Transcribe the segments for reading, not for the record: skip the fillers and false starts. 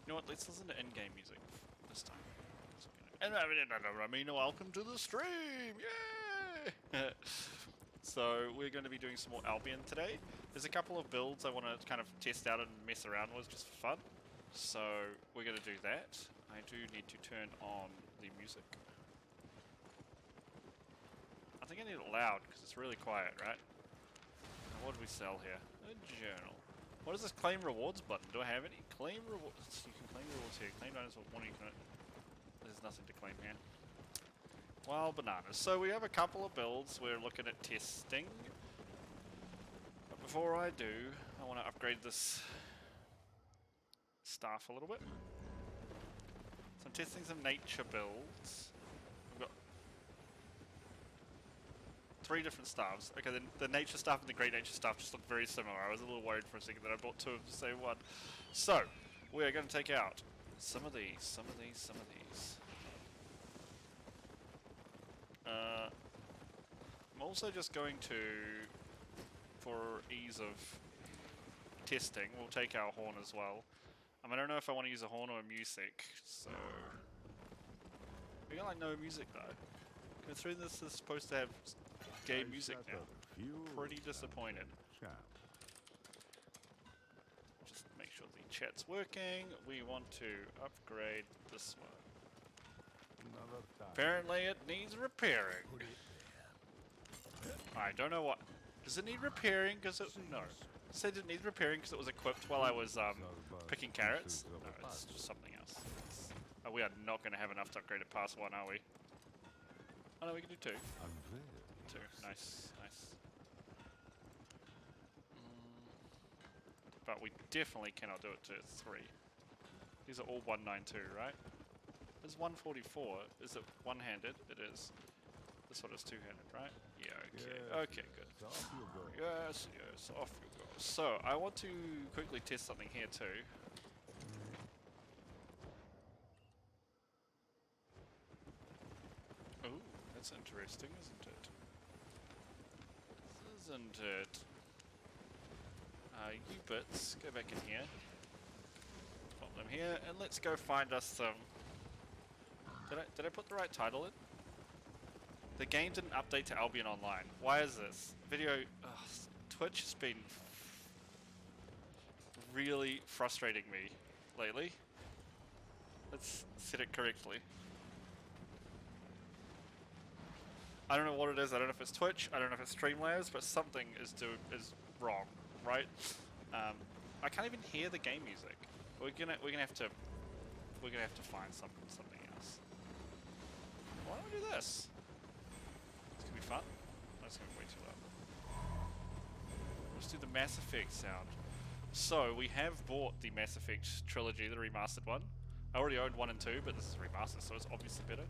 You know what? Let's listen to in-game music this time. And I mean, welcome to the stream! Yay! So we're going to be doing some more Albion today. There's a couple of builds I want to kind of test out and mess around with just for fun. So we're going to do that. I do need to turn on the music. I think I need it loud because it's really quiet, right? Now, what do we sell here? A journal. What is this claim rewards button? Do I have any? Claim rewards. You can claim rewards here. Claim dinosaur. One you can. There's nothing to claim here. Wild bananas. So we have a couple of builds we're looking at testing. But before I do, I want to upgrade this staff a little bit. So I'm testing some nature builds. We've got 3 different staffs. Okay, the nature staff and the great nature staff just look very similar. I was a little worried for a second that I bought 2 of the same one. So, we are going to take out some of these, some of these, some of these. I'm also just going to, for ease of testing, we'll take our horn as well. I don't know if I want to use a horn or a music, so... We got like no music though. Go through this is supposed to have game music now. Pretty disappointed. Just make sure the chat's working. We want to upgrade this one. Apparently it needs repairing. I don't know what. Does it need repairing? Because it no. It said it needs repairing because it was equipped while I was picking carrots. No, it's just something else. Oh, we are not going to have enough to upgrade it past 1, are we? Oh no, we can do 2. 2, nice, nice. But we definitely cannot do it to 3. These are all 192, right? There's 144. Is it one-handed? It is. This one is two-handed, right? Yeah, okay. Okay, good. Yes, yes, off you go. So, I want to quickly test something here too. Oh, that's interesting, isn't it? Isn't it? You bits, go back in here. Pop them here, and let's go find us some... Did I put the right title in? The game didn't update to Albion Online. Why is this? Video... Ugh, Twitch has been really frustrating me lately. Let's set it correctly. I don't know what it is. I don't know if it's Twitch. I don't know if it's Streamlabs, but something is wrong, right? I can't even hear the game music. We're gonna have to find something else. Why don't we do this? It's gonna be fun. That's gonna be way too loud. Let's do the Mass Effect sound. So we have bought the Mass Effect trilogy, the remastered one. I already owned 1 and 2, but this is remastered, so it's obviously better.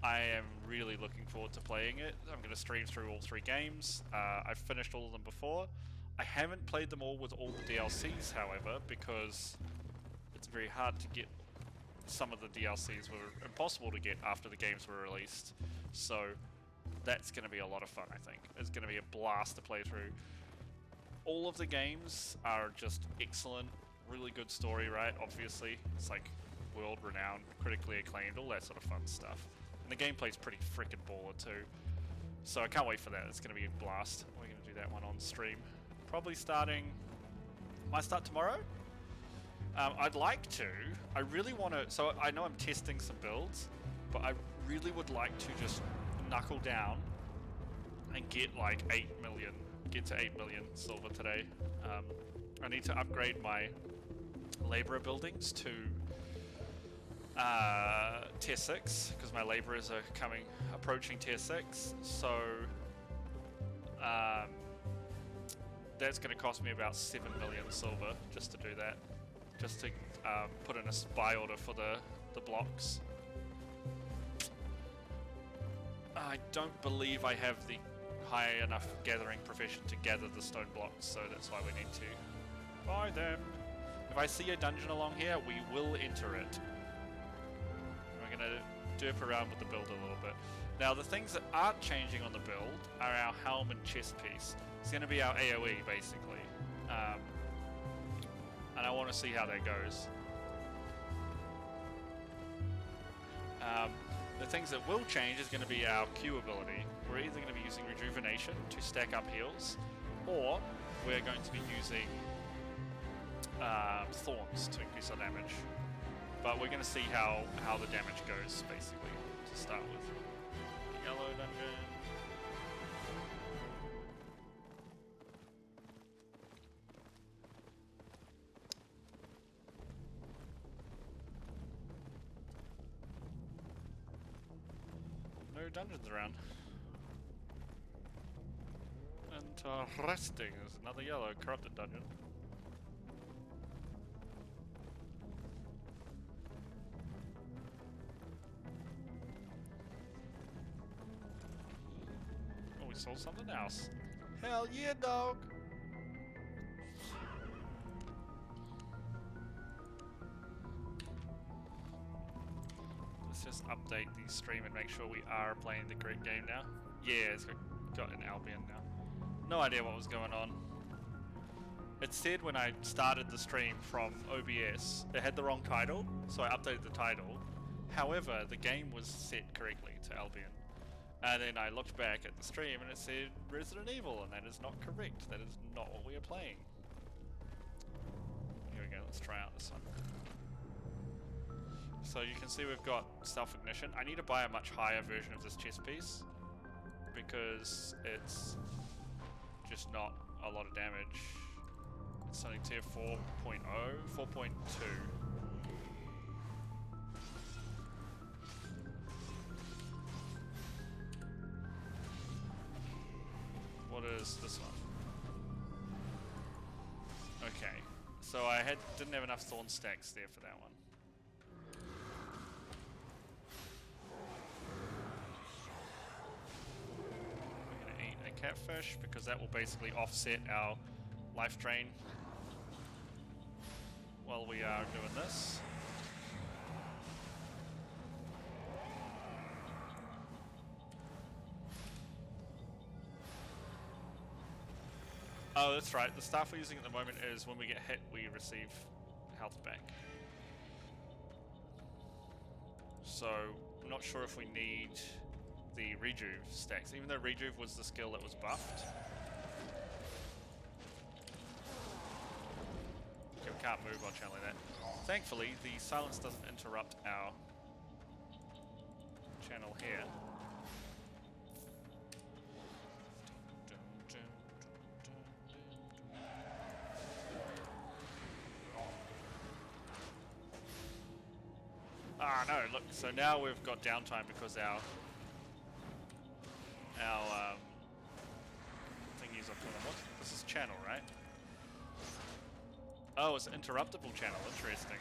I am really looking forward to playing it. I'm going to stream through all 3 games. I've finished all of them before. I haven't played them all with all the DLCs, however, because it's very hard to get. Some of the DLCs were impossible to get after the games were released. So that's going to be a lot of fun, I think. It's going to be a blast to play through. All of the games are just excellent. Really good story, right? Obviously. It's like world-renowned, critically acclaimed, all that sort of fun stuff. And the gameplay's pretty frickin' baller too. So I can't wait for that. It's going to be a blast. We're going to do that one on stream. Probably starting... Might start tomorrow? I'd like to. I really want to... So I know I'm testing some builds, but I really would like to just knuckle down and get like 8 million. Get to 8 million silver today. I need to upgrade my labourer buildings to... tier 6 because my labourers are approaching tier 6, so that's going to cost me about 7 million silver just to do that, just to put in a buy order for the blocks. I don't believe I have the high enough gathering profession to gather the stone blocks, so that's why we need to buy them. If I see a dungeon along here, we will enter it. We're going to derp around with the build a little bit. Now, the things that aren't changing on the build are our helm and chest piece. It's going to be our AoE, basically. And I want to see how that goes. The things that will change is going to be our Q ability. We're either going to be using Rejuvenation to stack up heals, or we're going to be using Thorns to increase our damage. But we're going to see how the damage goes, basically, to start with. Yellow dungeon. No dungeons around. Interesting. There's another yellow corrupted dungeon. Oh, we sold something else. Hell yeah, dog! Let's just update the stream and make sure we are playing the correct game now. Yeah, it's got an Albion now. No idea what was going on. It said when I started the stream from OBS, it had the wrong title, so I updated the title. However, the game was set correctly to Albion. And then I looked back at the stream and it said Resident Evil, and that is not correct. That is not what we are playing. Here we go, let's try out this one. So you can see we've got self-ignition. I need to buy a much higher version of this chest piece because it's just not a lot of damage. It's only tier 4.0, 4.2. What is this one? Okay, so I didn't have enough thorn stacks there for that one. Catfish because that will basically offset our life drain while we are doing this. Oh, that's right. The stuff we're using at the moment is when we get hit, we receive health back. So, I'm not sure if we need the rejuve stacks, even though rejuve was the skill that was buffed. Okay, we can't move while channeling that. Thankfully, the silence doesn't interrupt our channel here. Ah, no, look, so now we've got downtime because our thingies are pulling. What? This is channel, right? Oh, it's an interruptible channel. Interesting.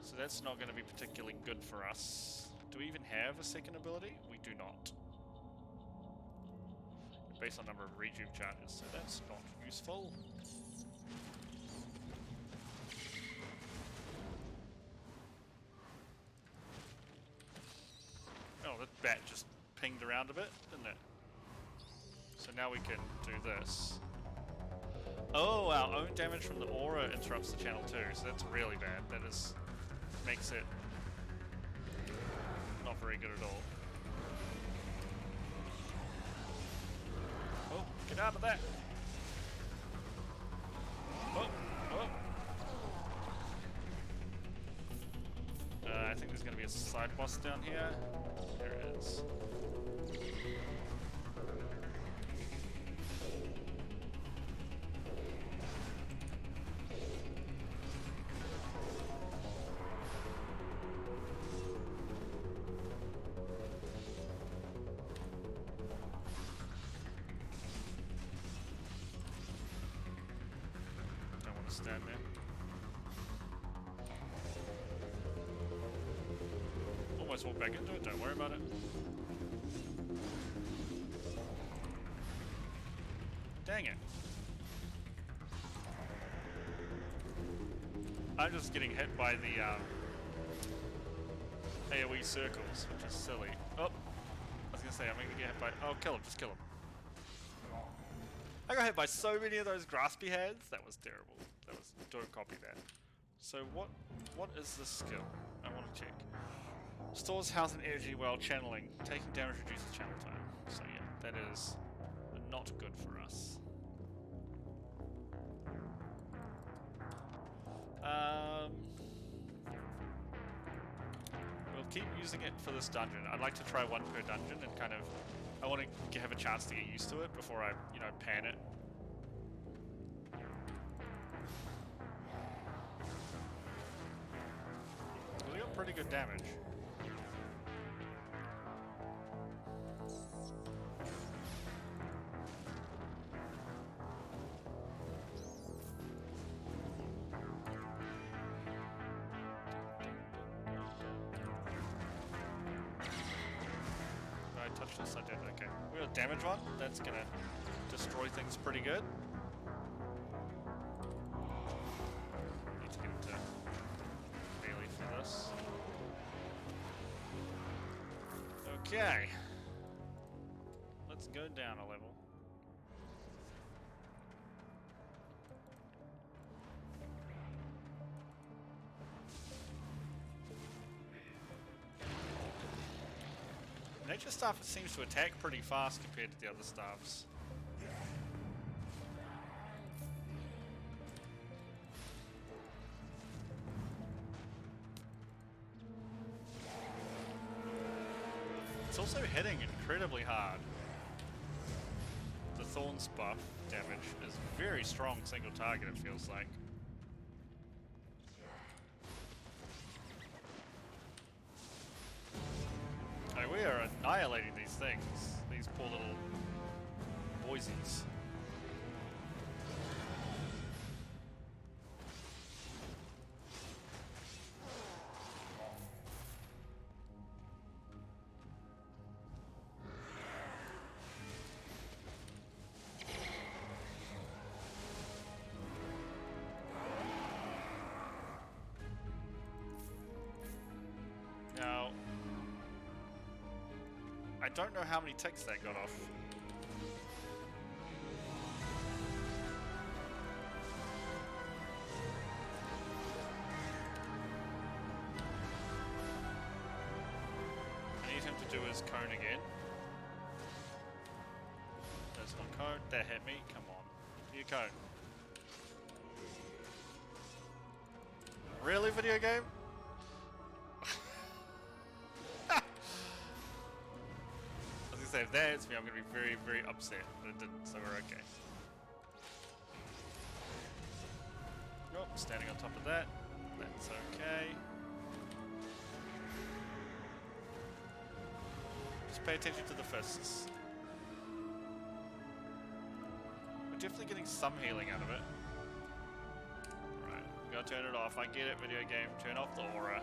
So that's not going to be particularly good for us. Do we even have a second ability? We do not. Based on number of rejuve charges, so that's not useful. Oh, that bat just pinged around a bit, didn't it? So now we can do this. Oh, our own damage from the aura interrupts the channel too, so that's really bad. That makes it not very good at all. Oh, get out of that! Oh, oh! I think there's going to be a side boss down here. There it is. Don't want to stand there. Almost walk back into it, don't worry about it. Dang it. I'm just getting hit by the AoE circles, which is silly. Oh, I was gonna say, I'm gonna get hit by... Oh, kill him, just kill him. I got hit by so many of those graspy hands. That was terrible. That was. Don't copy that. So what is this skill? I want to check. Stores health and energy while channeling. Taking damage reduces channel time. So yeah, that is not good for us. We'll keep using it for this dungeon. I'd like to try one per dungeon and kind of... I want to have a chance to get used to it before I, you know, pan it. We got pretty good damage. This I did, okay. We got a damage one, that's gonna destroy things pretty good. Need to get into melee for this. Okay. Let's go down a level. Nature staff seems to attack pretty fast compared to the other staffs. It's also hitting incredibly hard. The Thorns buff damage is very strong single target, it feels like. We are annihilating these things, these poor little boysies. Now, I don't know how many ticks that got off. I need him to do his cone again. There's one cone. That hit me. Come on. Your cone. Really, video game? If that hits me, I'm going to be very, very upset. But it didn't, so we're okay. Oh, standing on top of that. That's okay. Just pay attention to the fists. We're definitely getting some healing out of it. Right, we gotta turn it off. I get it, video game. Turn off the aura.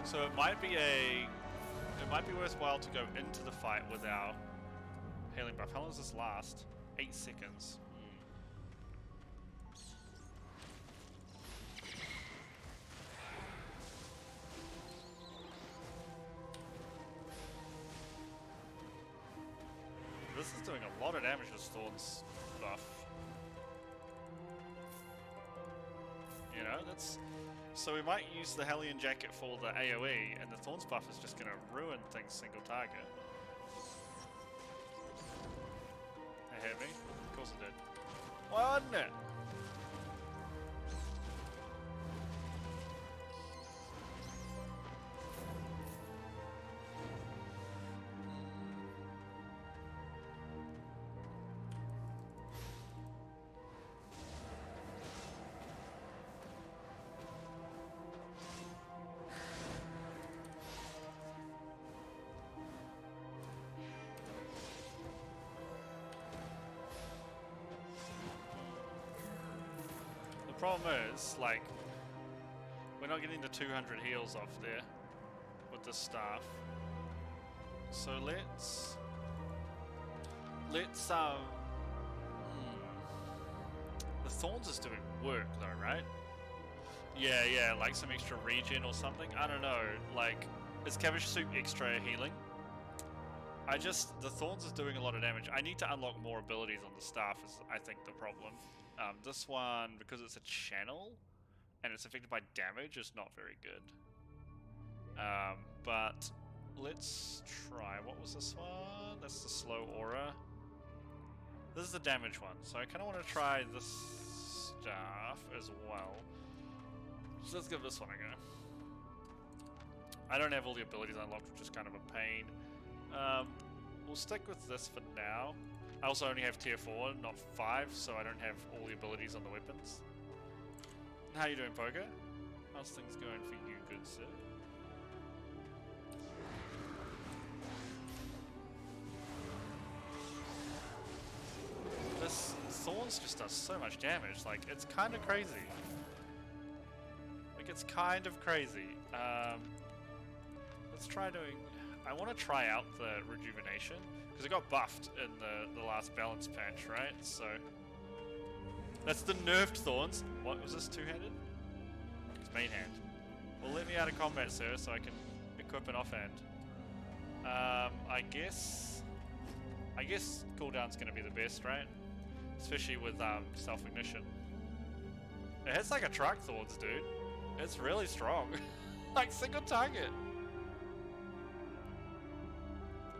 So it might be worthwhile to go into the fight without healing buff. How long does this last? 8 seconds. This is doing a lot of damage with Thorn's buff. You know, that's... So we might use the Hellion Jacket for the AoE, and the Thorns buff is just going to ruin things single target. It hit me? Of course it did. Why didn't it? The problem is, like, we're not getting the 200 heals off there with the staff. So let's the The Thorns is doing work though, right? Yeah, like some extra regen or something. I don't know. Like, is Cabbage Soup extra healing? The Thorns is doing a lot of damage. I need to unlock more abilities on the staff is, I think, the problem. This one, because it's a channel, and it's affected by damage, is not very good. But let's try. What was this one? That's the slow aura. This is the damage one, so I kind of want to try this stuff as well. So let's give this one a go. I don't have all the abilities unlocked, which is kind of a pain. We'll stick with this for now. I also only have tier 4, not 5, so I don't have all the abilities on the weapons. How you doing, Poker? How's things going for you, good sir? This Thorns just does so much damage, like, it's kind of crazy. Like, it's kind of crazy. Let's try doing... I want to try out the rejuvenation, because it got buffed in the last balance patch, right? So... That's the nerfed Thorns. What was this, two-handed? It's main hand. Well, let me out of combat, sir, so I can equip an offhand. I guess cooldown's gonna be the best, right? Especially with self-ignition. It hits like a truck, Thorns, dude. It's really strong. Like single target.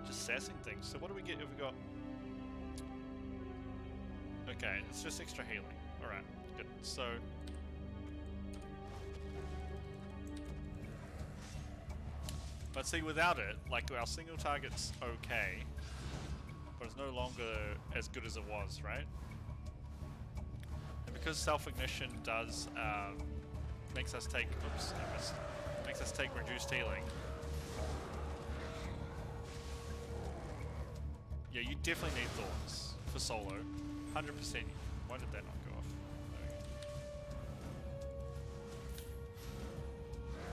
Just sassing things. So what do we get if we got... Okay, it's just extra healing. Alright, good. So... But see, without it, like, our single target's okay, but it's no longer as good as it was, right? And because self-ignition does, makes us take, oops, I missed, makes us take reduced healing. Yeah, you definitely need Thorns for solo, 100%. Why did that not go off?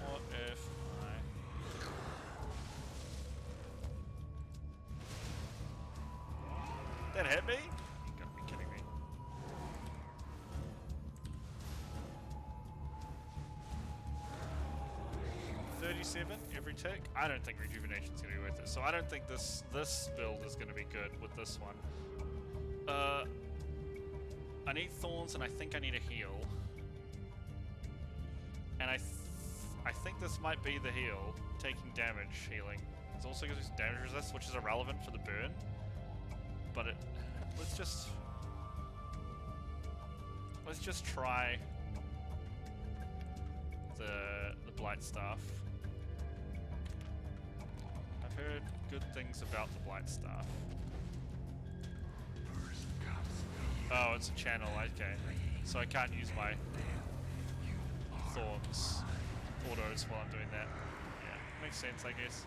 What if that hit me? You gotta be kidding me. $37 every tick? I don't think rejuvenation's gonna be worth it. So I don't think this build is gonna be good with this one. I need Thorns and I think I need a heal. And I think this might be the heal, taking damage healing. It also gives me some damage resist, which is irrelevant for the burn. But let's just try the Blight Staff. I've heard good things about the Blight Staff. Oh, it's a channel, okay. So I can't use my Thorns autos while I'm doing that. Yeah, makes sense, I guess.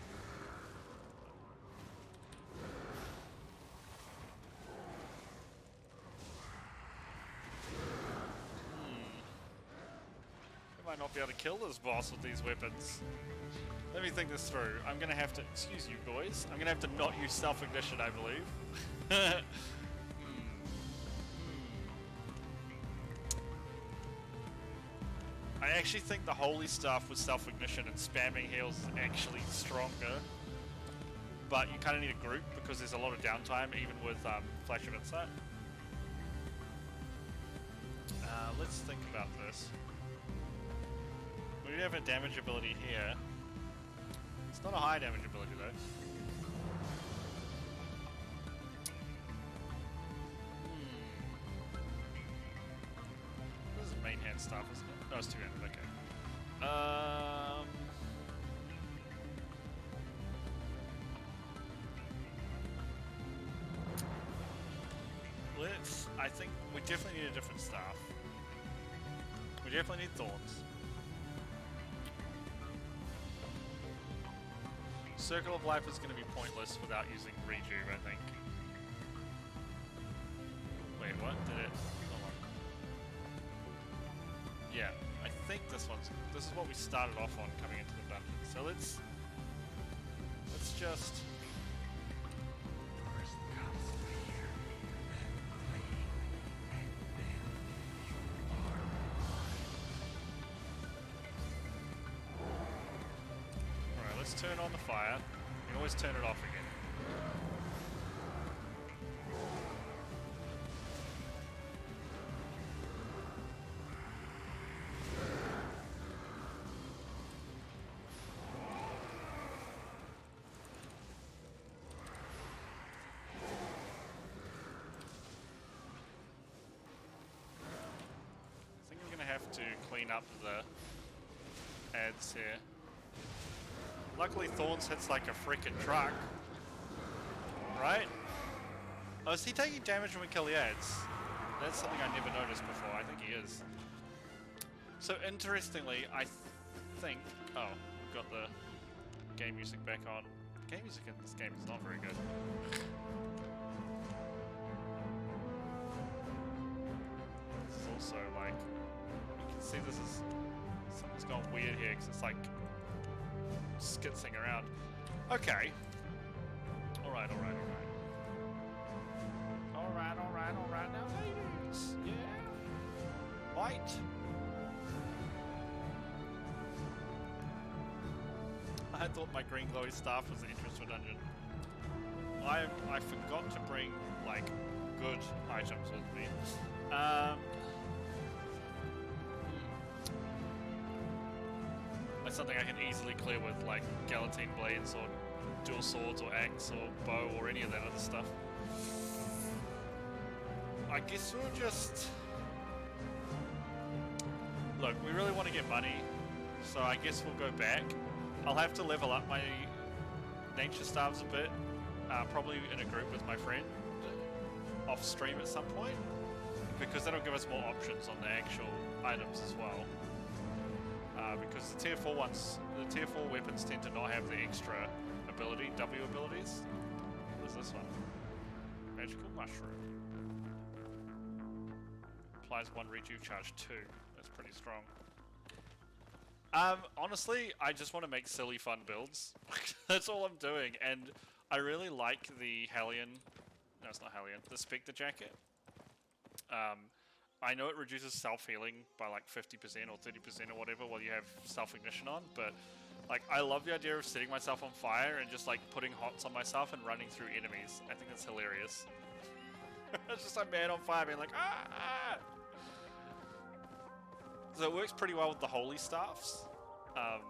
I might not be able to kill this boss with these weapons. Let me think this through. I'm gonna have to, excuse you boys, I'm gonna have to not use self-ignition, I believe. I actually think the holy stuff with self-ignition and spamming heals is actually stronger. But you kind of need a group because there's a lot of downtime even with Flash of Insight. Let's think about this. We do have a damage ability here. It's not a high damage ability though. This is main hand stuff, isn't it? No, it's two-handed, okay. I think we definitely need a different staff. We definitely need Thorns. Circle of Life is going to be pointless without using Rejuve, I think. Wait, what? Did it? Hold on. Yeah, I think this is what we started off on coming into the dungeon. So let's just... always turn on the fire. You can always turn it off again. I think I'm gonna have to clean up the ads here. Luckily Thorns hits like a freaking truck. Right? Oh, is he taking damage when we kill the ads? That's something I never noticed before. I think he is. So interestingly, I think... Oh, we've got the game music back on. Game music in this game is not very good. This is also like... You can see this is... Something's gone weird here because it's like... skitzing around. Okay. Alright, alright, alright. Alright, alright, alright. Now, ladies. Yeah. White. I thought my green glowy staff was the entrance to a dungeon. I forgot to bring, like, good items with me. That's something I can easily clear with, like, Galatine blades or dual swords or axe or bow or any of that other stuff. I guess we'll just... Look, we really want to get money, so I guess we'll go back. I'll have to level up my nature staves a bit, probably in a group with my friend, off stream at some point, because that'll give us more options on the actual items as well. Because the tier 4 ones, the tier 4 weapons tend to not have the extra ability, W abilities. What is this one? Magical Mushroom. Applies 1 rejuve charge 2. That's pretty strong. Honestly, I just want to make silly fun builds. That's all I'm doing, and I really like the Hellion. No, it's not Hellion. The Spectre Jacket. I know it reduces self-healing by like 50% or 30% or whatever while you have self-ignition on, but like I love the idea of setting myself on fire and just like putting hots on myself and running through enemies. I think that's hilarious. It's just a man on fire being like, ah, ah! So it works pretty well with the holy staffs. I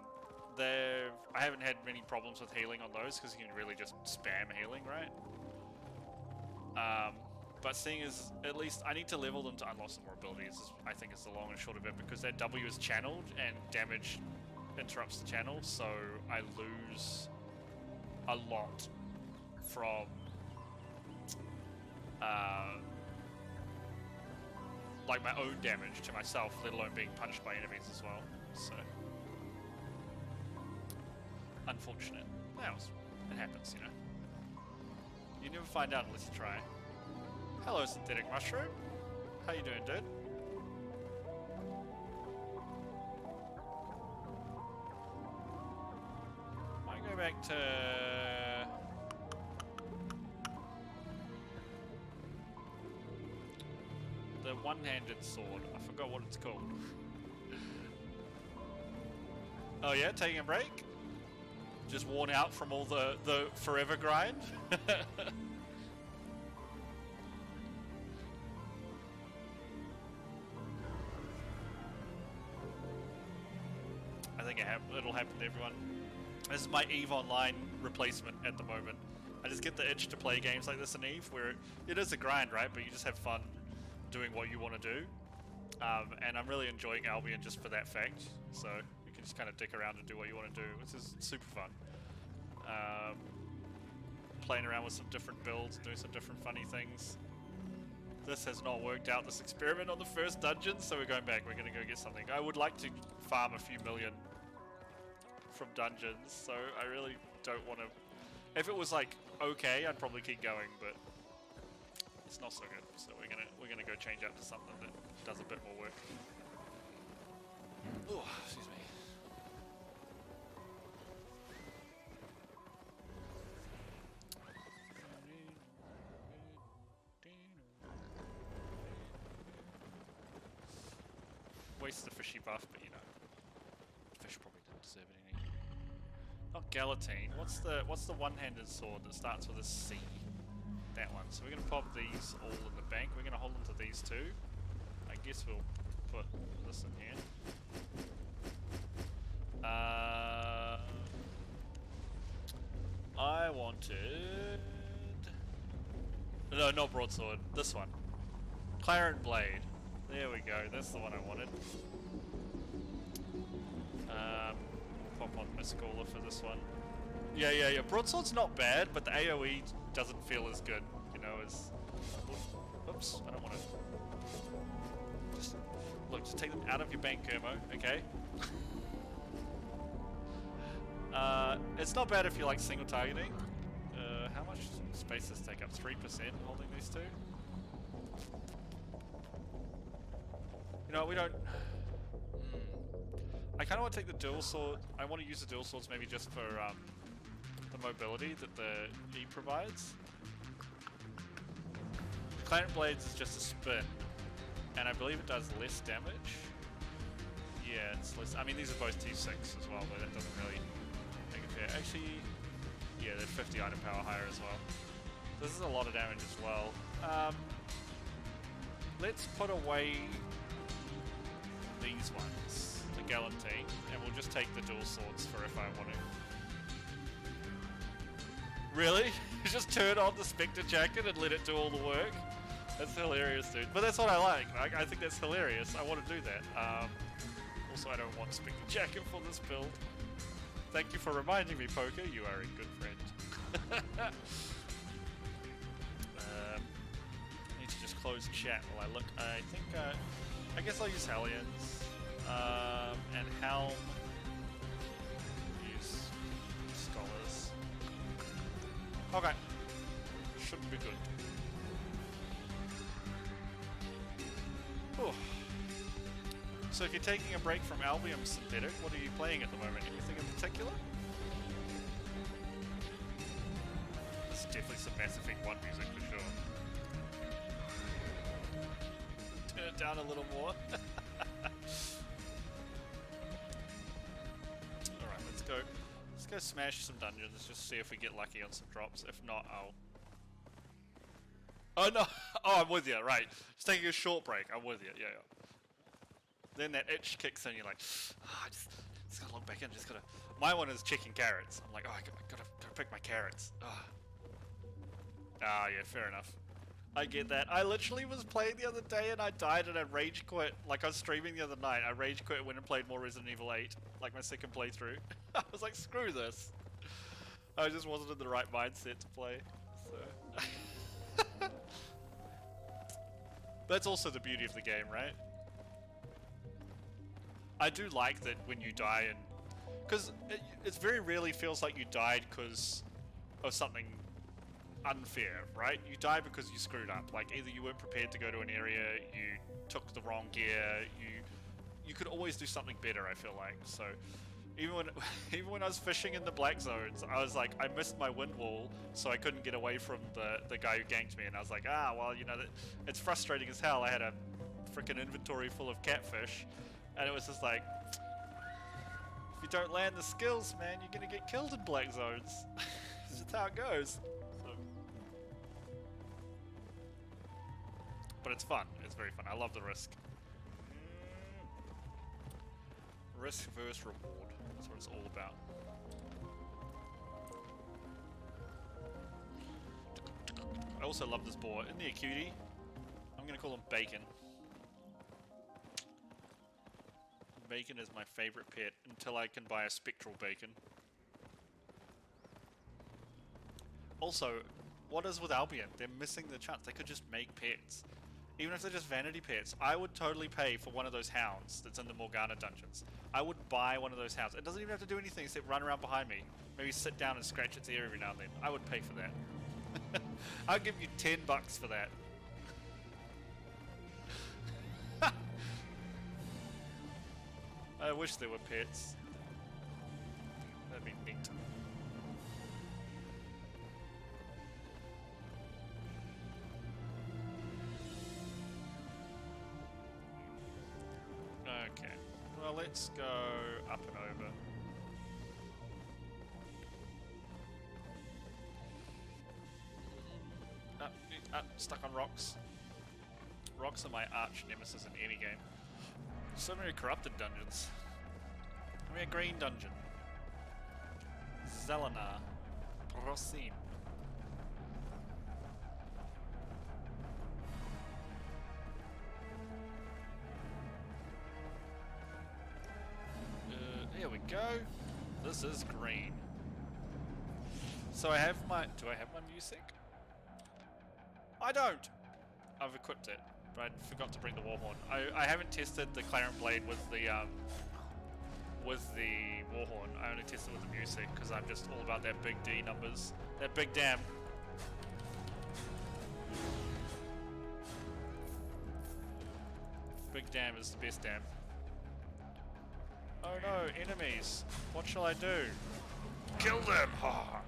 haven't had many problems with healing on those because you can really just spam healing, right? But seeing as, at least, I need to level them to unlock some more abilities, I think is the long and short of it, because that W is channeled, and damage interrupts the channel, so I lose a lot from, like, my own damage to myself, let alone being punched by enemies as well, so... Unfortunate. It happens, you know. You never find out unless you try. Hello, Synthetic Mushroom. How you doing, dude? Might go back to... the one-handed sword. I forgot what it's called. Oh yeah, taking a break? Just worn out from all the forever grind? I think it'll happen to everyone. This is my EVE Online replacement at the moment. I just get the itch to play games like this in EVE, where it is a grind, right? But you just have fun doing what you want to do. And I'm really enjoying Albion just for that fact. So you can just kind of dick around and do what you want to do, which is super fun. Playing around with some different builds, doing some different funny things. This has not worked out, this experiment on the first dungeon, so we're going back. We're going to go get something. I would like to farm a few million from dungeons, so I really don't want to... If it was like okay, I'd probably keep going, but it's not so good. So we're gonna go change out to something that does a bit more work. Oh, excuse me. Waste the fishy buff, but you know, fish probably didn't deserve it any. Not Galatine. What's the one-handed sword that starts with a C? That one. So we're gonna pop these all in the bank. We're gonna hold on to these two. I guess we'll put this in here. I wanted... No, not broadsword. This one. Clarent blade. There we go. That's the one I wanted. Pop on Miscaller for this one. Yeah. Broadsword's not bad, but the AoE doesn't feel as good. You know, as... Oops, I don't want to... Just... Look, just take them out of your bank, Kermo, okay? It's not bad if you like single targeting. How much space does this take up? 3% holding these two? You know, we don't... I kind of want to take the dual sword. I want to use the dual swords maybe just for the mobility that the E provides. The Clarent Blades is just a spin, and I believe it does less damage. Yeah, it's less. I mean, these are both T6 as well, but that doesn't really make it fair. Actually, yeah, they're 50 item power higher as well. This is a lot of damage as well. Let's put away these ones, the Galantine, and we'll just take the dual swords for if I want to. Really? You just turn on the Spectre Jacket and let it do all the work? That's hilarious, dude. But that's what I like. I think that's hilarious. I want to do that. Also, I don't want Spectre Jacket for this build. Thank you for reminding me, Poker. You are a good friend. Need to just close chat while I look. I think, I guess I'll use Hellions. And Helm. Use Scholars. Okay. Should be good. Ooh. So if you're taking a break from Albion Synthetic, what are you playing at the moment? Anything in particular? There's definitely some Mass Effect 1 music for sure. Turn it down a little more. Alright, let's go smash some dungeons, just see if we get lucky on some drops. If not, I'll... Oh no! Oh, I'm with you, right. Just taking a short break, I'm with you, yeah. Then that itch kicks in, you're like, I just gotta log back in, just gotta... My one is checking carrots. I'm like, oh, I gotta pick my carrots. Ah, yeah, fair enough. I get that. I literally was playing the other day and I died and I rage quit. Like, I was streaming the other night, I rage quit, went and played more Resident Evil 8. Like, my second playthrough. I was like, screw this. I just wasn't in the right mindset to play, so... That's also the beauty of the game, right? I do like that when you die and... Because it very rarely feels like you died because of something unfair, right? You die because you screwed up. Like, either you weren't prepared to go to an area, you took the wrong gear, you could always do something better, I feel like. So, even when I was fishing in the black zones, I was like, I missed my wind wall, so I couldn't get away from the guy who ganked me, and I was like, well, you know, it's frustrating as hell. I had a freaking inventory full of catfish, and it was just like, if you don't land the skills, man, you're gonna get killed in black zones. It's just how it goes. So. But it's fun. It's very fun. I love the risk. Risk versus reward. That's what it's all about. I also love this boar. Isn't he a cutie? I'm gonna call him Bacon. Bacon is my favorite pet until I can buy a spectral bacon. Also, what is with Albion? They're missing the chance. They could just make pets. Even if they're just vanity pets, I would totally pay for one of those hounds that's in the Morgana dungeons. I would buy one of those hounds. It doesn't even have to do anything except run around behind me. Maybe sit down and scratch its ear every now and then. I would pay for that. I'll give you $10 for that. I wish there were pets. That'd be neat. Okay. Well, let's go up and over. Stuck on rocks. Rocks are my arch nemesis in any game. So many corrupted dungeons. Give me a green dungeon. Zelena. Prosim. There we go. This is green. So I have my... Do I have my music? I don't! I've equipped it, but I forgot to bring the Warhorn. I haven't tested the Clarion Blade with the Warhorn. I only tested with the music, because I'm just all about that big D numbers. That big damn. Big damn is the best damn. Oh no, enemies! What shall I do? Kill them! Ha!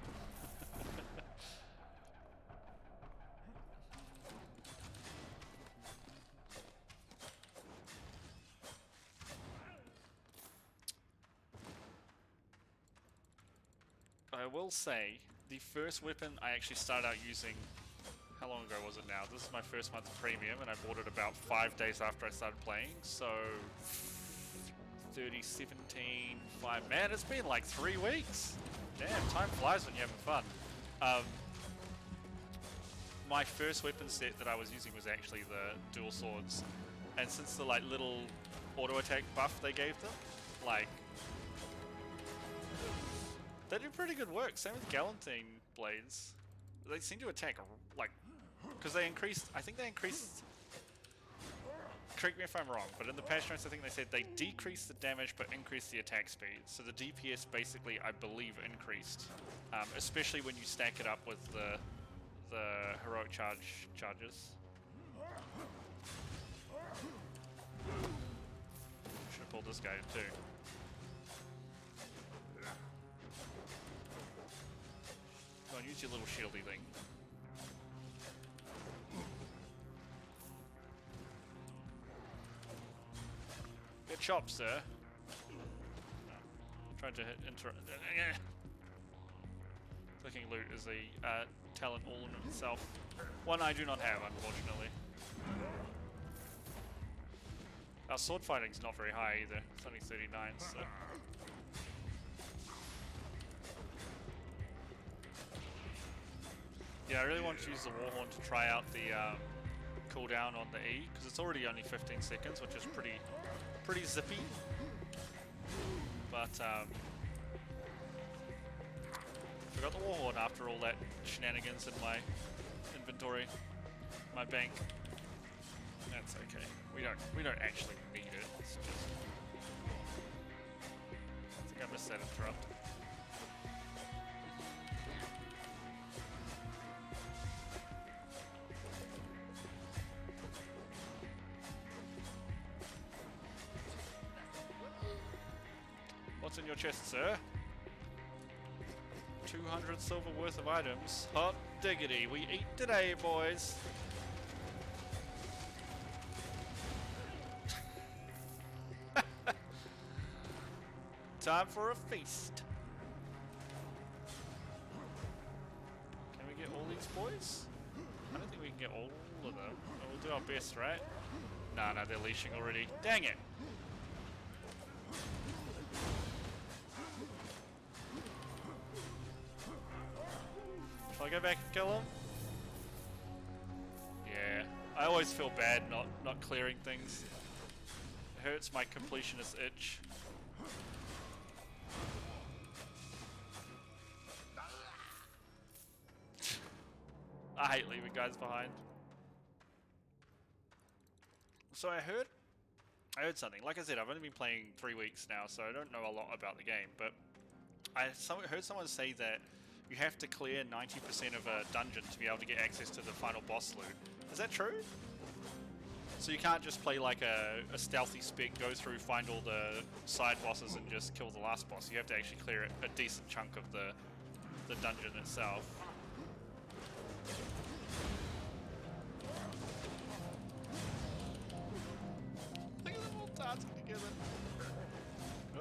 I will say, the first weapon I actually started out using, how long ago was it now? This is my first month of premium, and I bought it about 5 days after I started playing, so 30, 17, 5, man, it's been like 3 weeks. Damn, time flies when you're having fun. My first weapon set that I was using was actually the dual swords, and since the like little auto attack buff they gave them, like, they do pretty good work. Same with Galantine blades. They seem to attack, like, because they increased, I think they increased, correct me if I'm wrong, but in the patch notes I think they said they decreased the damage but increased the attack speed. So the DPS basically, I believe, increased. Especially when you stack it up with the heroic charges. Should have pulled this guy in too. Go on, use your little shieldy thing. Good chop, sir. Tried to hit clicking loot is a talent all in itself. One I do not have, unfortunately. Our sword fighting's not very high either. It's only 39, so. Yeah, I really want to use the Warhorn to try out the cooldown on the E, because it's already only 15 seconds, which is pretty zippy. But forgot the Warhorn after all that shenanigans in my inventory, my bank. That's okay. We don't actually need it. It's just, I think I missed that interrupt. What's in your chest, sir? 200 silver worth of items. Hot diggity, we eat today, boys. Time for a feast. Can we get all these boys? I don't think we can get all of them. We'll do our best, right? Nah, they're leashing already. Dang it! Shall I go back and kill him? Yeah, I always feel bad not clearing things. It hurts my completionist itch. I hate leaving guys behind. So I heard something. Like I said, I've only been playing 3 weeks now, so I don't know a lot about the game, but I heard someone say that you have to clear 90% of a dungeon to be able to get access to the final boss loot. Is that true? So you can't just play like a stealthy spec, go through, find all the side bosses and just kill the last boss. You have to actually clear a decent chunk of the dungeon itself. Look at them all dancing together.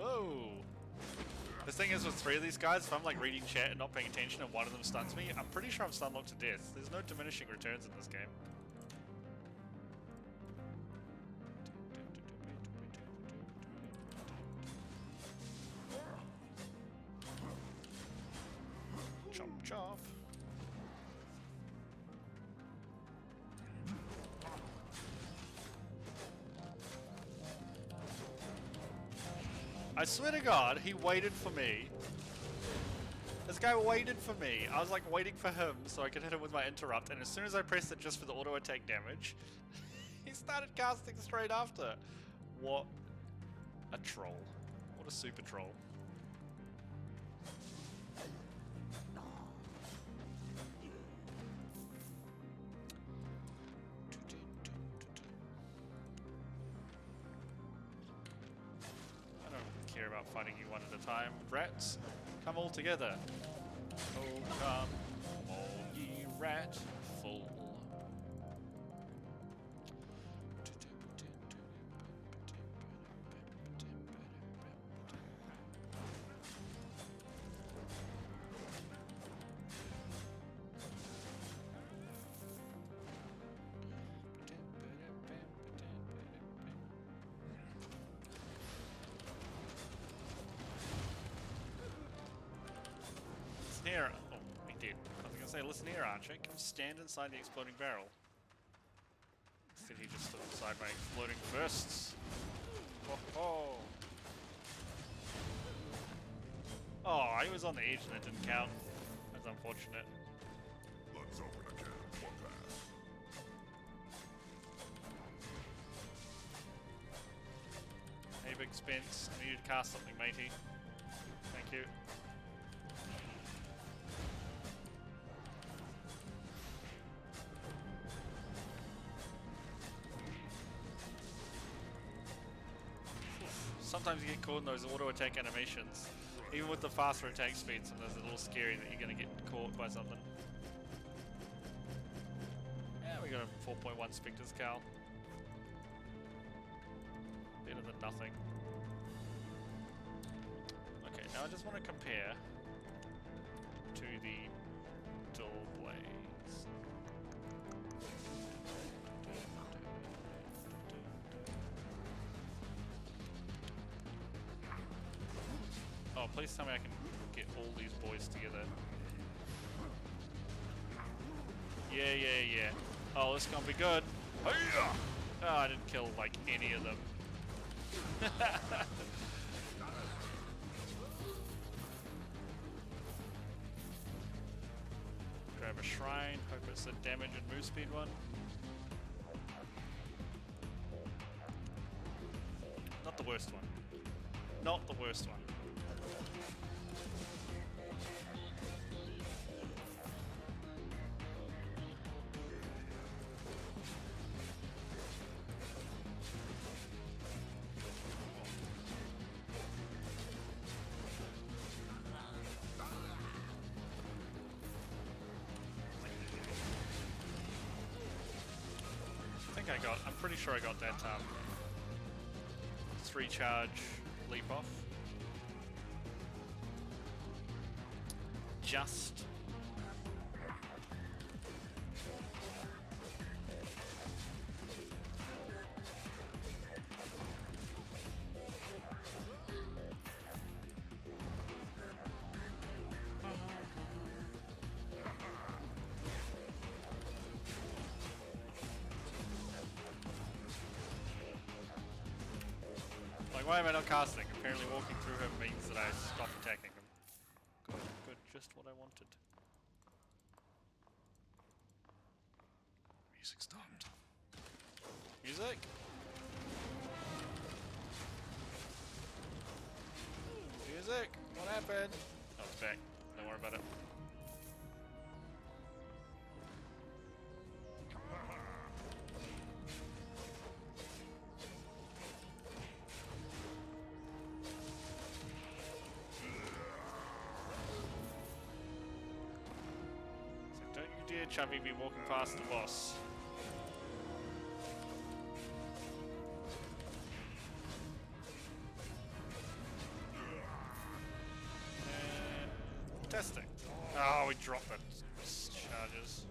Oh! thing is with 3 of these guys, if I'm like reading chat and not paying attention and one of them stuns me, I'm pretty sure I'm stun locked to death. There's no diminishing returns in this game. Chop chop. I swear to God, he waited for me. This guy waited for me. I was like waiting for him so I could hit him with my interrupt, and as soon as I pressed it just for the auto attack damage, he started casting straight after. What a troll. What a super troll. Care about fighting you one at a time. Rats, come all together. Oh, come all ye rat full. Here, oh, he did. I was gonna say, listen here, Archer. Come stand inside the exploding barrel. Instead, he just stood inside my exploding fists. Oh, oh. Oh, he was on the edge and it didn't count. That's unfortunate. Let's open a can of pass. Hey, Big Spence. I need you to cast something, matey. Thank you. Sometimes you get caught in those auto attack animations. Even with the faster attack speed, sometimes it's a little scary that you're going to get caught by something. Yeah, we got a 4.1 Spectre's Cowl. Better than nothing. Okay, now I just want to compare to the dual blades. Oh, please tell me I can get all these boys together. Yeah, yeah, yeah. Oh, this is gonna be good. Hey-ya! Oh, I didn't kill, like, any of them. Grab a shrine, hope it's a damage and move speed one. Not the worst one. Not the worst one. I'm pretty sure I got that 3 charge leap off. Just. Like, why am I not casting? Apparently walking through him means that I stop attacking him. Good, good, just what I wanted. Music stopped. Music? Music? What happened? Oh, it's back. Don't worry about it. Dear Chubby be walking past the boss. Testing. Oh, we dropped the charges.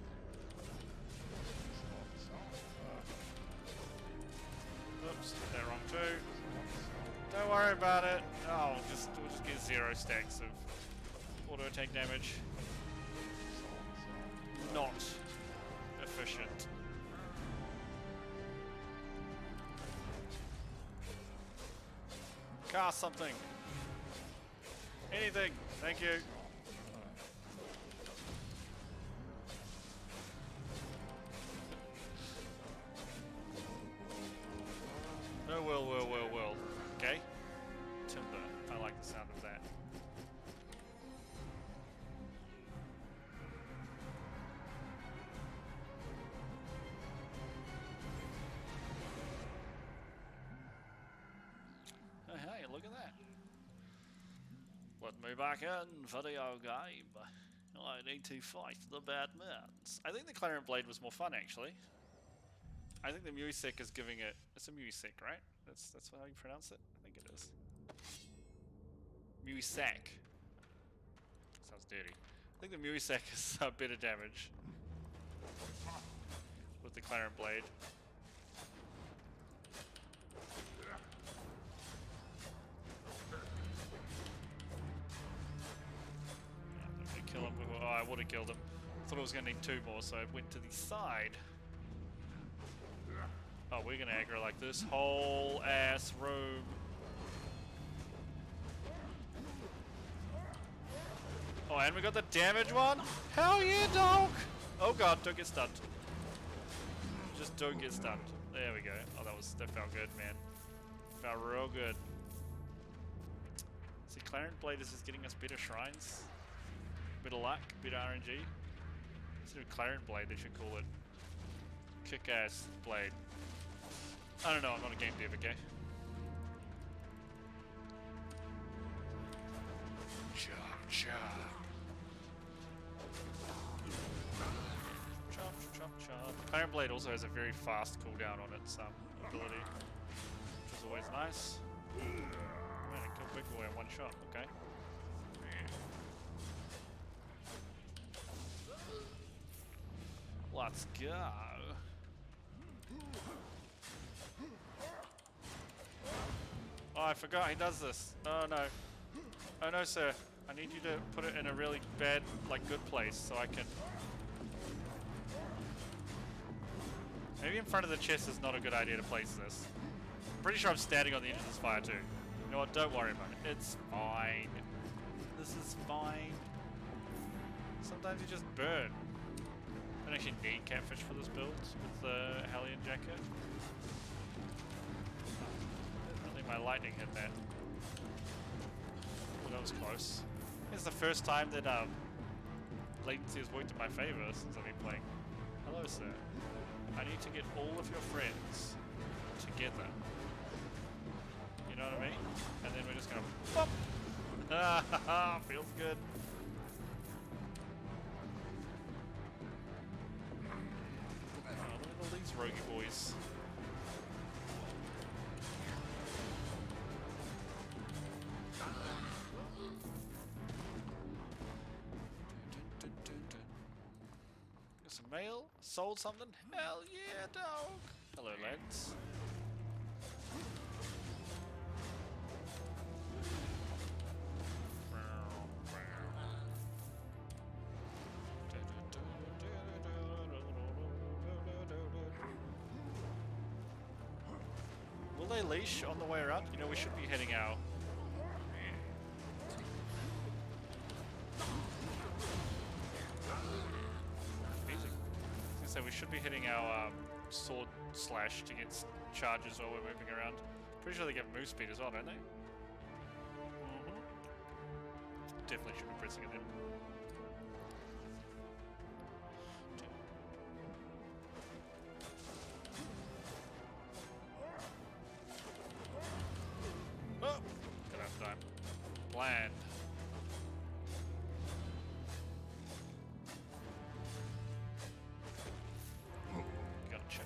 Oops, did that wrong too. Don't worry about it. Oh, we'll just get 0 stacks of auto attack damage. Not efficient. Cast something. Anything. Thank you. Oh, well. Okay. Timber. I like the sound of that. Oh, hey, look at that. Let me back in, video game. I need to fight the bad men. I think the Clarent Blade was more fun, actually. I think the music is giving it... It's a music, right? That's how you pronounce it? I think it is. Music. Sounds dirty. I think the music is better damage with the Clarent Blade. Kill him before. Oh, I would have killed him. Thought I was going to need 2 more, so I went to the side. Oh, we're going to aggro like this whole ass room. Oh, and we got the damage one. Hell yeah, dog! Oh god, don't get stunned. Just don't get stunned. There we go. Oh, that felt good, man. Felt real good. See, Clarent Blade is just getting us better shrines. Bit of luck, bit of RNG. Instead of Clarent Blade, they should call it Kick-Ass Blade. I don't know, I'm not a game dev, okay? Chop, chop. Chop, chop, chop. Clarent Blade also has a very fast cooldown on its ability, which is always nice. Man, it killed Big Boy in 1 shot, okay. Let's go. Oh, I forgot he does this. Oh no. Oh no, sir. I need you to put it in a really bad, like, good place so I can... Maybe in front of the chest is not a good idea to place this. I'm pretty sure I'm standing on the edge of this fire too. You know what? Don't worry about it. It's fine. This is fine. Sometimes you just burn. I don't actually need catfish for this build with the Hellion jacket. I think my lightning hit that. Oh, that was close. It's the first time that latency has worked in my favor since I've been playing. Hello, sir. I need to get all of your friends together. You know what I mean? And then we're just gonna pop. Ah, feels good. Oh, look at all these roguey boys. Got some mail? Sold something? Hell yeah, dog! Hello, lads. Will they leash on the way around? You know, we should be heading out. So we should be hitting our sword slash to get charges while we're moving around. Pretty sure they give move speed as well, don't they? Definitely should be pressing it then. Oh! Gonna have time. Bland. Gotcha.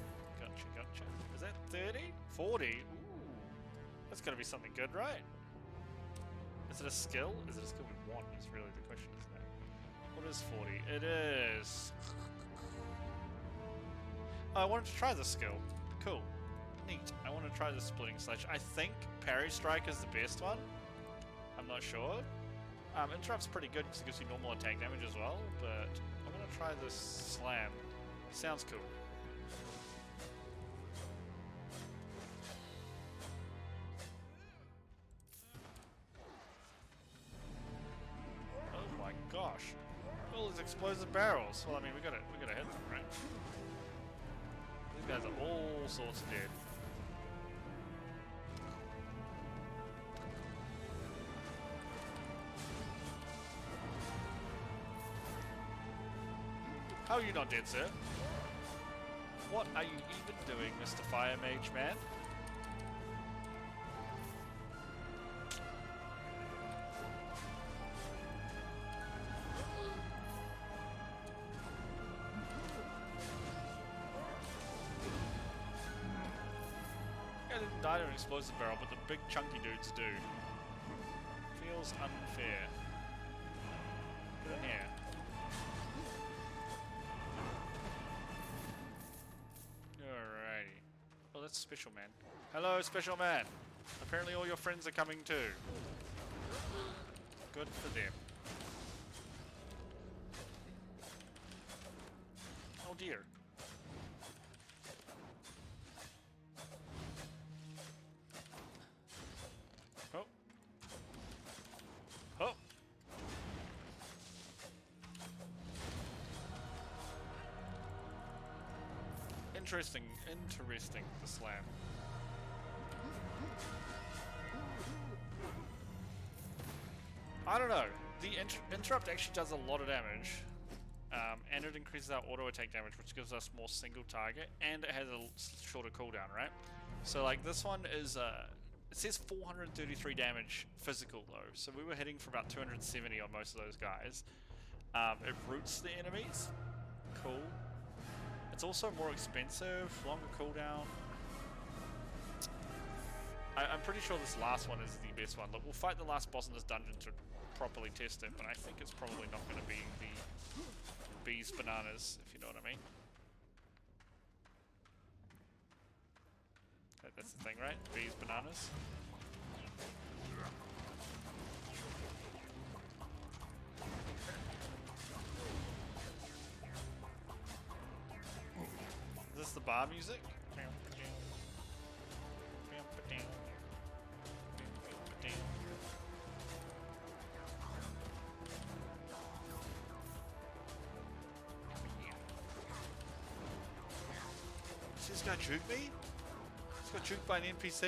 Is that 30? 40? Ooh. That's gotta be something good, right? Is it a skill? Is it a skill we want? Is really the question, isn't it? What is 40? It is. Oh, I wanted to try this skill. Cool. Neat. I want to try the splitting sledge. I think parry strike is the best one. I'm not sure. Interrupt's pretty good because it gives you normal attack damage as well, but I'm going to try this slam. Sounds cool. Oh my gosh. All these explosive barrels. Well, I mean, we gotta hit them, right? These guys are all sorts of dead. How are you not dead, sir? What are you even doing, Mr. Fire Mage Man? I didn't die to an explosive barrel, but the big chunky dudes do. Feels unfair. Get in here. Alrighty. Oh, that's Special Man. Hello, Special Man. Apparently all your friends are coming too. Good for them. Oh dear. Oh. Oh. Interesting, the slam. I don't know. The interrupt actually does a lot of damage, and it increases our auto attack damage, which gives us more single target, and it has a shorter cooldown, right? So like this one is, it says 433 damage physical though, so we were hitting for about 270 on most of those guys. It roots the enemies. Cool. It's also more expensive, longer cooldown. I'm pretty sure this last one is the best one. Look, we'll fight the last boss in this dungeon to properly test it, but I think it's probably not going to be the bees bananas, if you know what I mean. That's the thing, right? Bees bananas. Is this the bar music? Does this guy juke me? He's got juked by an NPC.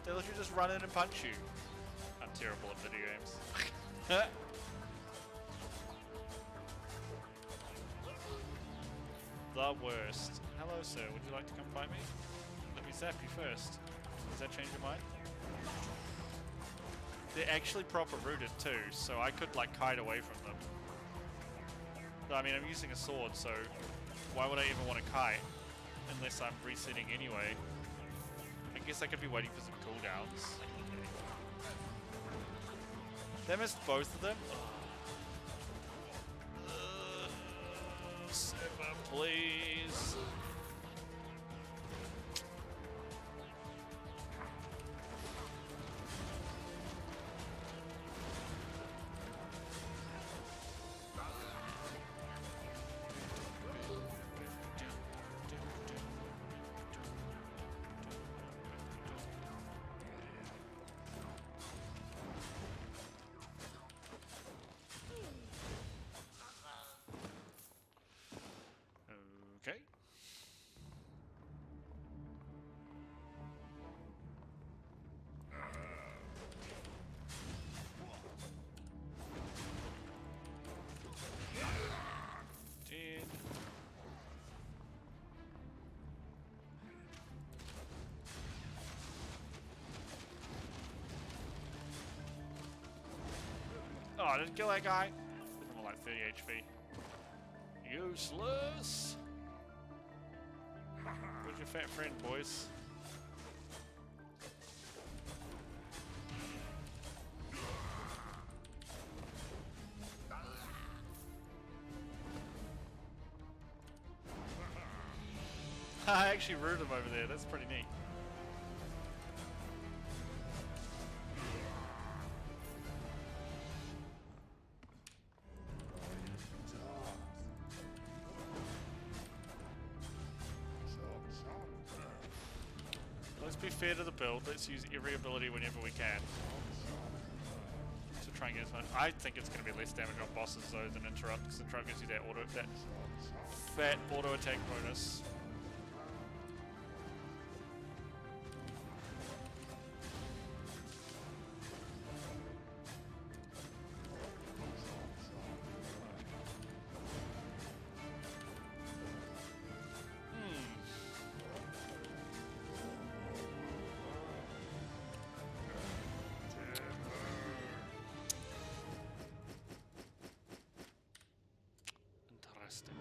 They let you just run in and punch you. I'm terrible at video games. The worst. Hello, sir. Would you like to come fight me? Let me zap you first. Does that change your mind? They're actually proper rooted too, so I could like kite away from them. I mean, I'm using a sword, so why would I even want to kite? Unless I'm resetting anyway. I guess I could be waiting for some cooldowns. They missed both of them. Simba, please. Okay. Dead. Oh, I didn't kill that guy. I'm like 30 HP. Useless. Where's your fat friend, boys? I actually rooted him over there. That's pretty neat. Let's be fair to the build. Let's use every ability whenever we can to try and get as much. I think it's going to be less damage on bosses though than interrupt, because interrupt gives you that fat auto attack bonus. Interesting.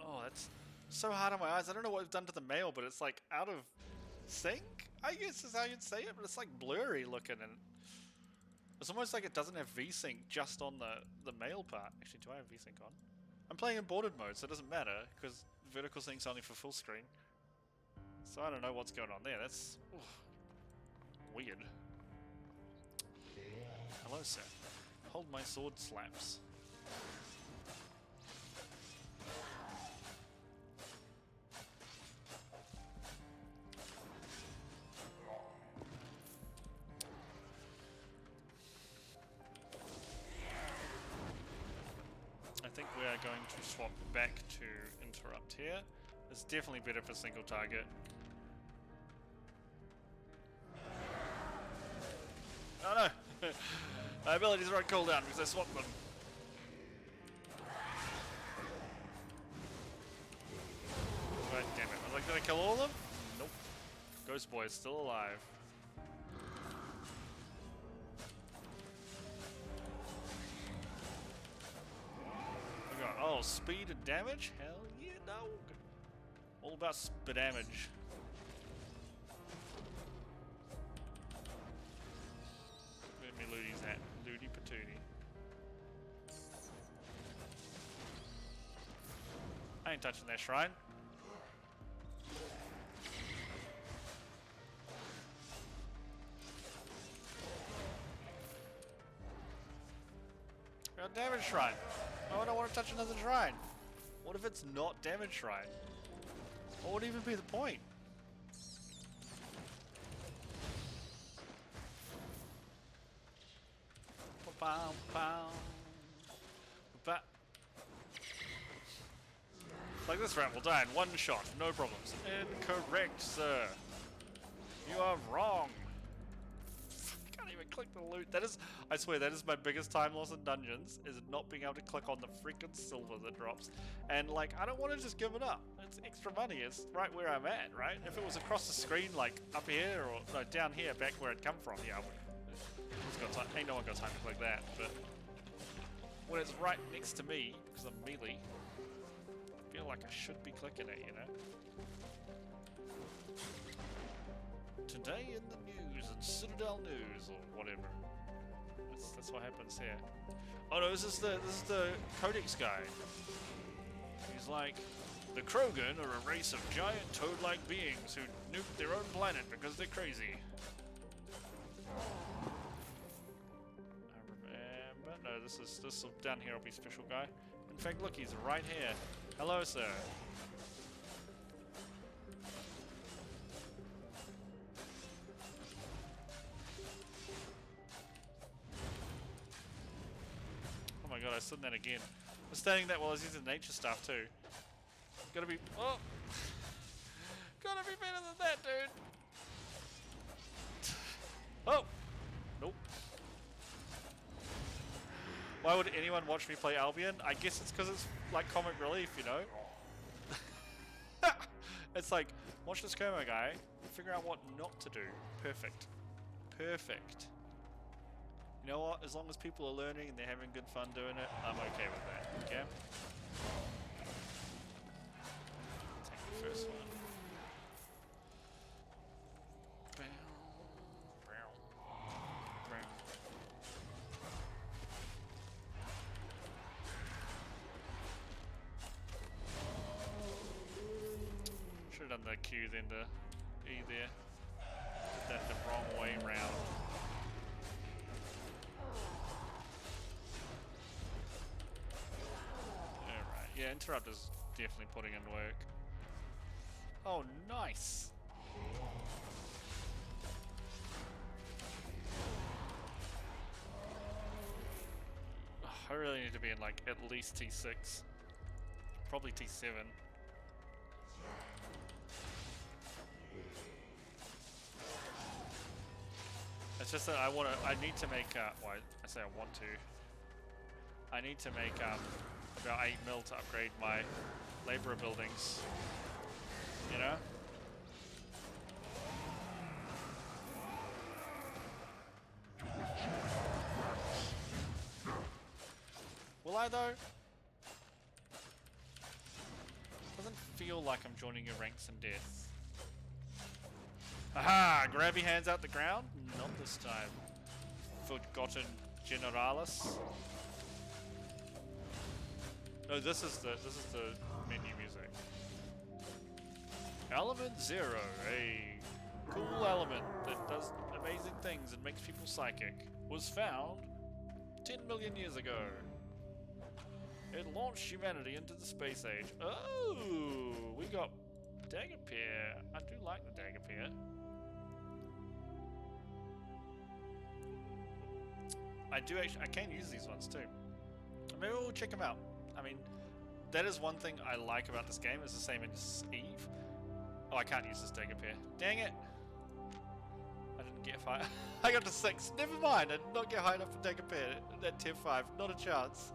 Oh, that's so hard on my eyes. I don't know what we've done to the mail, but it's like out of sync, I guess is how you'd say it, but it's like blurry looking, and it's almost like it doesn't have VSync just on the mail part. Actually, do I have VSync on? I'm playing in boarded mode, so it doesn't matter, because vertical sync's only for full screen. So I don't know what's going on there. That's weird. Hello, sir. Hold my sword slaps. I think we are going to swap back to interrupt here. It's definitely better for single target. Oh no! My abilities are on cooldown because I swapped them. God damn it. I was like, did I kill all of them? Nope. Ghost Boy is still alive. We got, oh, speed and damage? Hell yeah, dog. All about speed damage. Where me Looty's at? Looty patooty. I ain't touching that shrine. Got damage shrine. Oh, I don't want to touch another shrine. What if it's not damage shrine? What would even be the point? Like this round will die in one shot, no problems. Incorrect, sir. You are wrong. I can't even click the loot. That is, I swear, that is my biggest time loss in dungeons, is not being able to click on the freaking silver that drops. And like, I don't want to just give it up. It's extra money. It's right where I'm at, right? If it was across the screen, like up here or no, down here, back where it come from, yeah, I would. Ain't no one got time to click that. But when it's right next to me, because I'm melee, I feel like I should be clicking it, you know? Today in the news, and Citadel News, or whatever. That's what happens here. Oh no, this is the Codex guy. He's like, the Krogan are a race of giant toad-like beings who nuke their own planet because they're crazy. I remember. No, this down here will be special guy. In fact, look, he's right here. Hello, sir. Oh my god, I stood that again. I was standing that while I was using nature stuff too. Gotta be. Oh! Gotta be better than that, dude! Oh! Nope. Why would anyone watch me play Albion? I guess it's because it's like comic relief, you know? It's like, watch this coma guy, figure out what not to do. Perfect. Perfect. You know what? As long as people are learning and they're having good fun doing it, I'm okay with that. Okay? Take the first one. done the Q then the E there. Did that the wrong way round. Alright, yeah, Interrupt is definitely putting in work. Oh, nice! Oh, I really need to be in like at least T6. Probably T7. It's just that I need to make, well, I say I want to. I need to make about 8 mil to upgrade my labourer buildings. You know? Will I though? Doesn't feel like I'm joining your ranks in death. Aha! Grab your hands out the ground? Not this time. Forgotten Generalis. No, this is the menu music. Element 0, a cool element that does amazing things and makes people psychic, was found 10 million years ago. It launched humanity into the space age. Oh, we got Dagger Pear. I do like the Dagger Pear. I can use these ones too. Maybe we'll check them out. I mean, that is one thing I like about this game. It's the same as Eve. Oh, I can't use this Dagger Pear. Dang it! I didn't get high. I got to 6. Never mind. I did not get high enough for Dagger Pear. That tier 5. Not a chance.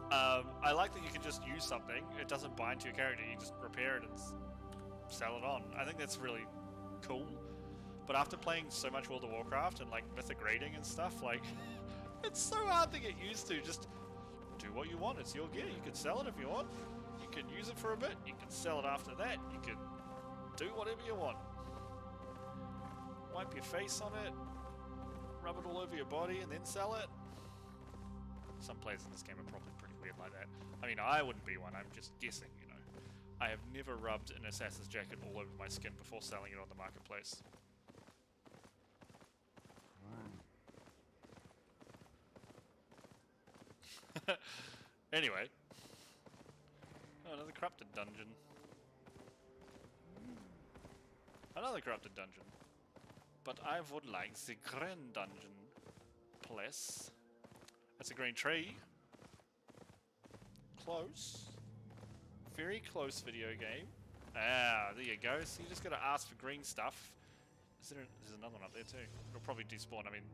I like that you can just use something. It doesn't bind to your character. You just repair it and sell it on. I think that's really cool. But after playing so much World of Warcraft and like mythic raiding and stuff, like it's so hard to get used to. Just do what you want. It's your gear. You can sell it if you want. You can use it for a bit. You can sell it after that. You can do whatever you want. Wipe your face on it. Rub it all over your body and then sell it. Some players in this game are probably pretty weird like that. I mean, I wouldn't be one. I'm just guessing, you know. I have never rubbed an assassin's jacket all over my skin before selling it on the marketplace. Anyway. Oh, another corrupted dungeon. Another corrupted dungeon. But I would like the grand dungeon. Please. That's a green tree. Close. Very close video game. Ah, there you go. So you just gotta ask for green stuff. There's another one up there too. It'll probably despawn. I mean,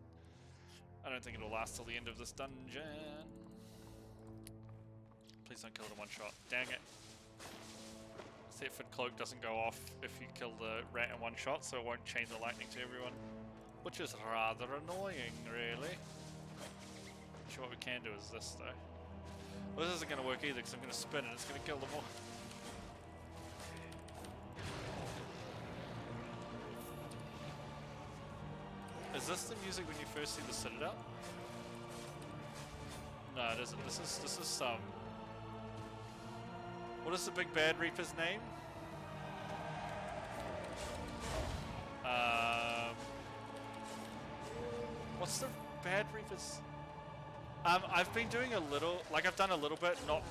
I don't think it'll last till the end of this dungeon. Please don't kill it in one shot. Dang it. Thetford Cloak doesn't go off if you kill the rat in one shot, so it won't chain the lightning to everyone. Which is rather annoying, really. Sure, what we can do is this, though. Well, this isn't going to work either, because I'm going to spin and it's going to kill them all. Is this the music when you first see the Citadel? No, it isn't. This is what is the big bad Reaper's name? What's the bad Reaper's? I've been doing a little, like I've done a little bit, not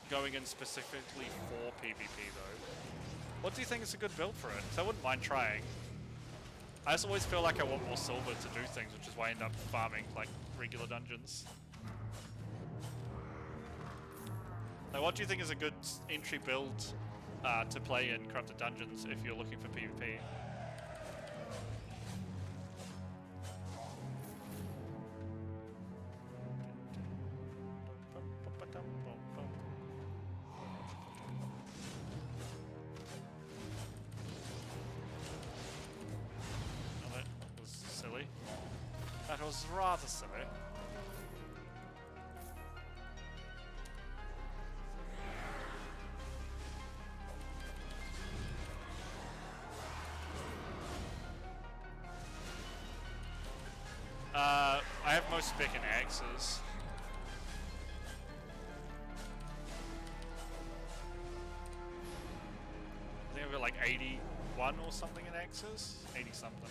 going in specifically for PvP though. What do you think is a good build for it? So I wouldn't mind trying. I just always feel like I want more silver to do things, which is why I end up farming like regular dungeons. Like, what do you think is a good entry build to play in Corrupted Dungeons if you're looking for PvP? Oh, that was silly. That was rather silly. I have most spec and axes. I've got like 81 or something in axes. 80 something.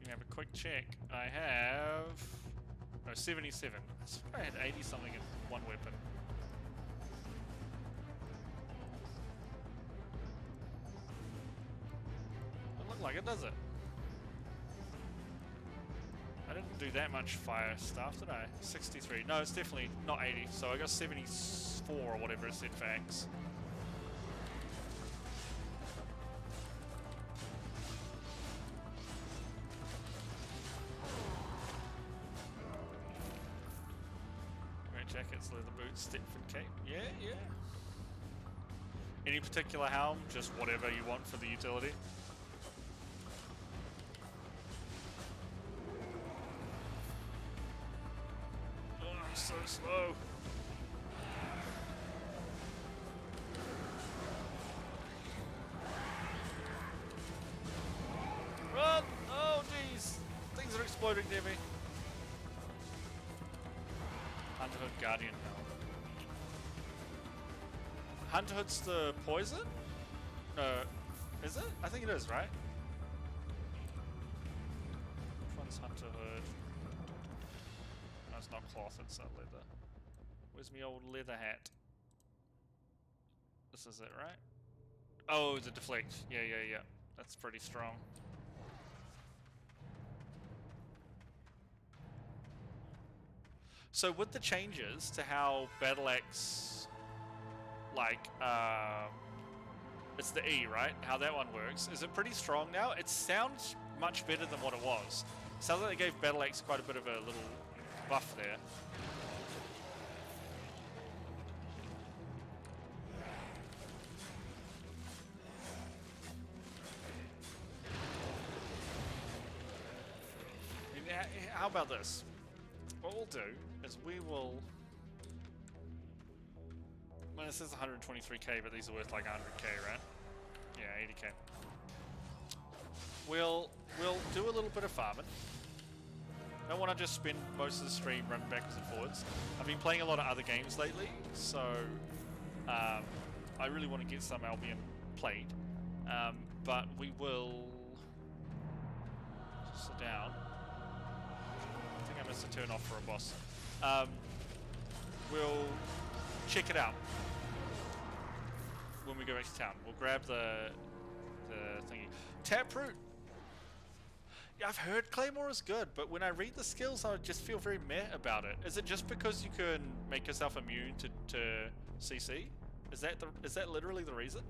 Have a quick check. I have 77. I swear I had 80 something in one weapon. Doesn't look like it, does it? I didn't do that much fire stuff, did I? 63. No, it's definitely not 80. So I got 74 or whatever it said for axe. Jackets, leather boots, Stepford cape. Yeah, yeah. Any particular helm? Just whatever you want for the utility. Oh, I'm so slow. Run! Oh, jeez. Things are exploding near me. Hunterhood Guardian helm. Hunterhood's the poison? No, is it? I think it is, right? Which one's Hunterhood? No, it's not cloth, it's leather. Where's my old leather hat? This is it, right? Oh, the deflect. Yeah, yeah, yeah. That's pretty strong. So with the changes to how Battle Axe, like, it's the E, right? How that one works. Is it pretty strong now? It sounds much better than what it was. Sounds like they gave Battle Axe quite a bit of a little buff there. How about this? What we'll do is we will... Well, this is 123k, but these are worth like 100k, right? Yeah, 80k. We'll do a little bit of farming. Don't want to just spend most of the stream running backwards and forwards. I've been playing a lot of other games lately, so I really want to get some Albion played. But we will sit down. I think I missed a turn off for a boss. We'll check it out when we go back to town. We'll grab the thingy. Taproot. Yeah, I've heard Claymore is good, but when I read the skills, I just feel very meh about it. Is it just because you can make yourself immune to CC? Is that literally the reason?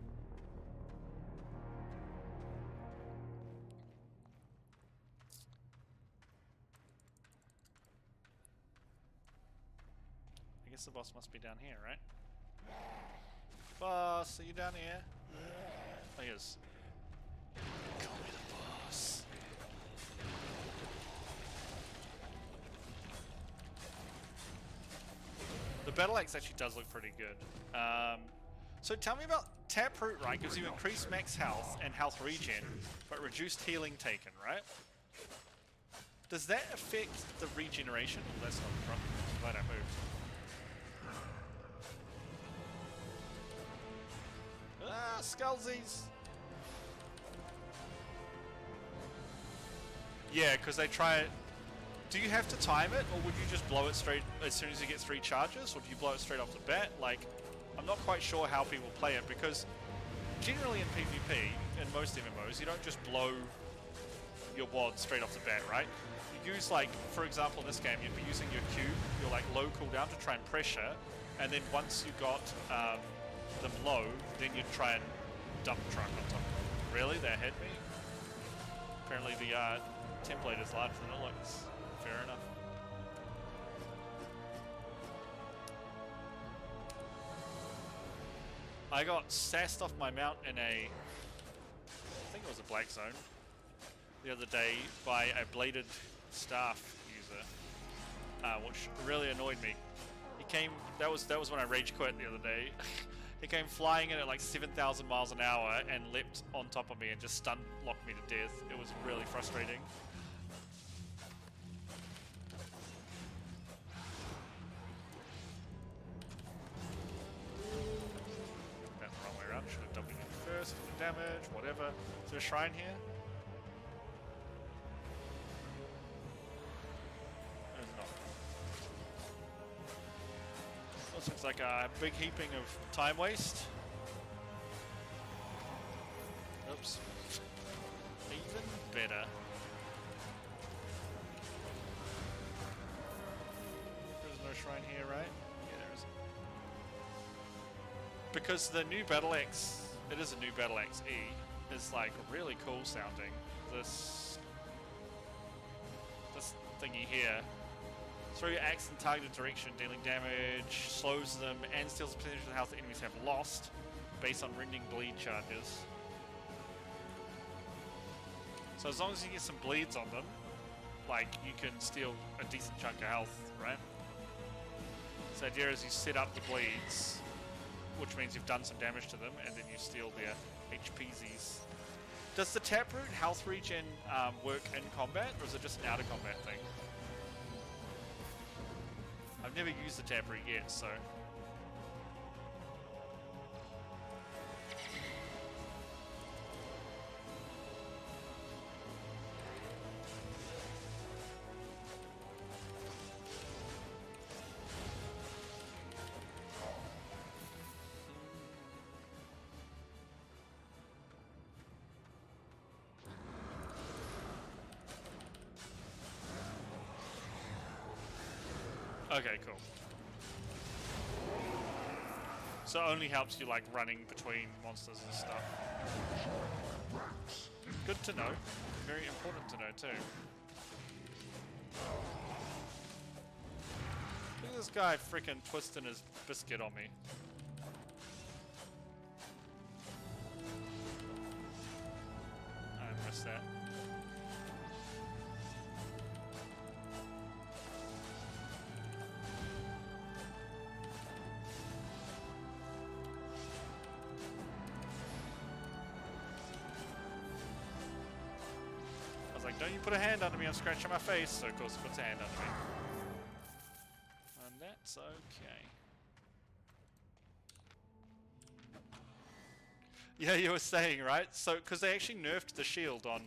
I guess the boss must be down here, right? Boss, are you down here? Oh, he is. Call me the boss. The Battle Axe actually does look pretty good. So tell me about Taproot, right? Gives you increased max health and health regen, but reduced healing taken, right? Does that affect the regeneration? Well, that's not the problem. I'm glad I moved. Ah, Skullsies! Yeah, because they try it. Do you have to time it, or would you just blow it straight as soon as you get 3 charges, or do you blow it straight off the bat? Like, I'm not quite sure how people play it, because generally in PvP, in most MMOs, you don't just blow your wad straight off the bat, right? You use, like, for example, in this game, you'd be using your Q, your like low cooldown to try and pressure, and then once you got them low, then you'd try and dump truck on top of them. Really? They hit me? Apparently the template is larger than it looks. Fair enough. I got sassed off my mount in I think it was a black zone, the other day by a bladed staff user, which really annoyed me. He came. That was when I rage quit the other day. He came flying in at like 7,000 miles an hour and leapt on top of me and just stun locked me to death. It was really frustrating. That's the wrong way around. Should have dumped it first. For damage, whatever. Is there a shrine here? There's not. This looks like a big heaping of time waste. Oops. Even better. There's no shrine here, right? Yeah, there is. Because the new Battle Axe, it is a new Battle Axe E, is like really cool sounding. This thingy here. Throw your axe in targeted direction, dealing damage, slows them, and steals the percentage of the health that enemies have lost, based on rending bleed charges. So as long as you get some bleeds on them, like, you can steal a decent chunk of health, right? So the idea is you set up the bleeds, which means you've done some damage to them, and then you steal their HPZs. Does the taproot health regen work in combat, or is it just an out of combat thing? I've never used the taproot yet, so... Okay, cool. So it only helps you, like, running between monsters and stuff. Good to know. Very important to know, too. Look at this guy freaking twisting his biscuit on me. I missed that. Like, don't you put a hand under me, I'm scratching my face. So of course he puts a hand under me. And that's okay. Yeah, you were saying, right? So, because they actually nerfed the shield on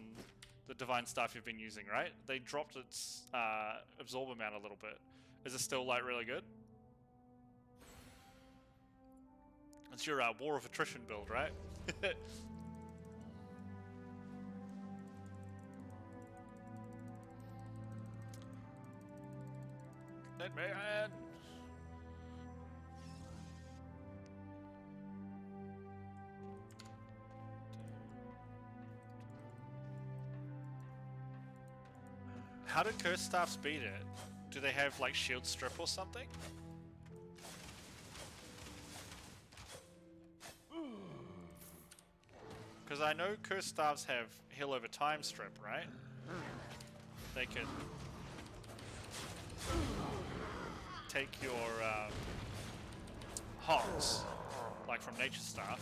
the divine stuff you've been using, right? They dropped its absorb amount a little bit. Is it still, like, really good? It's your War of Attrition build, right? That man! How did Curse Staffs beat it? Do they have, like, shield strip or something? Because I know Curse Staffs have heal over time strip, right? They can take your hots, like from Nature Staff.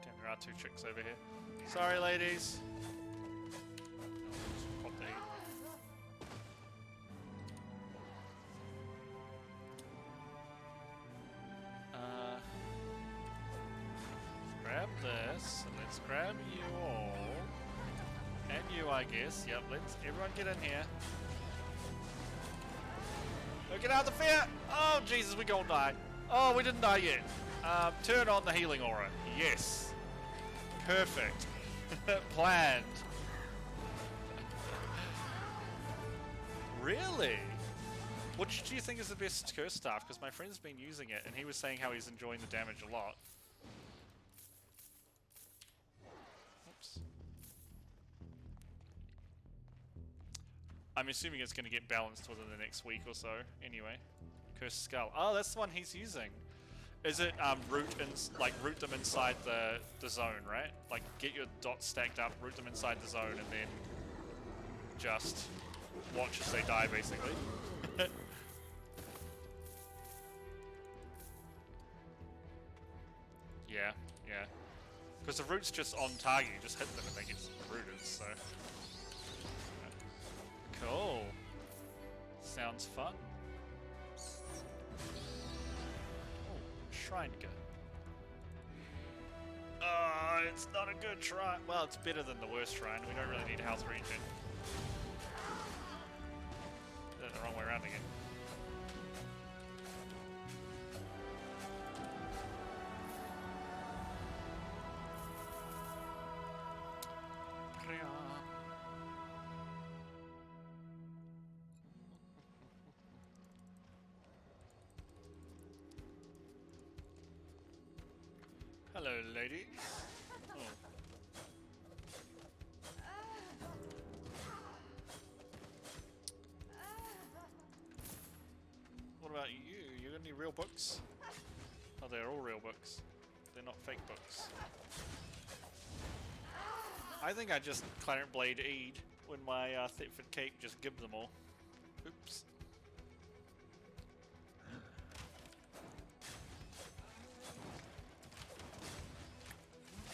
Damn, there are two chicks over here. Sorry, ladies. Pop the heat. Grab this, and let's grab you all. And you, I guess. Yep, let's everyone get in here. Oh, get out of the fear! Oh, Jesus, we gonna die. Oh, we didn't die yet. Turn on the healing aura. Yes. Perfect. Planned. Really? Which do you think is the best curse staff? Because my friend's been using it, and he was saying how he's enjoying the damage a lot. Oops. I'm assuming it's going to get balanced within the next week or so. Anyway, Cursed Skull. Oh, that's the one he's using. Is it root them inside the zone, right? Like get your dots stacked up, root them inside the zone, and then just watch as they die, basically. Yeah, yeah. Because the root's just on target, you just hit them and they get rooted, so... Cool. Sounds fun. Oh, shrine gun. It's not a good shrine. Well, it's better than the worst shrine. We don't really need health regen. Did it the wrong way around again. Hello, lady. Oh. What about you? You got any real books? Oh, they're all real books. They're not fake books. I think I just Claret Blade E'd when my Thetford Cape just gibbed them all. Oops.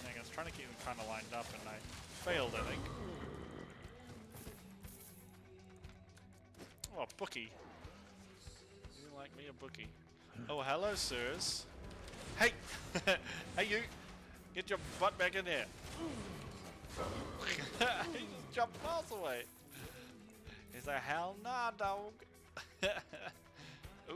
I was trying to keep them kind of lined up and I failed, I think. Oh, a bookie. You like me a bookie. Oh, hello, sirs. Hey! Hey, you! Get your butt back in there. He just jumped miles away. He's like, hell nah, dog. Ooh.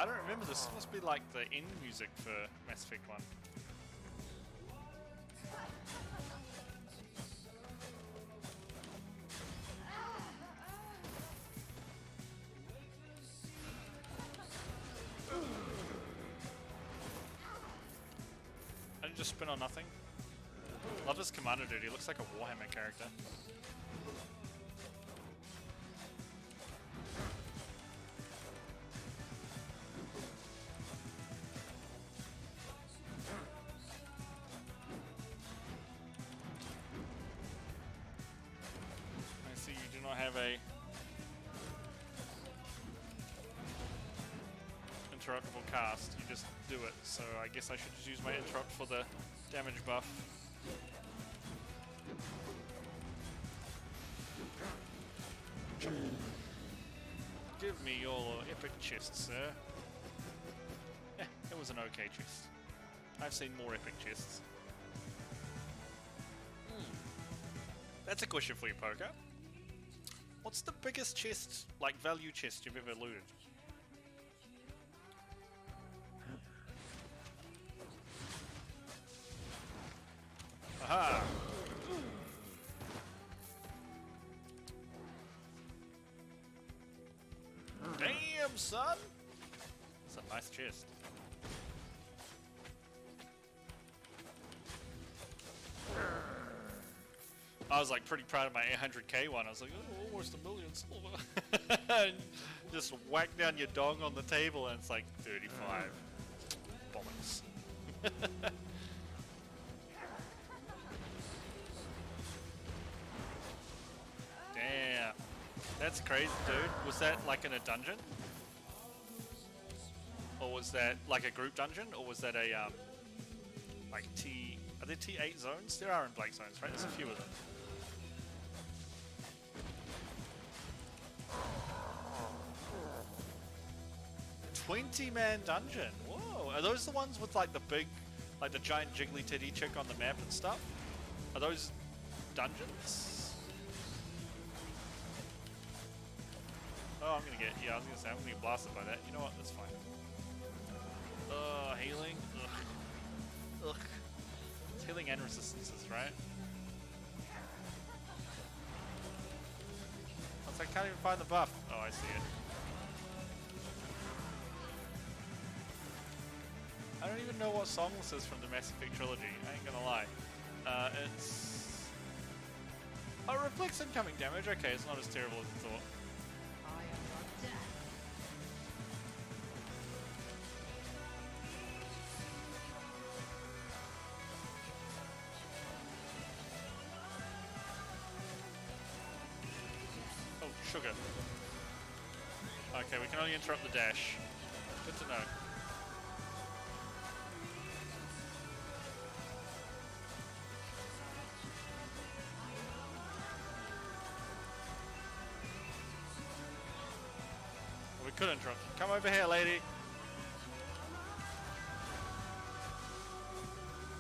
I don't remember this. This must be like the end music for Mass Effect 1. I didn't just spin on nothing. Love his commander dude. He looks like a Warhammer character. Have a interruptible cast, you just do it, so I guess I should just use my interrupt for the damage buff. Give me your epic chest, sir. It was an okay chest. I've seen more epic chests. That's a question for you, Poker. What's the biggest chest, like value chest you've ever looted? Aha! Damn, son! That's a nice chest. I was like pretty proud of my 800k one. I was like, oh, almost $1 million silver. And just whack down your dong on the table and it's like 35. Bollocks. Damn. That's crazy, dude. Was that like in a dungeon? Or was that like a group dungeon? Or was that a, like are there T8 zones? There are in Blake zones, right? There's a few of them. 20-man dungeon. Whoa. Are those the ones with like the big, like the giant jiggly titty chick on the map and stuff? Are those dungeons? Oh, I'm gonna get, yeah, I was gonna say, I'm gonna get blasted by that. You know what? That's fine. Healing. Ugh. Ugh. It's healing and resistances, right? I can't even find the buff. Oh, I see it. I don't even know what song this is from the Mass Effect trilogy. I ain't gonna lie. It's... Oh, reflects incoming damage. Okay, it's not as terrible as I thought. I am not dead. Oh, sugar. Okay, we can only interrupt the dash. Good to know. We could interrupt. Come over here, lady.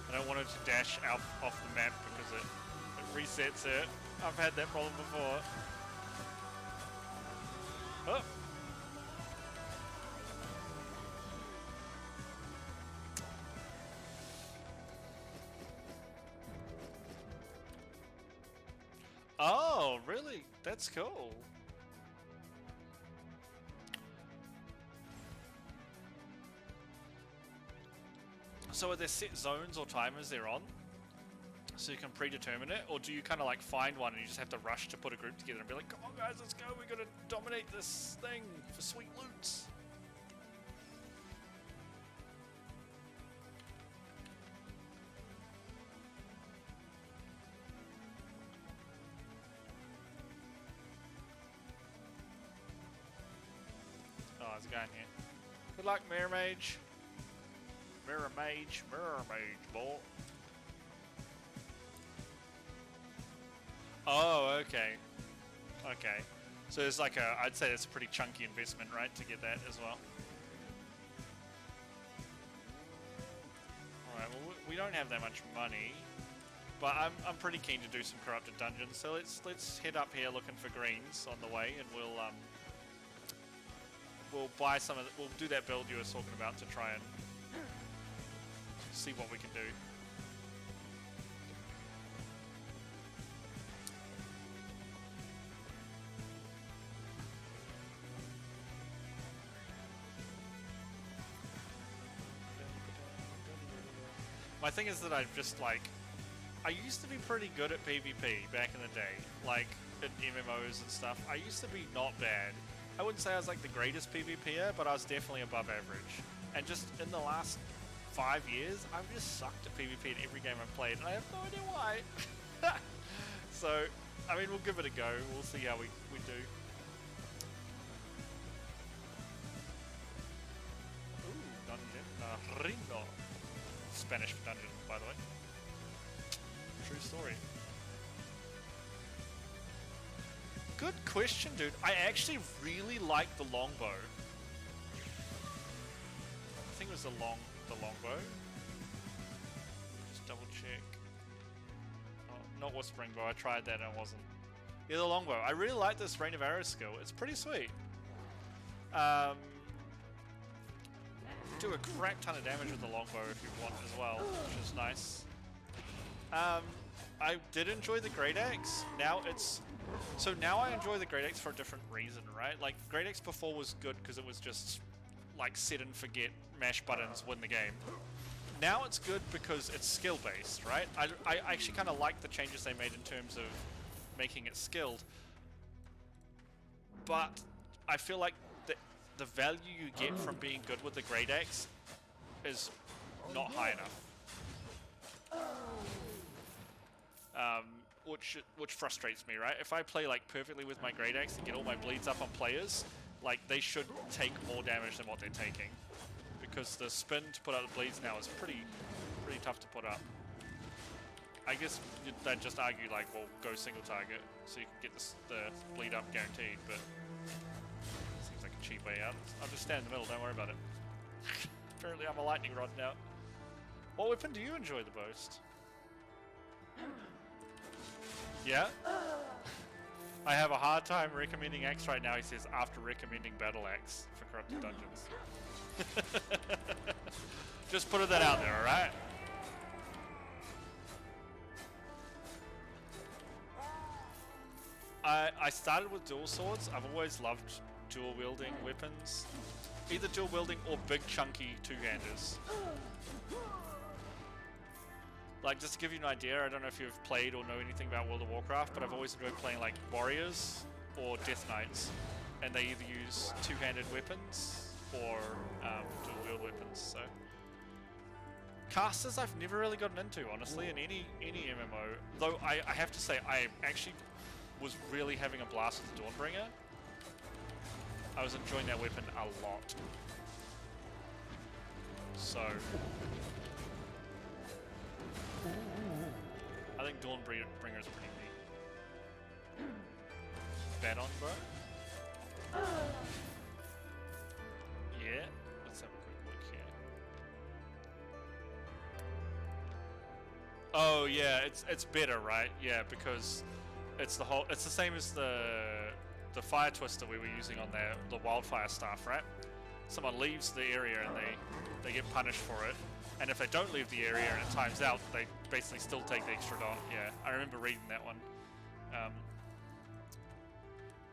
I don't want it to dash out off the map because it resets it. I've had that problem before. Oh. Oh, really? That's cool. So are there set zones or timers they're on? So you can predetermine it? Or do you kind of like find one and you just have to rush to put a group together and be like, come on guys, let's go, we gotta dominate this thing for sweet loots. Oh, there's a guy in here. Good luck, Mirror Mage. Mirror Mage, boy. Oh, okay. Okay. So it's like a, I'd say it's a pretty chunky investment, right, to get that as well. Alright, well, we don't have that much money. But I'm pretty keen to do some corrupted dungeons, so let's head up here looking for greens on the way, and we'll buy some of the, we'll do that build you were talking about to try and see what we can do. My thing is that I've just like, I used to be pretty good at PvP back in the day, like in MMOs and stuff. I used to be not bad. I wouldn't say I was like the greatest PvPer, but I was definitely above average. And just in the last 5 years, I've just sucked at PvP in every game I've played, and I have no idea why. So, I mean, we'll give it a go. We'll see how we do. Ooh, dungeon. Rino. Spanish for dungeon, by the way. True story. Good question, dude. I actually really like the longbow. I think it was the longbow. Just double check. Oh, not with springbow. I tried that and it wasn't. Yeah, the longbow. I really like this rain of arrows skill. It's pretty sweet. Do a crap ton of damage with the longbow if you want as well, which is nice. I did enjoy the Great Axe. Now I enjoy the Great Axe for a different reason, right? Like, Great Axe before was good because it was just like set and forget, mash buttons, win the game. Now it's good because it's skill based, right? I actually kind of like the changes they made in terms of making it skilled, but I feel like the value you get from being good with the Great Axe is not high enough. Which frustrates me, right? If I play like perfectly with my Great Axe and get all my bleeds up on players, like they should take more damage than what they're taking, because the spin to put out the bleeds now is pretty tough to put up. I guess they'd just argue like, well, go single target so you can get the bleed up guaranteed, but seems like a cheap way out. I'll just stand in the middle, don't worry about it. Apparently I'm a lightning rod now. What weapon do you enjoy the most? Yeah? I have a hard time recommending Axe right now, he says, after recommending Battle Axe for Corrupted Dungeons. Just putting that out there, alright? I started with dual swords. I've always loved dual wielding weapons. Either dual wielding or big chunky two-handers. Like, just to give you an idea, I don't know if you've played or know anything about World of Warcraft, but I've always enjoyed playing like warriors or death knights, and they either use two-handed weapons or dual wield weapons. So casters I've never really gotten into, honestly, in any MMO. Though I have to say, I actually was really having a blast with the Dawnbringer. I was enjoying that weapon a lot. So I think Dawnbringer is pretty neat. Bet on, bro? Yeah, let's have a quick look here. Oh yeah, it's better, right? Yeah, because it's the same as the fire twister we were using on the wildfire staff, right? Someone leaves the area and they get punished for it, and if they don't leave the area and it times out, they basically still take the extra dot. Yeah, I remember reading that one.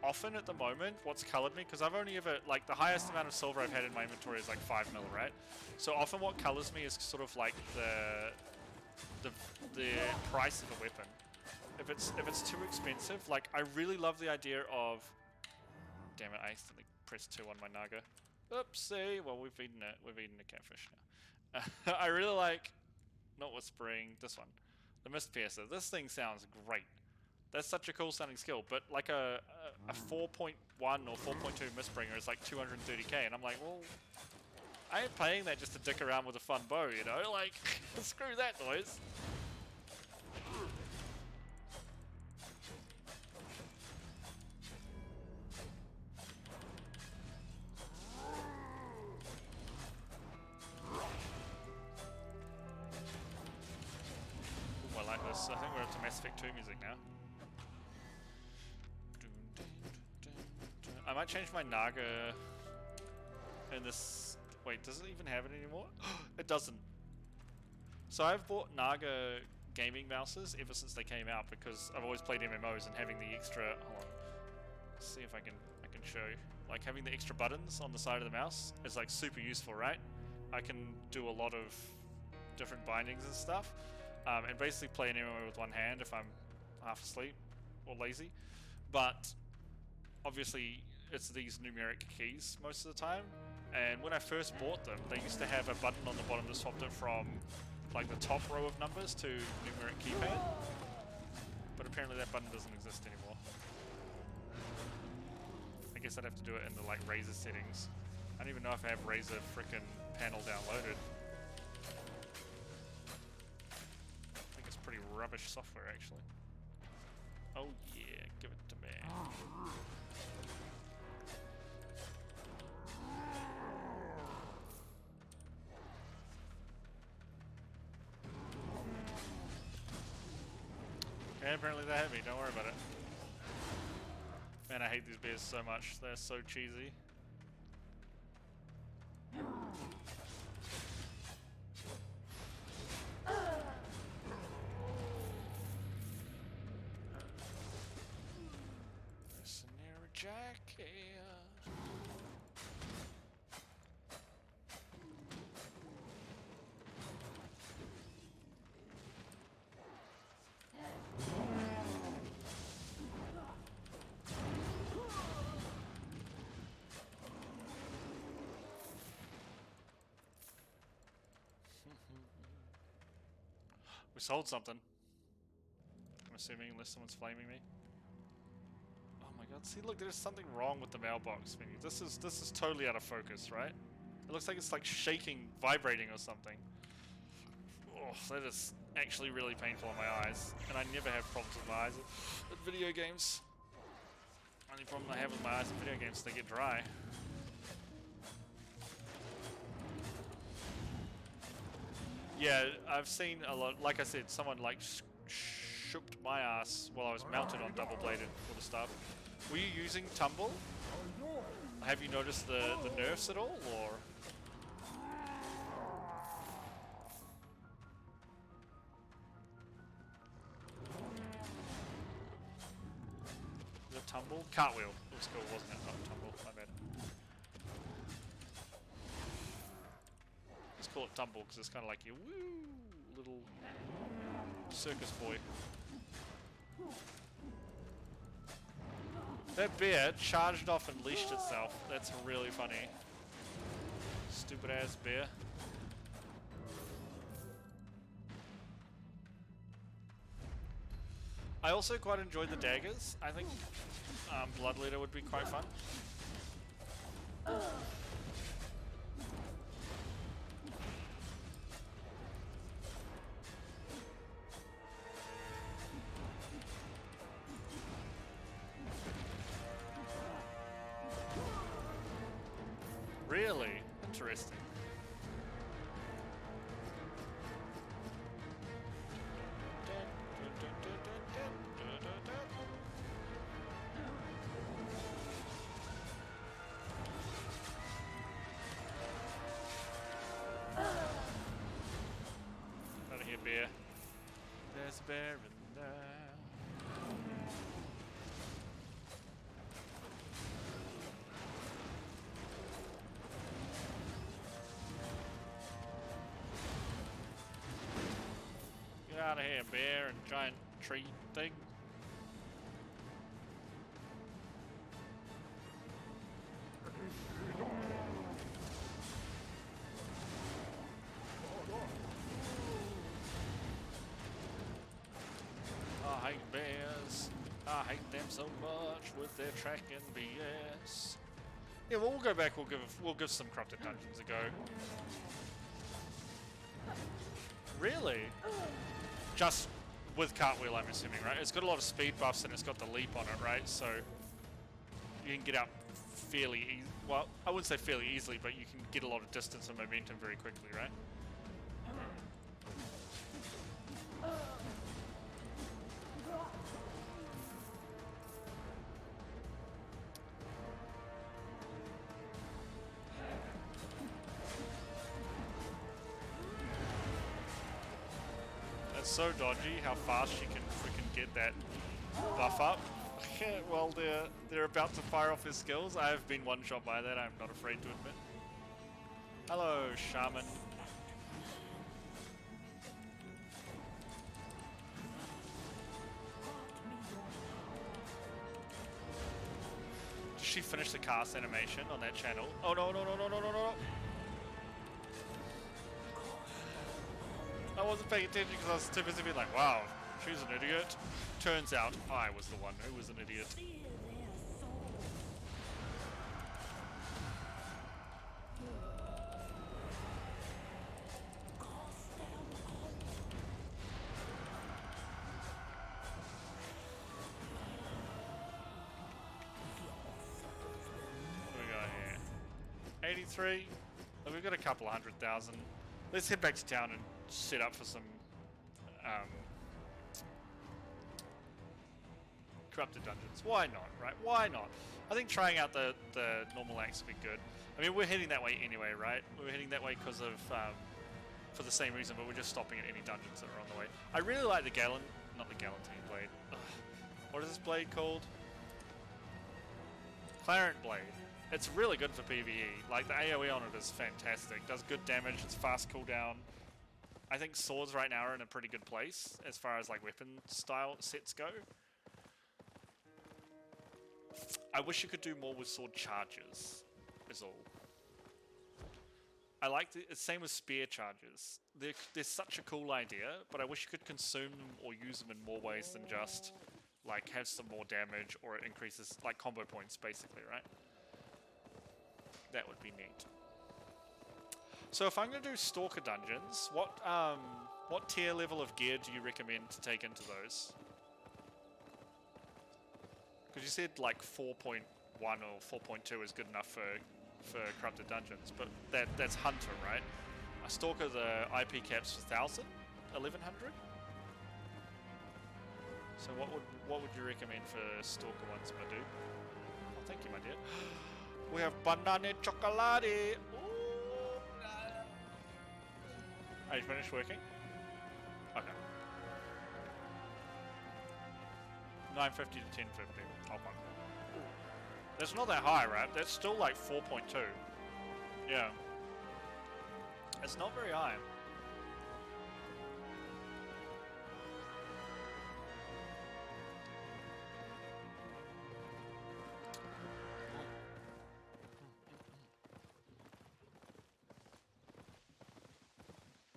Often at the moment, what's colored me, because I've only ever, like, the highest amount of silver I've had in my inventory is like 5 mil, right? So often what colors me is sort of like the price of a weapon. If it's too expensive, like, I really love the idea of, damn it, I accidentally pressed 2 on my Naga. Oopsie. Well, we've eaten a catfish now. I really like, not Whispering, this one, the Mist Piercer. This thing sounds great. That's such a cool sounding skill, but like a 4.1 or 4.2 Mistbringer is like 230k, and I'm like, well, I ain't paying that just to dick around with a fun bow, you know? Like, screw that noise. Ooh, I like this. I think we're up to Mass Effect 2 music now. I might change my Naga in this. Wait, does it even have it anymore? It doesn't. So I've bought Naga gaming mouses ever since they came out because I've always played MMOs, and having the extra. Hold on. Let's see if I can show you. Like, having the extra buttons on the side of the mouse is like super useful, right? I can do a lot of different bindings and stuff, and basically play an MMO with one hand if I'm half asleep or lazy. But obviously, it's these numeric keys most of the time, and when I first bought them, they used to have a button on the bottom that swapped it from like the top row of numbers to numeric keypad, but apparently that button doesn't exist anymore. I guess I'd have to do it in the like Razer settings. I don't even know if I have Razer frickin' panel downloaded. I think it's pretty rubbish software actually. Oh yeah, give it to me. Yeah, apparently they hit me, don't worry about it. Man, I hate these bears so much, they're so cheesy. Mercenary jacket. We sold something. I'm assuming, unless someone's flaming me. Oh my god, see, look, there's something wrong with the mailbox menu. This is totally out of focus, right? It looks like it's like shaking, vibrating or something. Oh, that is actually really painful on my eyes. And I never have problems with my eyes at video games. Only problem I have with my eyes in video games is they get dry. Yeah, I've seen a lot. Like I said, someone like shooked my ass while I was mounted on double-bladed for the stuff. Were you using tumble? Have you noticed the nerfs at all, or? The tumble? Cartwheel. It was cool, wasn't it? Not tumble, my bad. call it tumble because it's kind of like your woo little circus boy. That bear charged off and leashed itself. That's really funny. Stupid ass bear. I also quite enjoyed the daggers. I think Blood Leader would be quite fun. Really? Interesting. Out of here, bear. There's a bear in there. Get out of here, bear and giant tree thing. I hate bears. I hate them so much with their tracking BS. Yeah, well, we'll go back. We'll give some corrupted dungeons a go. Really? Just with cartwheel, I'm assuming, right? It's got a lot of speed buffs and it's got the leap on it, right? So you can get out fairly well, I wouldn't say fairly easily, but you can get a lot of distance and momentum very quickly, right? That's so dodgy how fast you can freaking get that buff up. Well, they're about to fire off his skills. I have been one-shot by that, I'm not afraid to admit. Hello, Shaman. Did she finish the cast animation on that channel? Oh no, no, no, no, no, no, no. I wasn't paying attention because I was too busy being like, wow, she's an idiot. Turns out I was the one who was an idiot. What do we got here? 83. Oh, we've got a couple 100,000. Let's head back to town and set up for some corrupted dungeons. Why not, right? Why not? I think trying out the normal acts would be good. I mean, we're heading that way anyway, right? We're heading that way because of for the same reason, but we're just stopping at any dungeons that are on the way. I really like the not the Galantine blade. Ugh. What is this blade called? Clarent blade. It's really good for PvE. Like, the AoE on it is fantastic. Does good damage, it's fast cooldown. I think swords right now are in a pretty good place as far as like weapon style sets go. I wish you could do more with sword charges, is all. I like the same with spear charges. They're such a cool idea, but I wish you could consume them or use them in more ways than just like have some more damage or it increases like combo points basically, right? That would be neat. So if I'm going to do Stalker dungeons, what tier level of gear do you recommend to take into those? Because you said like 4.1 or 4.2 is good enough for corrupted dungeons, but that's Hunter, right? A Stalker, the IP cap's 1,000, 1,100. So what would you recommend for Stalker ones, my dude? Oh, thank you, my dear. We have banana chocolate. Ooh. Are you finished working? Okay. 950 to 1050. I'll find it. That's not that high, right? That's still like 4.2. Yeah. It's not very high.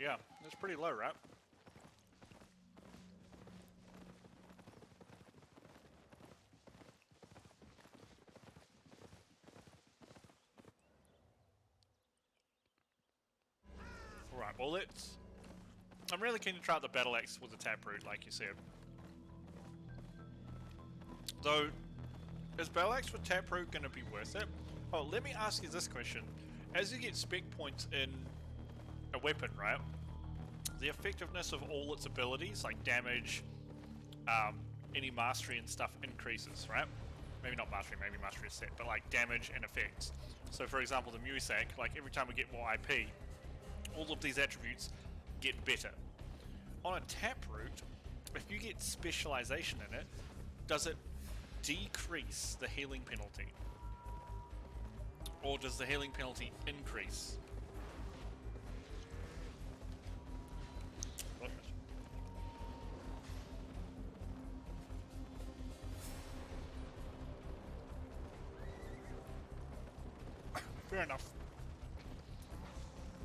Yeah, it's pretty low, right? Alright, well let's... I'm really keen to try out the Battle Axe with the Taproot, like you said. Though, is Battle Axe with Taproot going to be worth it? Oh, let me ask you this question. As you get spec points in a weapon, right? The effectiveness of all its abilities, like damage, any mastery and stuff, increases, right? Maybe not mastery, maybe mastery is set, but like damage and effects. So for example, the Musak, like every time we get more IP, all of these attributes get better. On a Taproot, if you get specialization in it, does it decrease the healing penalty? Or does the healing penalty increase? Fair enough.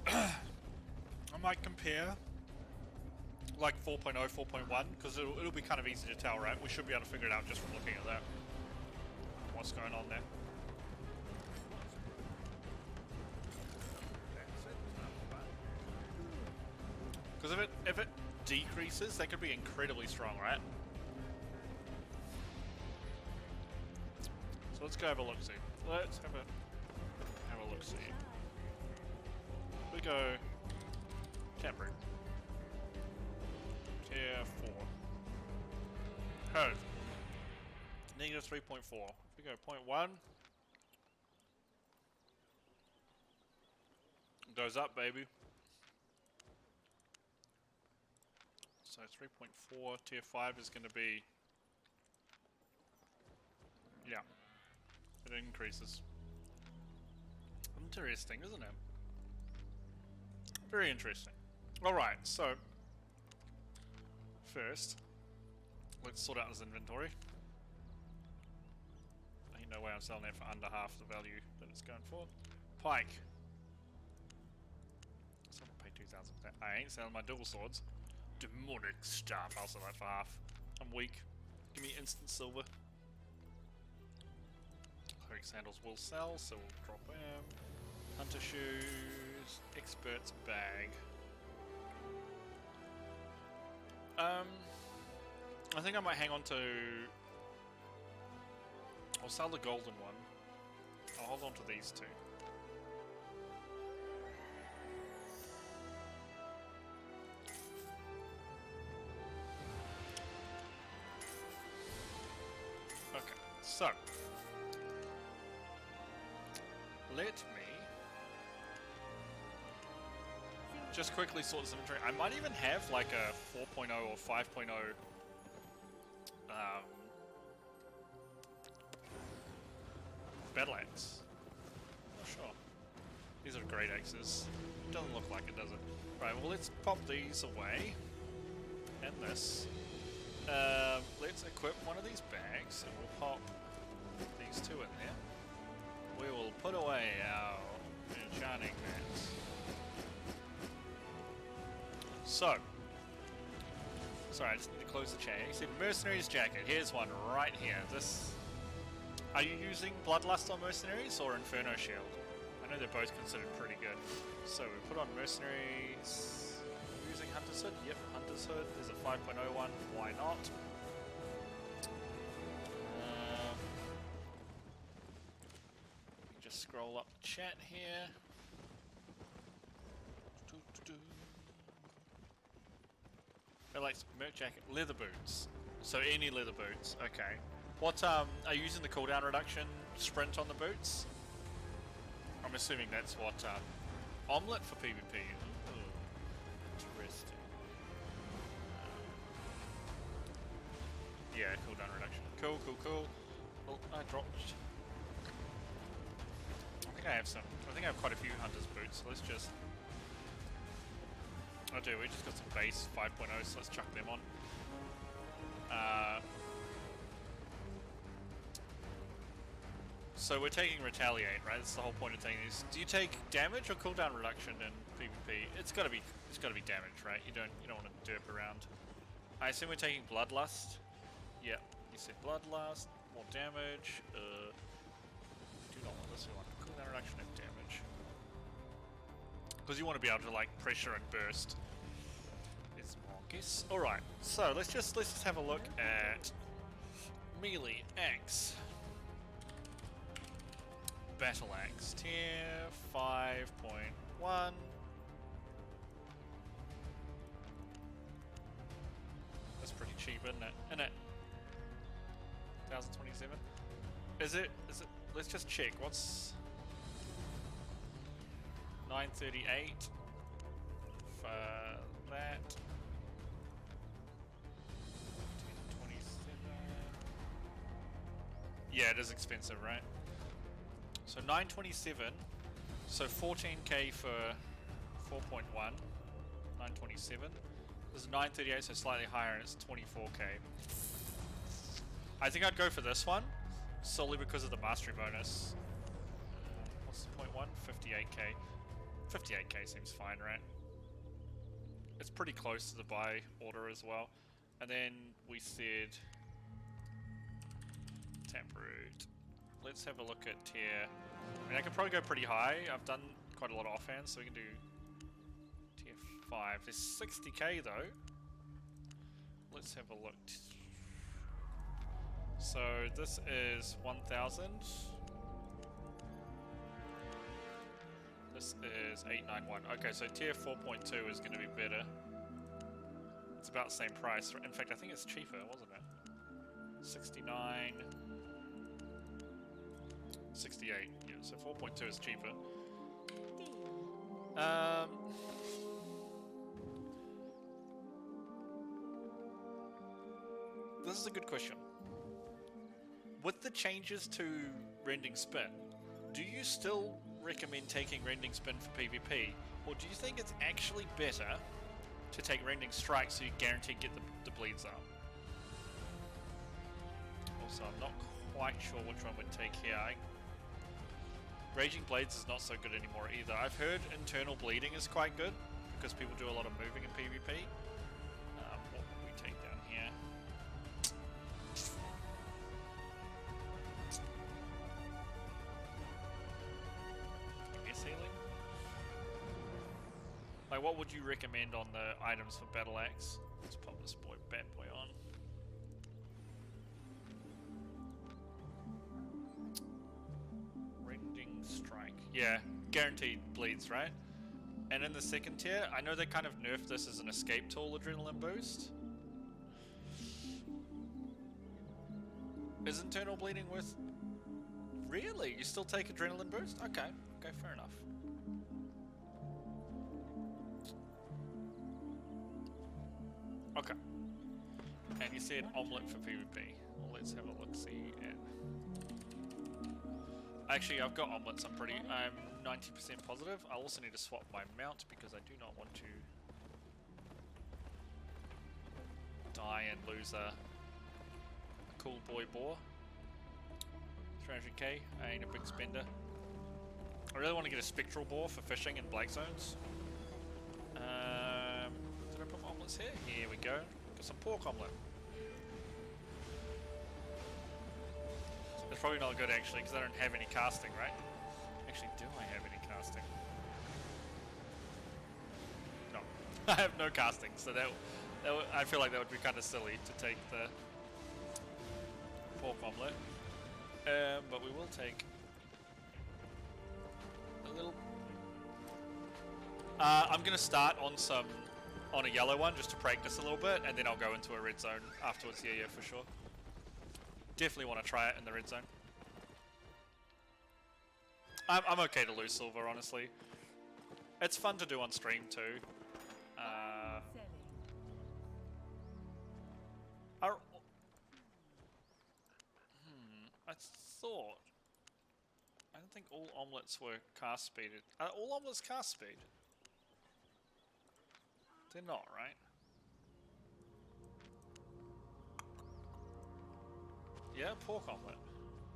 I might compare like 4.0, 4.1, because it'll be kind of easy to tell, right? We should be able to figure it out just from looking at that. What's going on there? Because if it decreases, that could be incredibly strong, right? So let's go have a look-see. Let's have a look-see. We go Taproot. Tier 4. Home. Negative 3.4. If we go 0.1. It goes up, baby. So 3.4, tier 5 is going to be... Yeah. It increases. Interesting, isn't it? Very interesting. Alright, so... First, let's sort out his inventory. Ain't no way I'm selling that for under half the value that it's going for. Pike. Someone pay 2,000 for that. I ain't selling my dual swords. Demonic staff, I'll sell that for half. I'm weak. Give me instant silver. Cleric sandals will sell, so we'll drop them. Hunter shoes, expert's bag. I think I might hang on to... I'll sell the golden one. I'll hold on to these two. Okay, so... Let me... just quickly sort this inventory. I might even have like a 4.0 or 5.0 battle axe. Not sure. These are great axes. Doesn't look like it, does it? Right, well let's pop these away. And this. Let's equip one of these bags and we'll pop these two in there. We will put away our enchanting mats. So, sorry, I just need to close the chat. You said Mercenaries jacket. Here's one right here. This. Are you using Bloodlust on Mercenaries or Inferno Shield? I know they're both considered pretty good. So we put on Mercenaries. Using Hunter's Hood? Yep, Hunter's Hood. There's a 5.0 one. Why not? Just scroll up the chat here. I like merc jacket, leather boots. So any leather boots, okay. What are you using the cooldown reduction sprint on the boots? I'm assuming that's what omelette for PvP. Ooh, interesting. Yeah, cooldown reduction. Cool, cool, cool. Oh, I dropped. I think I have some. I think I have quite a few hunter's boots. So let's just I do, we just got some base 5.0, so let's chuck them on. So we're taking Retaliate, right? That's the whole point of taking these. Do you take damage or cooldown reduction in PvP? It's gotta be damage, right? You don't want to derp around. I assume we're taking Bloodlust. Yep, you said Bloodlust, more damage. Do not want this. We want cooldown reduction and damage. Because you want to be able to like pressure and burst. Is more guess. Alright, so let's just have a look at melee axe. Battle axe tier 5.1. That's pretty cheap, isn't it? 1027. Is it let's just check. What's 938 for that? 1027. Yeah, it is expensive, right? So 927, so 14k for 4.1, 927. This is 938, so slightly higher, and it's 24k. I think I'd go for this one, solely because of the mastery bonus. What's the point one? 58k. 58k seems fine, right? It's pretty close to the buy order as well. And then we said Taproot. Let's have a look at tier. I mean, I could probably go pretty high. I've done quite a lot of offhand, so we can do tier 5. There's 60k though. Let's have a look. So this is 1000. This is 891. Okay, so tier 4.2 is going to be better. It's about the same price. In fact, I think it's cheaper, wasn't it? 69. 68, yeah, so 4.2 is cheaper. This is a good question. With the changes to Rending Spin, do you still recommend taking Rending Spin for PvP? Or do you think it's actually better to take Rending Strike so you guarantee get the bleeds up? Also, I'm not quite sure which one would take here. Raging Blades is not so good anymore either. I've heard internal bleeding is quite good because people do a lot of moving in PvP. What would we take down here? Abyss Healing? Like, what would you recommend on the items for Battle Axe? Let's pop this bad boy on. Strike. Yeah, guaranteed bleeds, right? And in the second tier, I know they kind of nerfed this as an escape tool, Adrenaline Boost. Is internal bleeding worth... Really? You still take Adrenaline Boost? Okay, fair enough. Okay. And you said omelette for PvP. Well, let's have a look-see at... Actually, I've got omelettes. I'm 90% positive. I also need to swap my mount because I do not want to die and lose a cool boy boar. 300k. I ain't a big spender. I really want to get a spectral boar for fishing in black zones. Did I put my omelettes here? Here we go. Got some pork omelette. It's probably not good actually because I don't have any casting, right? Actually, do I have any casting? No, I have no casting, so I feel like that would be kind of silly to take the pork omelette. But we will take a little. I'm gonna start on a yellow one just to practice a little bit, and then I'll go into a red zone afterwards. Yeah, for sure. Definitely want to try it in the red zone. I'm okay to lose silver, honestly. It's fun to do on stream too. I don't think all omelettes were cast speeded. Are all omelettes cast speed? They're not, right? Yeah, pork omelette.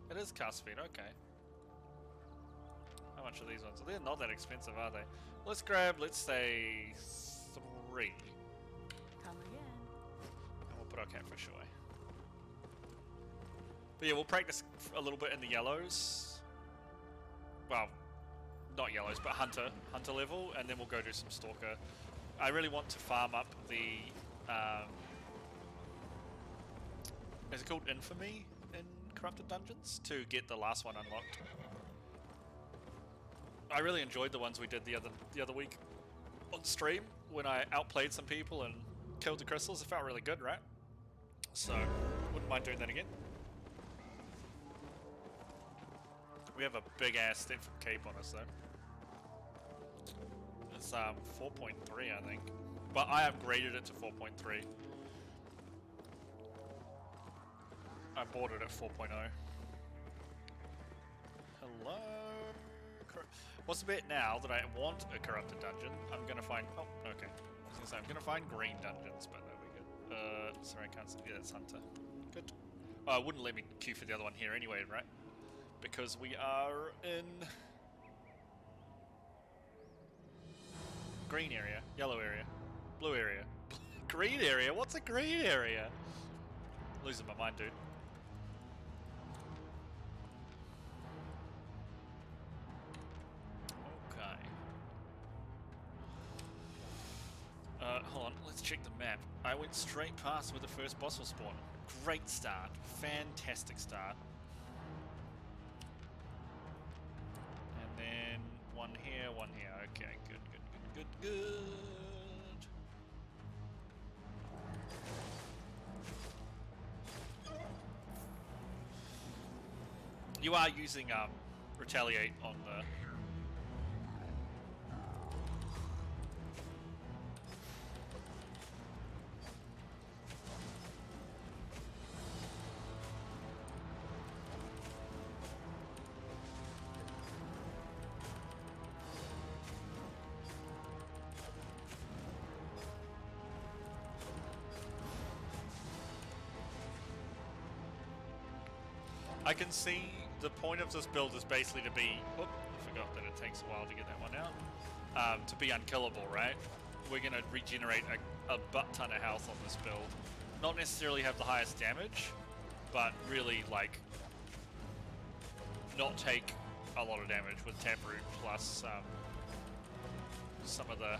It is cast feed, okay. How much are these ones? They're not that expensive, are they? Let's grab, let's say, 3. Come again. And we'll put our catfish away. But yeah, we'll practice a little bit in the yellows. Well, not yellows, but hunter level, and then we'll go do some stalker. I really want to farm up the, is it called Infamy in Corrupted Dungeons? To get the last one unlocked. I really enjoyed the ones we did the other week on stream when I outplayed some people and killed the crystals. It felt really good, right? So, wouldn't mind doing that again. We have a big ass step from Cape on us though. It's 4.3 I think. But I upgraded it to 4.3. I bought it at 4.0. Hello? What's the bet now that I want a corrupted dungeon? I'm gonna find... Oh, okay. I was gonna say, I'm gonna find green dungeons, but that'll be good. Sorry, I can't see. Yeah, that's Hunter. Good. Oh, it wouldn't let me queue for the other one here anyway, right? Because we are in... green area, yellow area, blue area. Green area? What's a green area? Losing my mind, dude. Okay. Hold on, let's check the map. I went straight past where the first boss will spawn. Great start. Fantastic start. And then one here, one here. Okay, good, good, good, good, good. You are using retaliate on the... I can see the point of this build is basically to be... Whoop, I forgot that it takes a while to get that one out. To be unkillable, right? We're going to regenerate a butt ton of health on this build. Not necessarily have the highest damage, but really, like, not take a lot of damage with Taproot plus some of the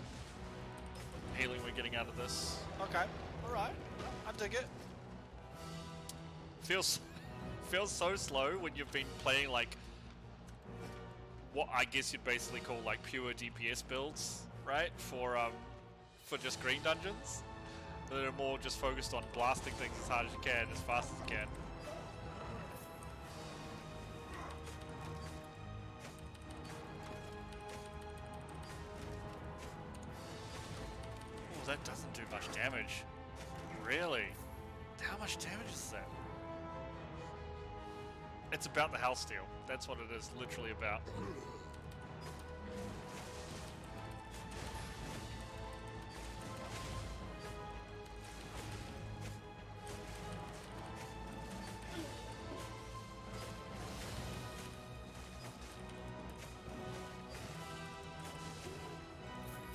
healing we're getting out of this. Okay, alright. I dig it. Feels so slow when you've been playing like what I guess you'd basically call like pure DPS builds, right? For just green dungeons that are more just focused on blasting things as hard as you can, as fast as you can. Oh, that doesn't do much damage. Really? How much damage is that? It's about the health steal. That's what it is literally about.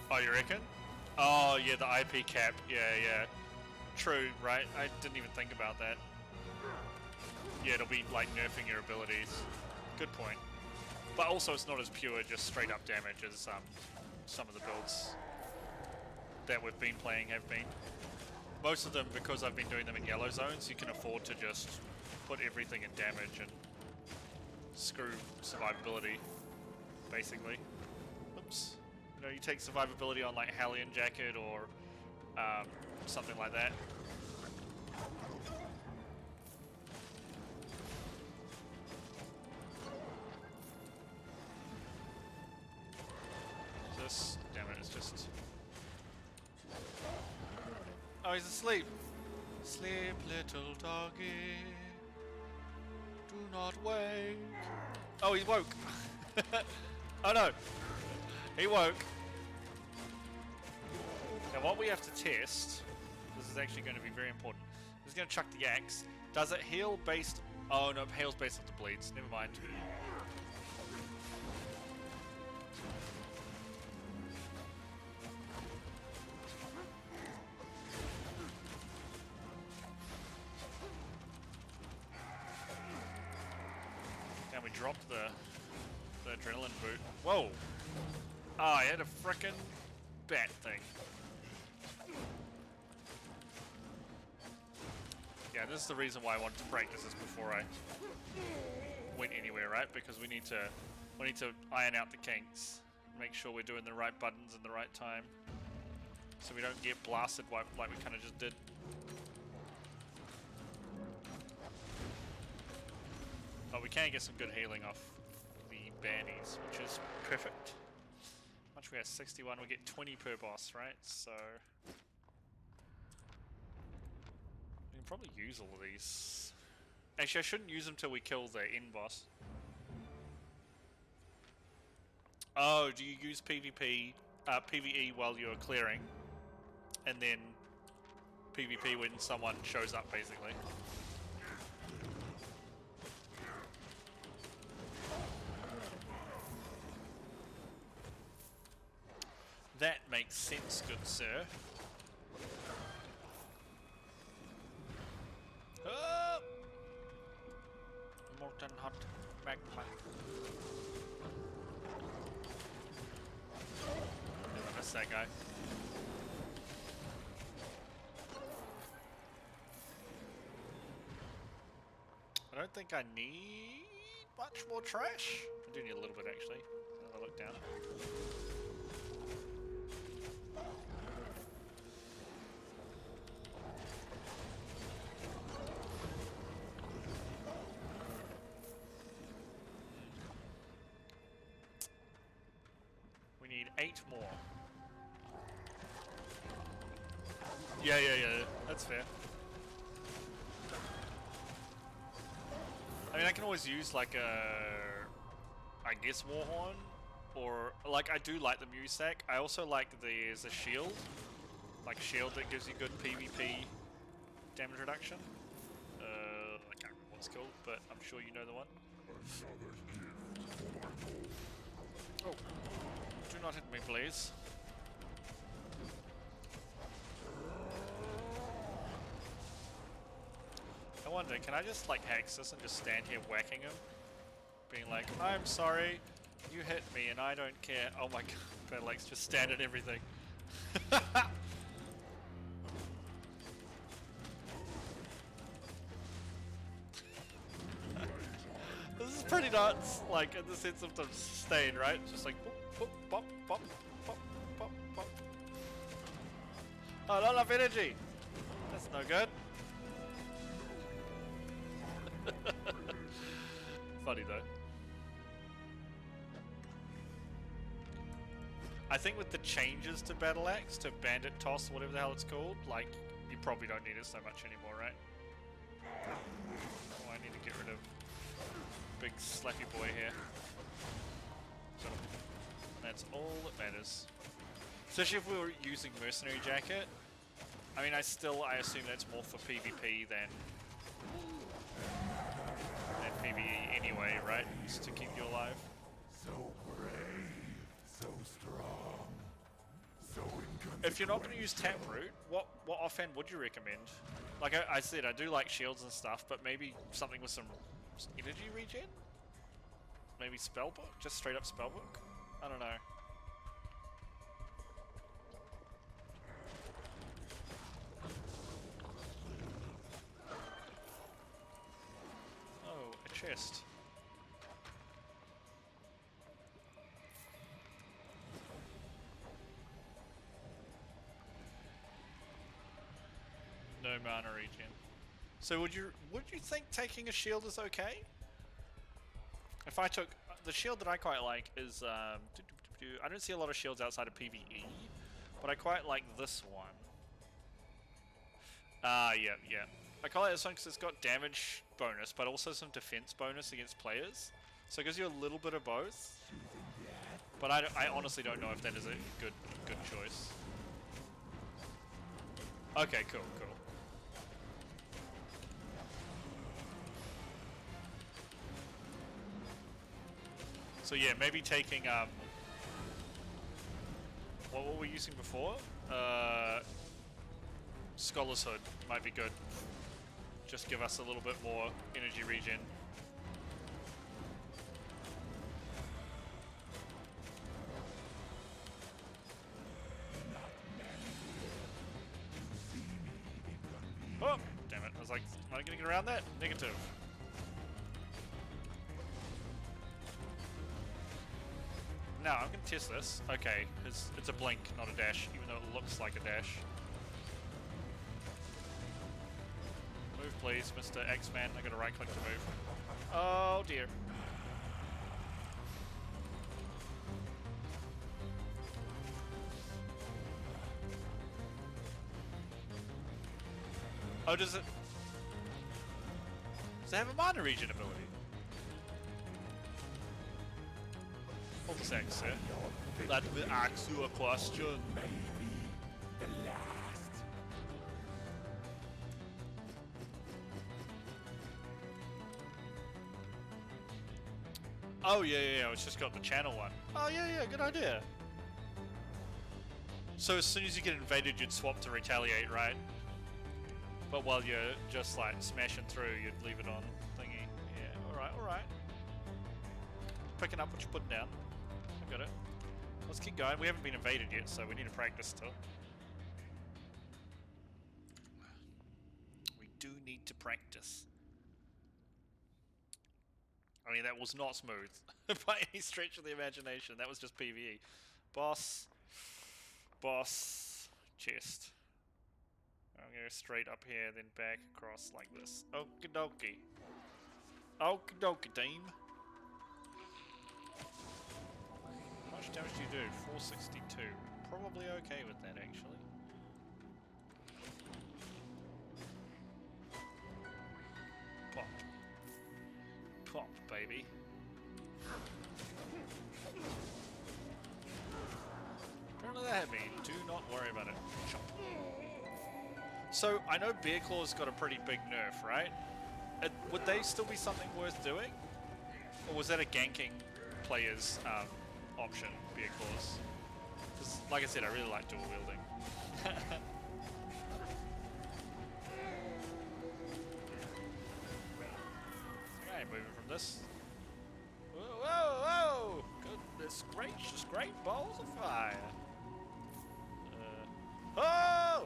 Oh, you reckon? Oh, yeah, the IP cap. Yeah, yeah. True, right? I didn't even think about that. Yeah, it'll be like nerfing your abilities. Good point. But also it's not as pure, just straight up damage as some of the builds that we've been playing have been. Most of them, because I've been doing them in yellow zones, you can afford to just put everything in damage and screw survivability, basically. Oops. You know, you take survivability on like Hellion Jacket or something like that. Damn it, it's just... Oh, he's asleep. Sleep, little doggy. Do not wake. Oh, he woke. Oh no. He woke. Now what we have to test, this is actually going to be very important. This is going to chuck the axe. Does it heal based... Oh no, it heals based on the bleeds. Never mind. And we dropped the adrenaline boot. Whoa! Oh, I had a frickin' bat thing. Yeah, this is the reason why I wanted to practice this before I went anywhere, right? Because we need to iron out the kinks, make sure we're doing the right buttons in the right time, so we don't get blasted like we kind of just did. But we can get some good healing off the bannies, which is perfect. Much we have 61, we get 20 per boss, right? So we can probably use all of these. Actually, I shouldn't use them till we kill the end boss. Oh, do you use PvP, PvE while you're clearing, and then PvP when someone shows up, basically? That makes sense, good sir. Oh! Molten hot magma. Never miss that guy. I don't think I need much more trash. I do need a little bit, actually. I'll look down. We need 8 more. Yeah, that's fair. I mean, I can always use like a, I guess, Warhorn, or like I do like the Musac. I also like there's a shield, like shield that gives you good PvP damage reduction. I can't remember what it's called, but I'm sure you know the one. Oh, do not hit me, please. I wonder, can I just like hex this and just stand here whacking him? Being like, I'm sorry, you hit me and I don't care. Oh my god, Battleaxe just stand at everything. This is pretty nuts, like in the sense of the sustain, right? It's just like boop, boop, bop, bop, bop, bop, bop. Oh, not enough energy! That's no good. Funny though. I think with the changes to Battleaxe, to Bandit Toss, whatever the hell it's called, like, you probably don't need it so much anymore, right? Oh, I need to get rid of big slappy boy here. So, that's all that matters. Especially if we were using Mercenary Jacket. I mean, I assume that's more for PvP than PvE anyway, right? Just to keep you alive. So brave, so strong, so inconsequential. If you're not going to use Taproot, what offhand would you recommend? Like I said, I do like shields and stuff, but maybe something with some energy regen? Maybe Spellbook? Just straight up Spellbook? I don't know. Chest. No mana regen. So would you think taking a shield is okay? If I took the shield that I quite like is I don't see a lot of shields outside of PvE, but I quite like this one. Yeah. I quite like this one because it's got damage bonus, but also some defense bonus against players. So it gives you a little bit of both. But I honestly don't know if that is a good choice. Okay, cool, cool. So yeah, maybe taking what were we using before? Scholar's Hood might be good. Just give us a little bit more energy regen. Oh, damn it. I was like, am I gonna get around that? Negative. Now, I'm gonna test this. Okay, it's a blink, not a dash, even though it looks like a dash. Move, please, Mr. X-Man. I gotta right-click to move. Oh, dear. Oh, does it have a mana regen ability? Hold a sec, sir. Let me ask you a question. The last. Oh, yeah, it's just got the channel one. Oh, yeah, good idea. So as soon as you get invaded, you'd swap to retaliate, right? But while you're just like smashing through, you'd leave it on thingy. Yeah, alright. Picking up what you're putting down. I got it. Let's keep going. We haven't been invaded yet, so we need to practice still. We do need to practice. I mean, that was not smooth by any stretch of the imagination. That was just PvE. Boss, chest. I'm gonna go straight up here, then back across like this. Okie dokie. Okie dokie, team. How much damage do you do? 462. Probably okay with that, actually. Pop. Pop, baby. Apparently that hit me. Do not worry about it. Chop. So, I know Bear Claw's got a pretty big nerf, right? Would they still be something worth doing? Or was that a ganking player's option, Bear Claws? Because, like I said, I really like dual wielding. Okay, moving from this. Whoa! Goodness gracious, great balls of fire! Oh!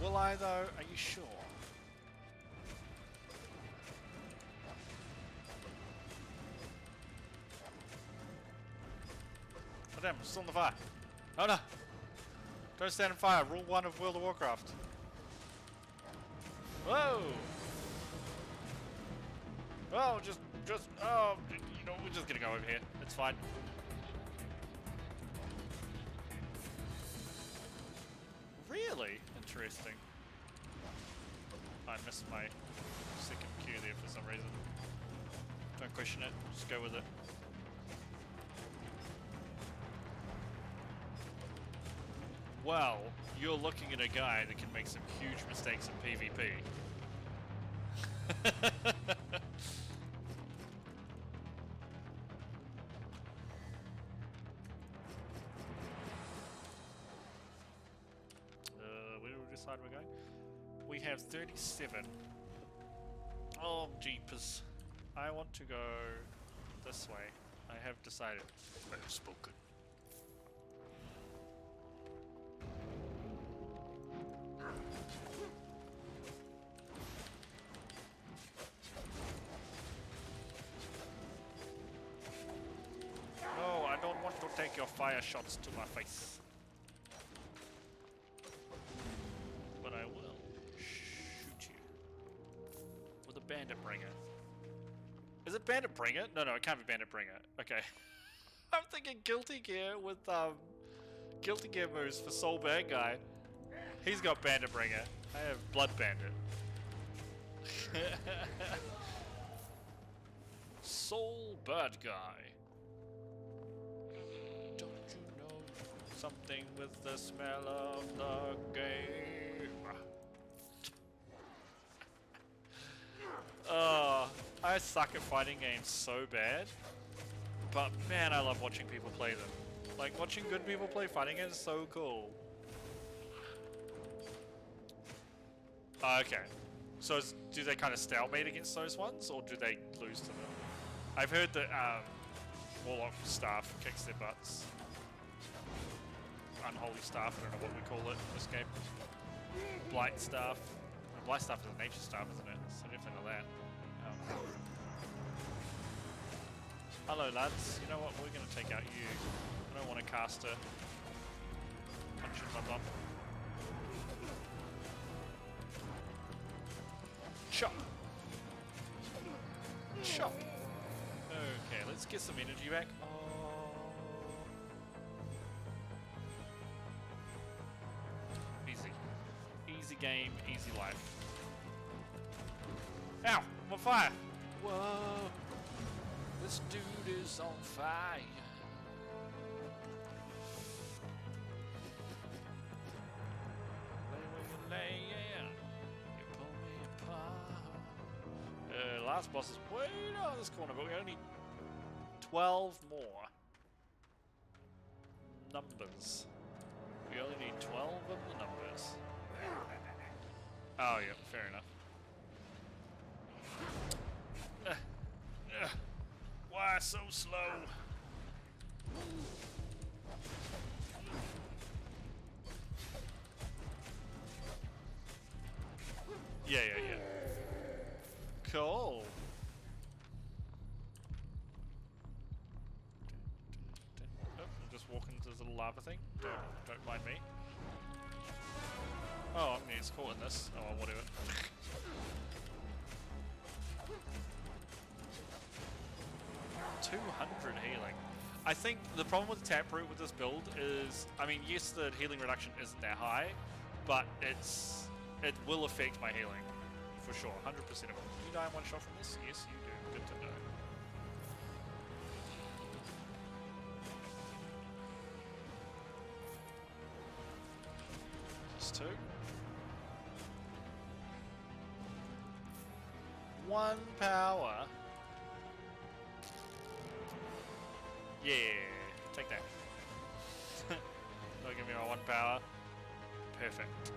Will I though? Are you sure? Oh damn, I'm still in the fire. Oh no! Don't stand in fire. Rule 1 of World of Warcraft. Whoa! Oh, oh, you know, we're just gonna go over here. It's fine. Really? Interesting. I missed my second Q there for some reason. Don't question it, just go with it. Well, you're looking at a guy that can make some huge mistakes in PvP. Where do we decide we're going? We have 37. Oh, jeepers. I want to go this way. I have decided. I have spoken. No, I don't want to take your fire shots to my face. But I will shoot you with a bandit bringer. Is it bandit bringer? No, it can't be bandit bringer. Okay. I'm thinking Guilty Gear with Guilty Gear moves for Soul Bad Guy. He's got Bandit Bringer. I have Blood Bandit. Soul Bad Guy. Don't you know something with the smell of the game? Oh, I suck at fighting games so bad. But man, I love watching people play them. Like, watching good people play fighting games is so cool. Okay. So do they kind of stalemate against those ones, or do they lose to them? I've heard that Warlock Staff kicks their butts. Unholy Staff, I don't know what we call it in this game. Blight Staff. Blight Staff is a nature staff, isn't it? So definitely not that. Oh. Hello lads, you know what, we're going to take out you. I don't want to cast a punch in my bum. Chop! Chop! Okay, let's get some energy back. Oh. Easy. Easy game, easy life. Ow! I'm on fire! Whoa! This dude is on fire. Where you laying? You pull me apart. Last boss is way down this corner, but we only need 12 more numbers. We only need 12 of the numbers. Oh yeah, fair enough. Why so slow? Yeah. Cool. Oh, I'm just walking into this little lava thing. Don't mind me. Oh, I'm getting caught in this. Oh, well, whatever. 200 healing. I think the problem with Taproot with this build is, I mean, yes, the healing reduction isn't that high, but it will affect my healing for sure. 100% of it. You die in one shot from this? Yes, you do. Good to know. Just 2. 1 power. Yeah, take that. Don't give me my 1 power. Perfect.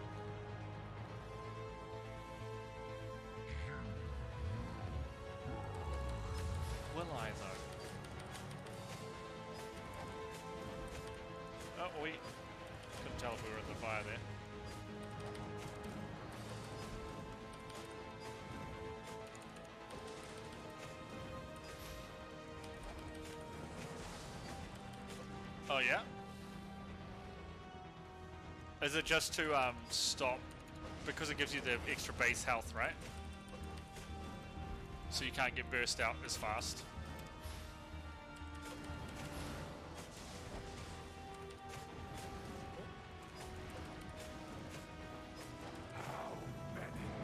Will I though? Oh, we couldn't tell if we were in the fire there. Oh yeah? Is it just to stop, because it gives you the extra base health, right? So you can't get burst out as fast.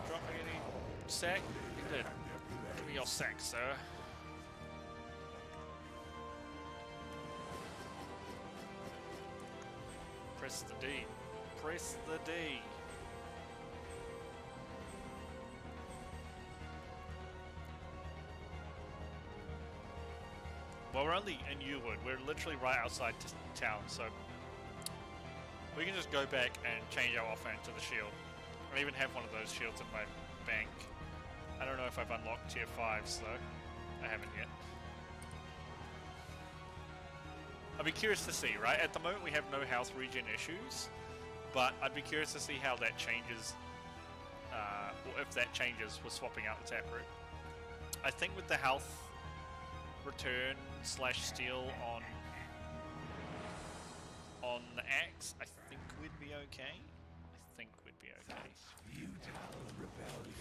Drop me any sack? Good. Give me your sack, sir. Press the D. Press the D. Well, we're only in Uwood. We're literally right outside town, so we can just go back and change our offhand to the shield. I even have one of those shields in my bank. I don't know if I've unlocked tier 5s though. I haven't yet. I'd be curious to see, right? At the moment we have no health regen issues, but I'd be curious to see how that changes, or if that changes with swapping out the Taproot. I think with the health return / steal on the axe, I think we'd be okay. I think we'd be okay. Futile rebellion.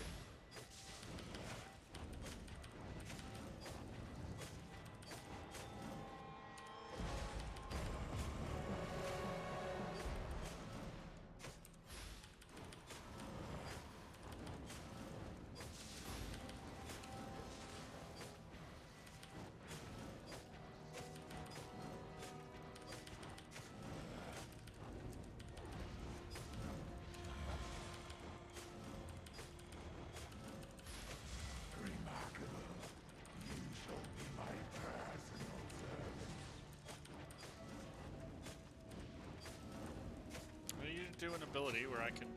do an ability where I can...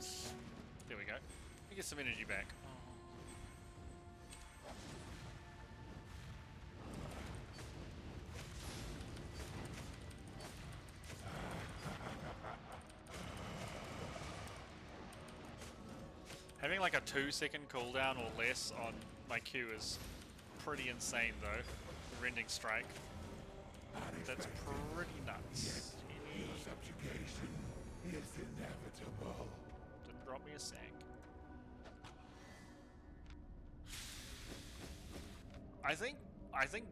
There we go. I get some energy back. Having like a 2-second cooldown or less on my Q is pretty insane though. The Rending Strike. That's pretty nuts. Subjugation is inevitable. Didn't drop me a sack. I think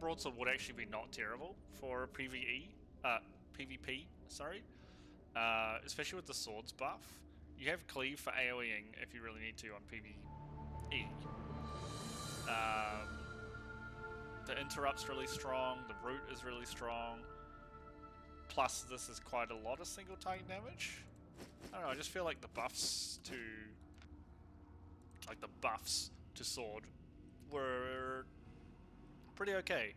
broadsword would actually be not terrible for PvP, sorry. Especially with the swords buff. You have cleave for AoEing if you really need to on PvE. The interrupt's really strong, the root is really strong. Plus this is quite a lot of single target damage. I don't know, I just feel like the buffs to sword were pretty okay.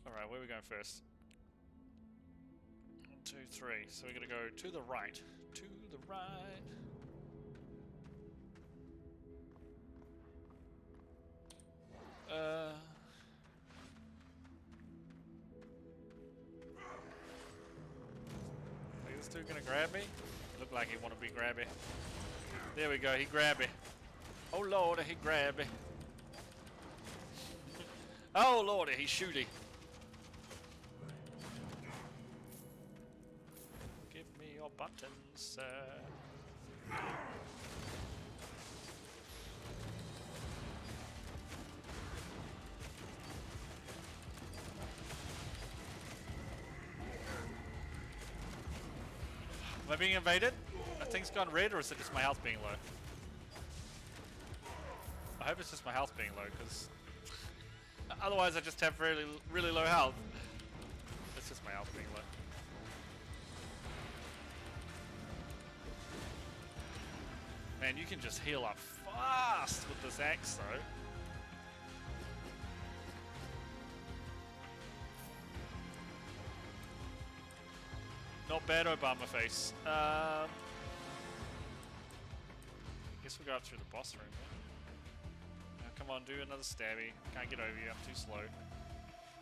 Alright, where are we going first? 1, 2, 3. So we're gonna go to the right. To the right. Is this dude gonna grab me? Looked like he wanna be grabby. There we go, he grabbed me. Oh lordy, he grabbed me. Oh lordy, he shooty. Give me your buttons, sir. Am I being invaded? That thing's gone red, or is it just my health being low? I hope it's just my health being low, because otherwise I just have really, really low health. It's just my health being low. Man, you can just heal up fast with this axe, though. Not bad, Obama face. Guess we'll go up through the boss room. Now, come on, do another stabby. Can't get over you, I'm too slow.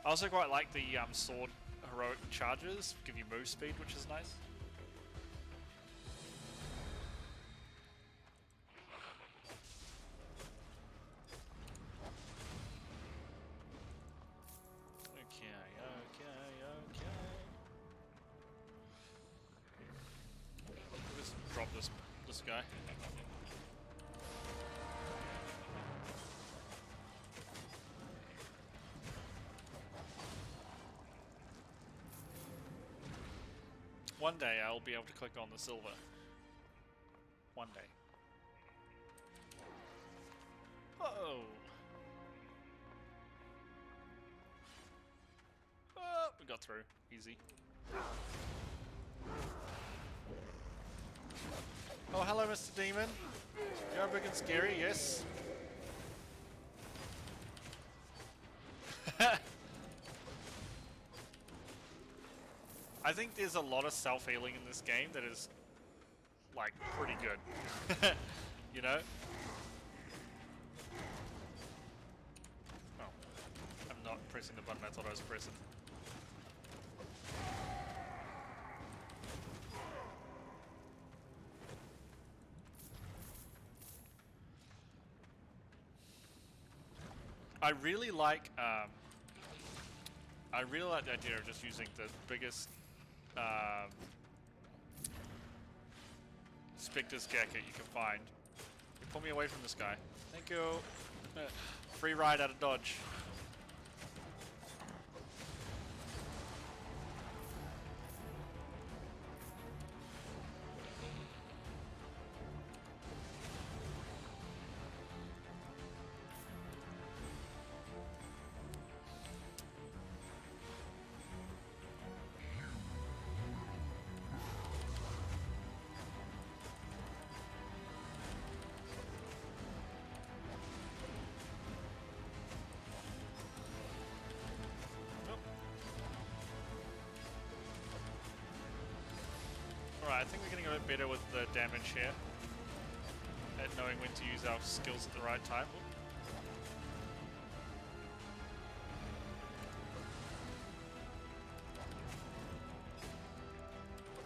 I also quite like the sword heroic charges. Give you move speed, which is nice. Drop this guy. One day I'll be able to click on the silver. One day. Uh-oh. Oh, we got through. Easy. Oh, hello, Mr. Demon. You're big and scary, yes. I think there's a lot of self-healing in this game that is, like, pretty good. You know? Oh. I'm not pressing the button I thought I was pressing. I really like the idea of just using the biggest Spectre's jacket you can find. You pull me away from this guy. Thank you. Free ride out of dodge. Alright, I think we're getting a bit better with the damage here. At knowing when to use our skills at the right time.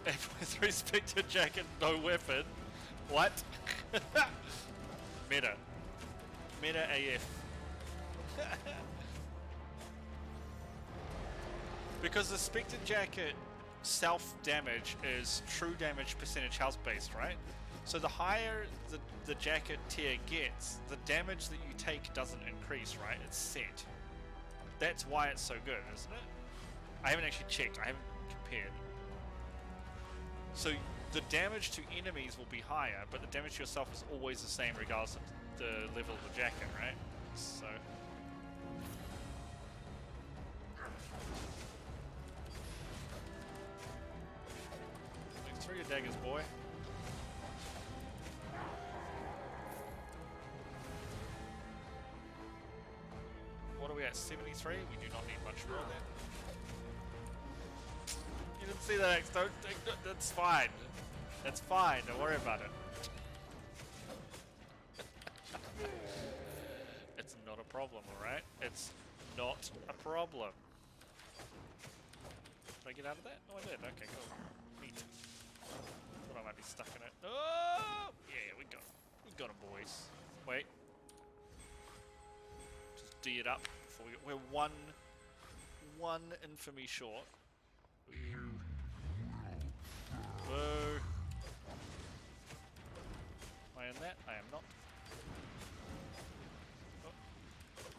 With respect to jacket, no weapon. What? Meta. Meta AF. Because the Spectre Jacket self-damage is true damage percentage health based, right? So the higher the jacket tier gets, the damage that you take doesn't increase, right? It's set. That's why it's so good, isn't it? I haven't actually checked, I haven't compared. So the damage to enemies will be higher, but the damage to yourself is always the same regardless of the level of the jacket, right? So... throw your daggers, boy. What are we at? 73? We do not need much more then. You didn't see that, X. That's fine. That's fine. Don't worry about it. It's not a problem, alright? It's not a problem. Did I get out of that? Oh, I did. Okay, cool. Neat. Thought I might be stuck in it. Oh! Yeah, we got him. We got him, boys. Wait. Just D it up before we... We're one infamy short. Boo. Boo. Am I in that? I am not. Oh.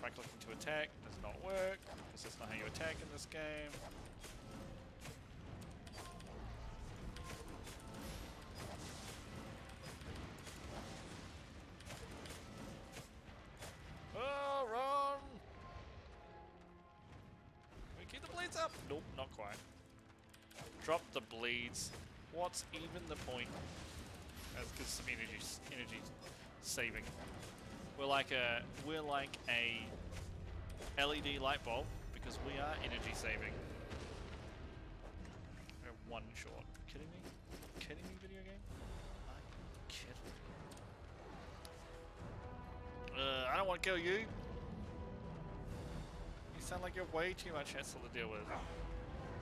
Right clicking to attack does not work, because that's not how you attack in this game. Oh, run! We keep the bleeds up? Nope, not quite. Drop the bleeds. What's even the point? That's because some energy saving. We're like a LED light bulb because we are energy saving. We're one short. Kidding me? Kidding me, video game? Are you kidding? I don't want to kill you. You sound like you're way too much hassle to deal with.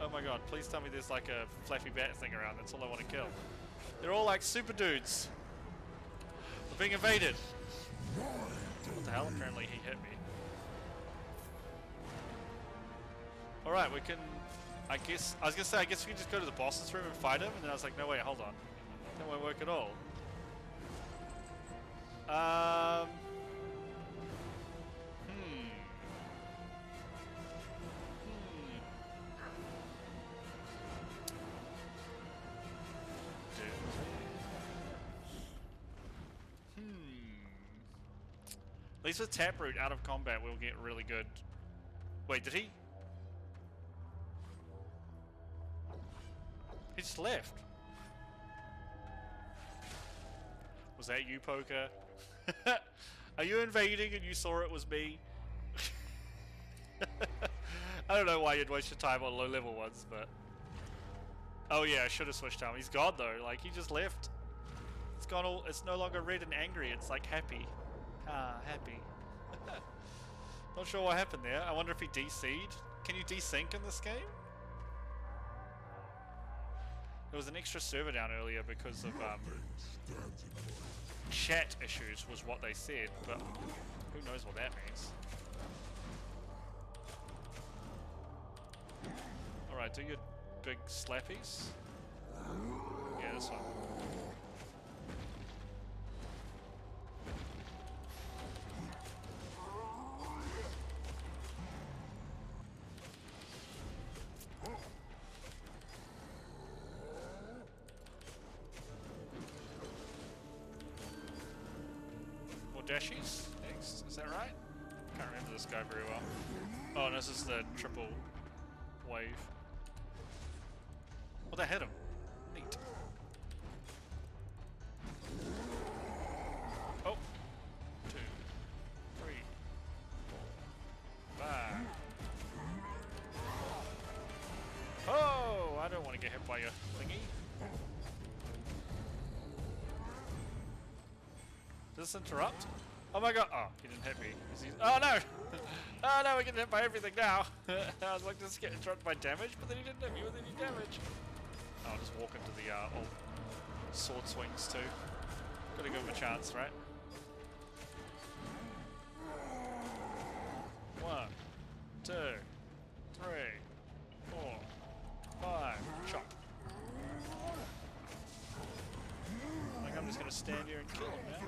Oh my god, please tell me there's like a flappy bat thing around. That's all I want to kill. They're all like super dudes. We're being invaded. What the hell? Apparently he hit me. Alright, we can... I was gonna say, I guess we can just go to the boss's room and fight him, and then I was like, no wait, hold on. That won't work at all. At least with Taproot out of combat, we'll get really good. Wait, did he? He just left. Was that you, Poker? Are you invading and you saw it was me? I don't know why you'd waste your time on low-level ones, but... Oh yeah, I should have switched time. He's gone though, like he just left. It's gone all... It's no longer red and angry, it's like happy. Ah, happy. Not sure what happened there. I wonder if he DC'd. Can you desync in this game? There was an extra server down earlier because of chat issues was what they said, but who knows what that means. Alright, do your big slappies. Yeah, this one. Dashies next, is that right? Can't remember this guy very well. Oh, no, this is the triple wave. Well, that hit him. Neat. Oh. 2, 3, 4, 5. Oh, I don't want to get hit by your thingy. Does this interrupt? Oh my god! Oh, he didn't hit me. Oh no! Oh no, we're getting hit by everything now! I was like, does this get interrupted by damage? But then he didn't hit me with any damage. Oh, I'll just walk into the old sword swings too. Gotta give him a chance, right? 1, 2, 3, 4, 5. Chop. Like I'm just gonna stand here and kill him now.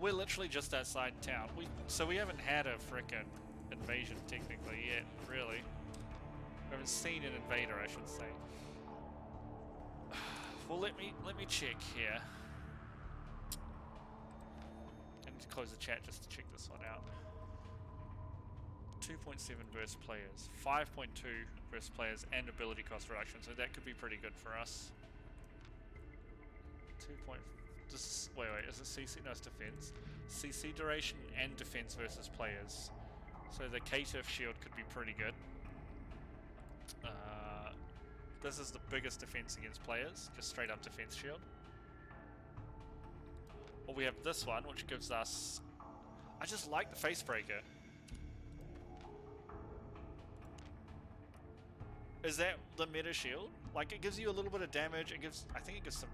We're literally just outside town. So we haven't had a frickin' invasion technically yet, really. We haven't seen an invader, I should say. Well, let me check here. I need to close the chat just to check this one out. 2.7 versus players, 5.2 versus players, and ability cost reduction. So that could be pretty good for us. 2. Wait, is it CC? No, it's defense. CC duration and defense versus players. So the K-Turf shield could be pretty good. This is the biggest defense against players, just straight up defense shield. Or we have this one, which gives us... I just like the face breaker. Is that the meta shield? Like, it gives you a little bit of damage, it gives... I think it gives some...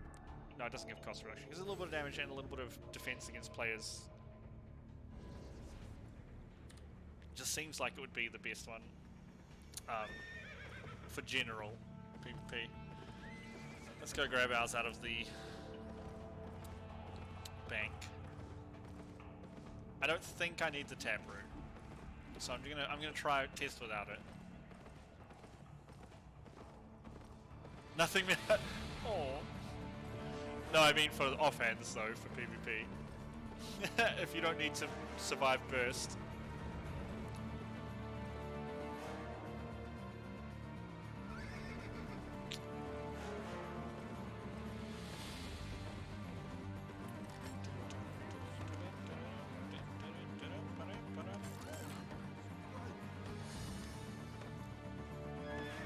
No, it doesn't give cost reduction. It gives a little bit of damage and a little bit of defense against players. Just seems like it would be the best one for general PvP. Let's go grab ours out of the bank. I don't think I need the tap room, so I'm gonna try test without it. Nothing. Oh. No, I mean for offhands though, for PvP. If you don't need to survive burst.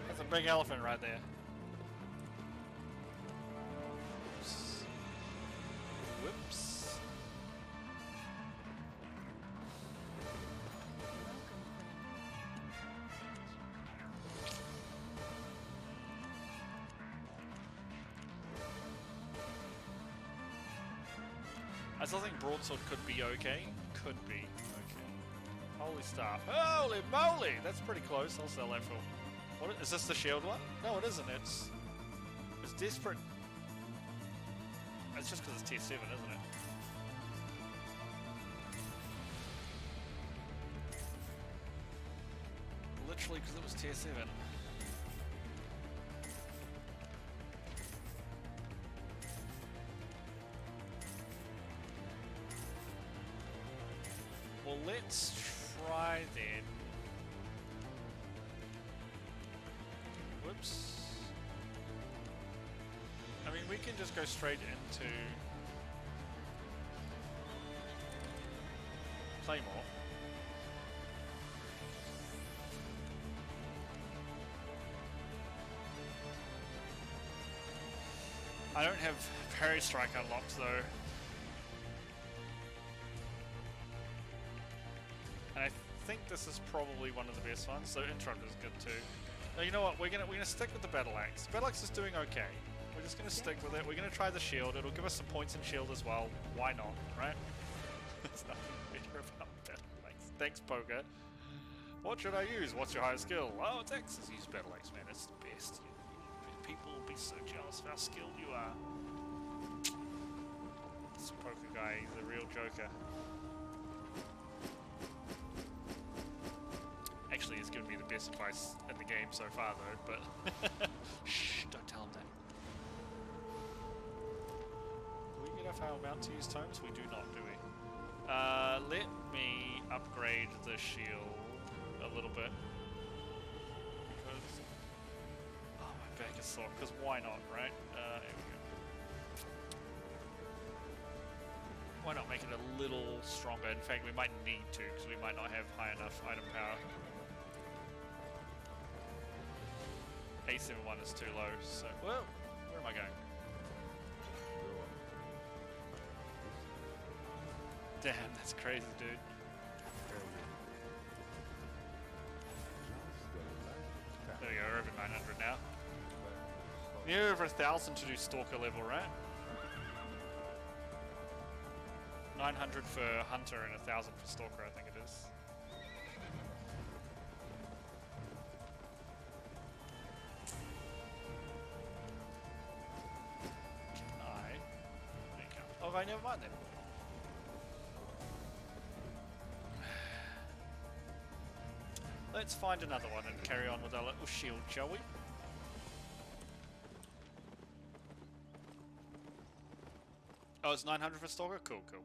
That's a big elephant right there. Whoops. I still think broadsword could be okay. Could be okay. Holy staff. Holy moly! That's pretty close. I'll sell that for... What is this, the shield one? No, it isn't. It's desperate. It's just because it's tier 7, isn't it? Literally because it was tier 7. Well, let's try then. Whoops. I mean, we can just go straight into Claymore. I don't have Parry Strike unlocked though. And I think this is probably one of the best ones, so Interrupt is good too. Now, you know what, we're gonna stick with the Battle Axe. Battle Axe is doing okay. We're just gonna stick with it. We're gonna try the shield. It'll give us some points in shield as well. Why not, right? There's nothing better about Battle Axe. Thanks, Poker. What should I use? What's your highest skill? Oh, it's Axes. Use Battle Axe, man. It's the best. People will be so jealous of how skilled you are. This Poker guy, he's a real joker. Actually, he's given me the best advice in the game so far, though, but... Shh, don't tell him that. Do we get off our mount to use tomes? We do not, do we? Let me upgrade the shield a little bit. Because... Oh, my back is sore, because why not, right? There we go. Why not make it a little stronger? In fact, we might need to, because we might not have high enough item power. A71 is too low, so... Whoa! Where am I going? Damn, that's crazy, dude. There we go, we're over 900 now. Near over 1,000 to do Stalker level, right? 900 for Hunter and 1,000 for Stalker, I think it is. Can I? There you go. Oh, right, never mind then. Let's find another one and carry on with our little shield, shall we? Oh, it's 900 for Stalker? Cool, cool.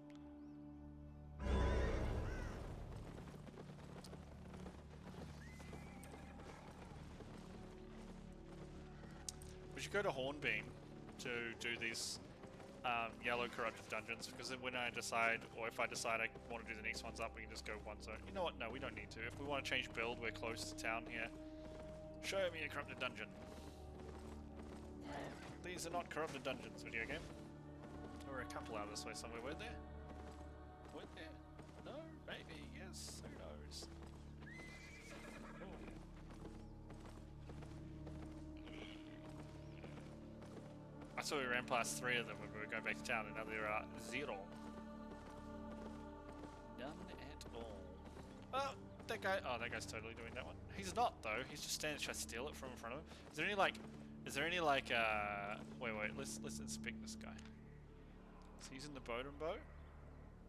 We should go to Hornbeam to do these yellow corrupted dungeons, because then when I decide, or if I decide I want to do the next ones up, we can just go one zone. You know what? No, we don't need to. If we want to change build, we're close to town here. Show me a corrupted dungeon. These are not corrupted dungeons, video game. There were a couple out this way somewhere, weren't there? Weren't there? No? Maybe? Yes? Who knows? I saw we ran past 3 of them when we were going back to town, and now there are 0. None at all. Oh, that guy. Oh, that guy's totally doing that one. He's not though. He's just standing trying to steal it from in front of him. Is there any like? Wait. Let's inspect this guy. Is he using the Bowden bow?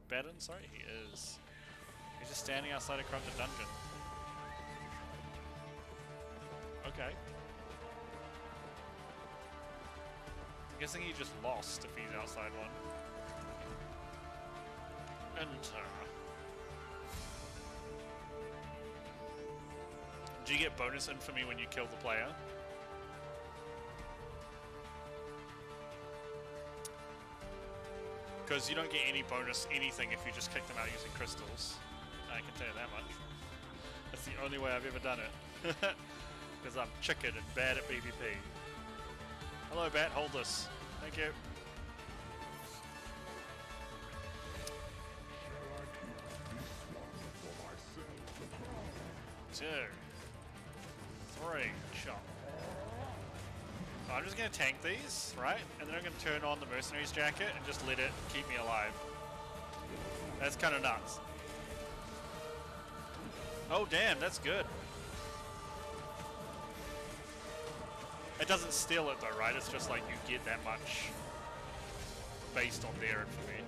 Baden, sorry, he is. He's just standing outside a corrupted dungeon. Okay. I'm guessing he just lost if he's outside one. Enter. Do you get bonus infamy when you kill the player? Because you don't get any bonus anything if you just kick them out using crystals. I can tell you that much. That's the only way I've ever done it. Because I'm chicken and bad at PvP. Hello, Bat. Hold this. Thank you. Two. 3. Chop. I'm just going to tank these, right? And then I'm going to turn on the Mercenary's jacket and just let it keep me alive. That's kind of nuts. Oh, damn. That's good. It doesn't steal it though, right? It's just like you get that much based on their infamy.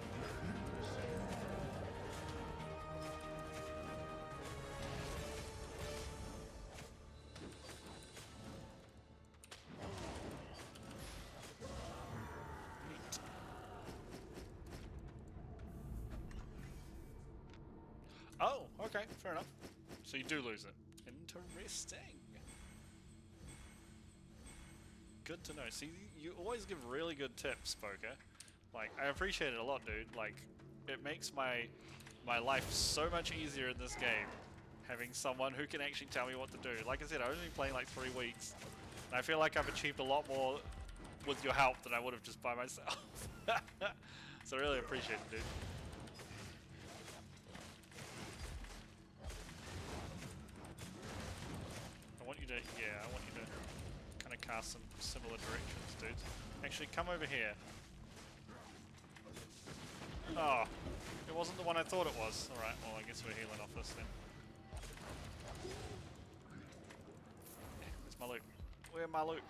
Neat. Oh, okay, fair enough. So you do lose it. Interesting. Good to know. See, you always give really good tips, Poker. Like, I appreciate it a lot, dude. Like, it makes my life so much easier in this game, having someone who can actually tell me what to do. Like I said, I've only been playing like 3 weeks, and I feel like I've achieved a lot more with your help than I would have just by myself. So I really appreciate it, dude. I want you to kind of cast some similar directions, dude. Actually, come over here. Oh, it wasn't the one I thought it was. Alright, well, I guess we're healing off this then. Where's my loot? Where's my loot?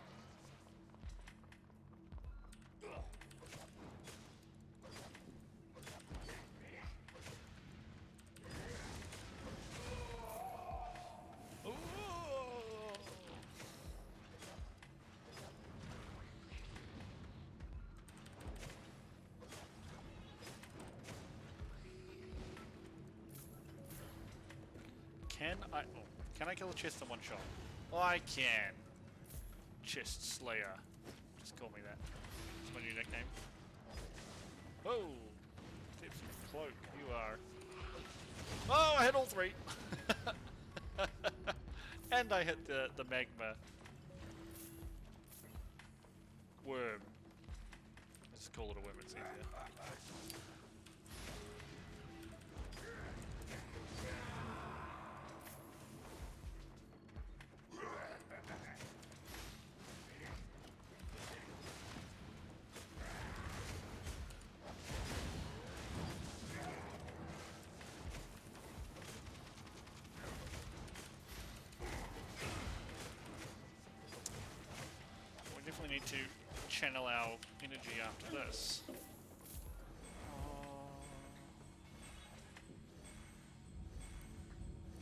Can I kill a chest in one shot? Oh, I can. Chest Slayer. Just call me that. That's my new nickname. Oh! Tips of cloak. You are. Oh, I hit all 3! And I hit the magma worm. Let's just call it a worm, it's easier. channel our energy after this.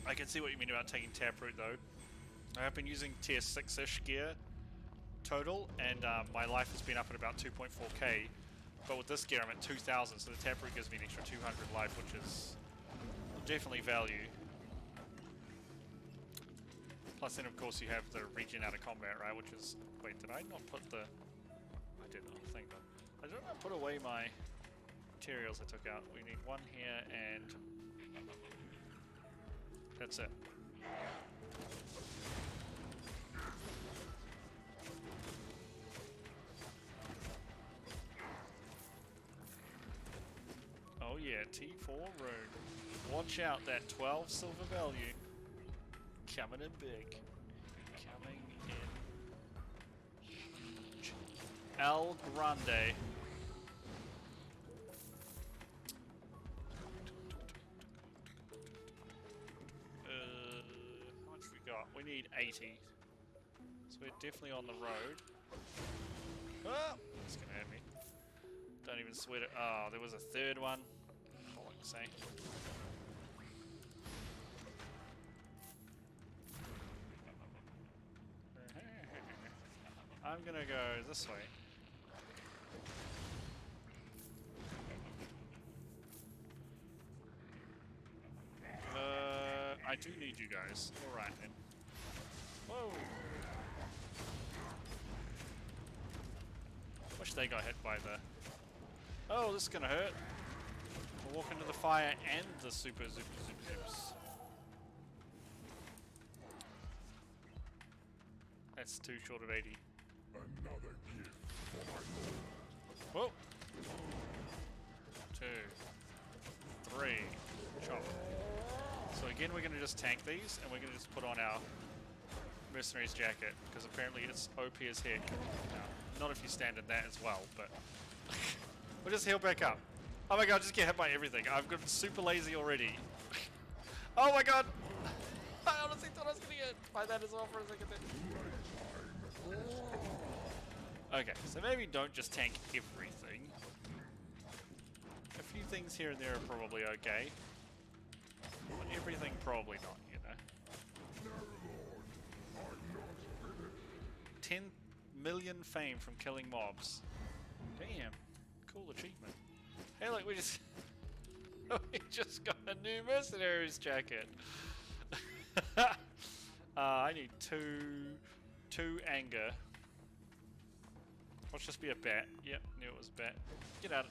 I can see what you mean about taking Taproot though. I have been using tier 6-ish gear total, and my life has been up at about 2.4k. But with this gear I'm at 2000, so the Taproot gives me an extra 200 life, which is definitely value. Plus then of course you have the regen out of combat, right? Which is... Wait, did I not put the... I did not think that. I did not put away my materials I took out. We need one here and... That's it. Oh yeah, T4 rune. Watch out, that 12 silver value. Coming in big. Coming in huge. El Grande. How much we got? We need 80. So we're definitely on the road. Ah! It's gonna hurt me. Don't even sweat it. Oh, there was a third one. Bollocks, eh? I'm gonna go this way. I do need you guys. Alright then. Whoa! Wish they got hit by the... Oh, this is gonna hurt. We'll walk into the fire and the super zips. That's too short of 80. Another gift for my lord. Whoa! 2, 3, chop. So again, we're gonna just tank these, and we're gonna just put on our mercenary's jacket, because apparently it's OP as heck. Now, not if you stand in that as well, but we'll just heal back up. Oh my god, just get hit by everything. I've got super lazy already. Oh my god! I honestly thought I was gonna get by that as well for a second then. Okay, so maybe don't just tank everything. A few things here and there are probably okay. But everything probably not, you know. 10 million fame from killing mobs. Damn, cool achievement. Hey look, we just we just got a new mercenary's jacket. I need two anger. Let's just be a bat. Yep, knew it was a bat. Get out.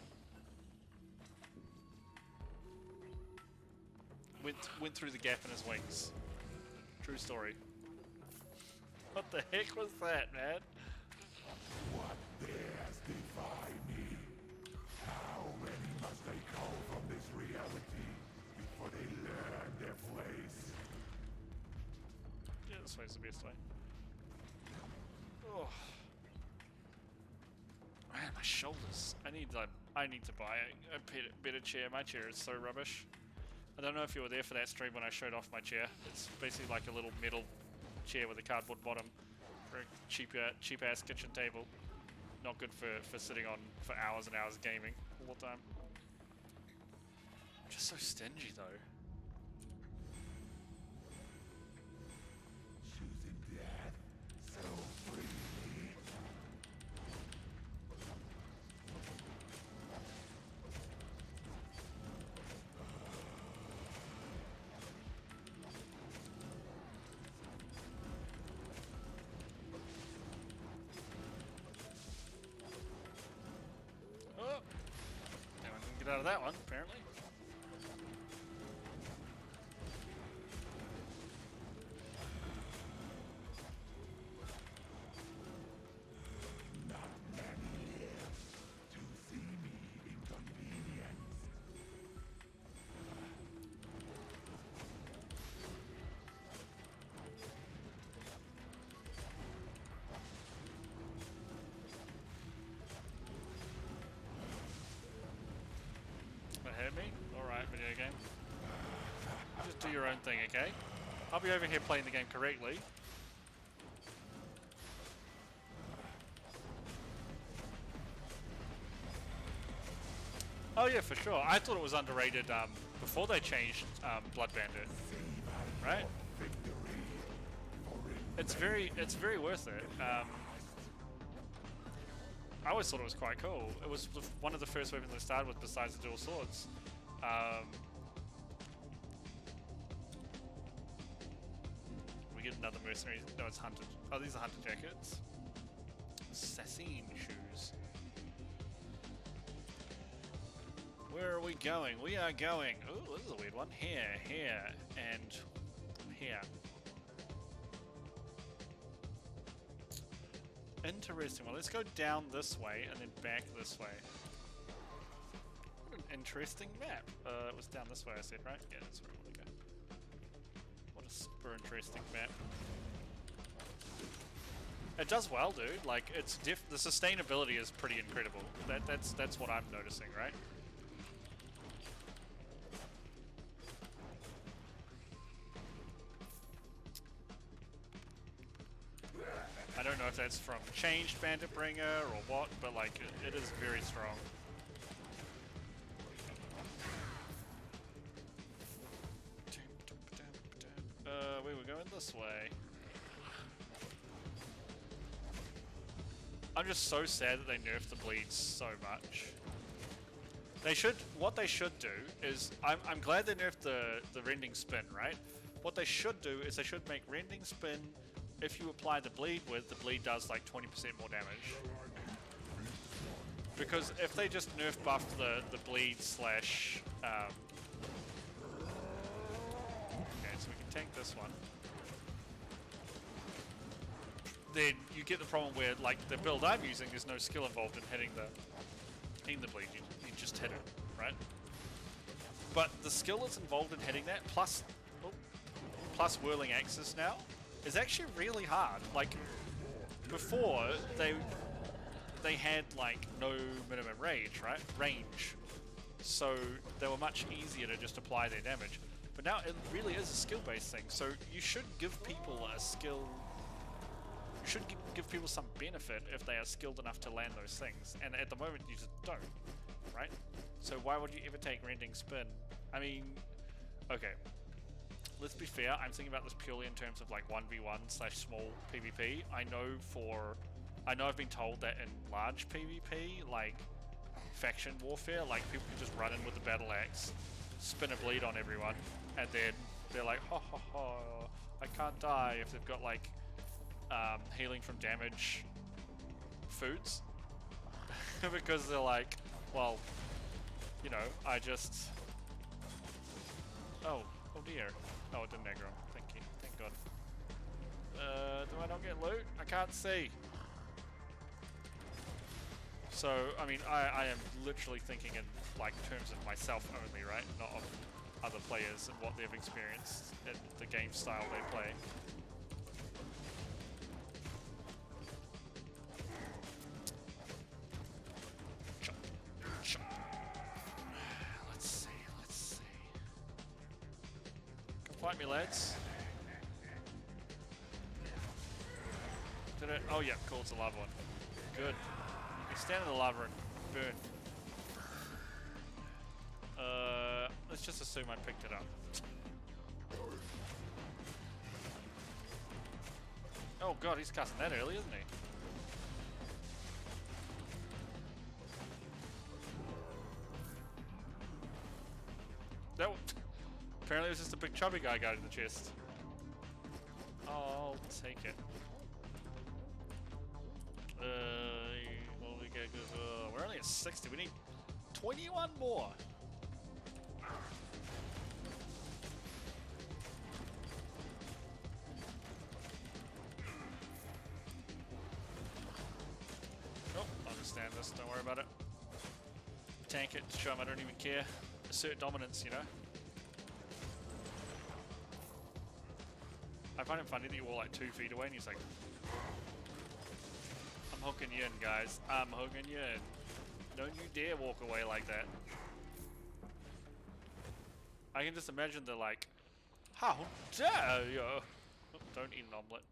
Went through the gap in his wings. True story. What the heck was that, man? What dares defy me? How many must they call from this reality before they learn their place? Yeah, this way's the best way. Oh. Man, my shoulders. I need to buy a better chair. My chair is so rubbish. I don't know if you were there for that stream when I showed off my chair. It's basically like a little metal chair with a cardboard bottom for a cheap ass kitchen table. Not good for sitting on for hours and hours gaming all the time. Just so stingy though. Choosing death so freely. Oh! Now I can get out of that one, apparently. Not many live to see me inconvenienced. That hurt me? Alright, video game. Just do your own thing, okay? I'll be over here playing the game correctly. Oh yeah, for sure. I thought it was underrated before they changed Blood Bandit, right? It's very worth it. I always thought it was quite cool. It was one of the first weapons I started with besides the dual swords. We get another mercenary. No, it's hunter. Oh, these are hunter jackets. Assassin shoes. Where are we going? We are going. Oh, this is a weird one. Here, here, and here. Interesting. Well, let's go down this way and then back this way. What an interesting map. It was down this way, I said, right? Yeah, that's where I want to go. What a super interesting map. It does well, dude. Like, it's the sustainability is pretty incredible. That's what I'm noticing, right? I don't know if that's from changed Bandit Bringer or what, but like it is very strong. We were going this way. I'm just so sad that they nerfed the bleeds so much. They should. What they should do is, I'm glad they nerfed the rending spin, right? What they should do is they should make rending spin. If you apply the bleed with, the bleed does like 20% more damage. Because if they just nerf buff the bleed slash... okay, so we can tank this one. Then you get the problem where, like, the build I'm using, there's no skill involved in hitting the bleed. You just hit it, right? But the skill that's involved in hitting that, plus whirling axes now, is actually really hard. Like, before, they had, like, no minimum range, right? Range. So, they were much easier to just apply their damage. But now, it really is a skill-based thing. So, you should give people a skill... You should give people some benefit if they are skilled enough to land those things. And at the moment, you just don't, right? So, why would you ever take Rending Spin? I mean, okay. Let's be fair, I'm thinking about this purely in terms of like 1v1 slash small PvP. I know I've been told that in large PvP, like faction warfare, like people can just run in with the battle axe, spin a bleed on everyone, and then they're like, ha ha ha, I can't die if they've got like healing from damage foods. Because they're like, well, you know, I just... Oh dear. Oh, it didn't aggro him. Thank you. Thank God. Do I not get loot? I can't see. So, I mean, I am literally thinking in, like, terms of myself only, right? Not of other players and what they've experienced in the game style they play. Fight me, lads. Did it? Oh yeah, cool, it's a lava one. Good. You can stand in the lava and burn. Let's just assume I picked it up. Oh god, he's casting that early, isn't he? That one. Apparently it was just a big chubby guy got in the chest. I'll take it. Well, we get good. We're only at 60. We need 21 more. Oh, understand this. Don't worry about it. Tank it to show him I don't even care. Assert dominance, you know. I find it funny that you're all like 2 feet away and he's like, I'm hooking you in, guys. I'm hooking you in. Don't you dare walk away like that. I can just imagine the like, how dare you? Oh, don't eat an omelette.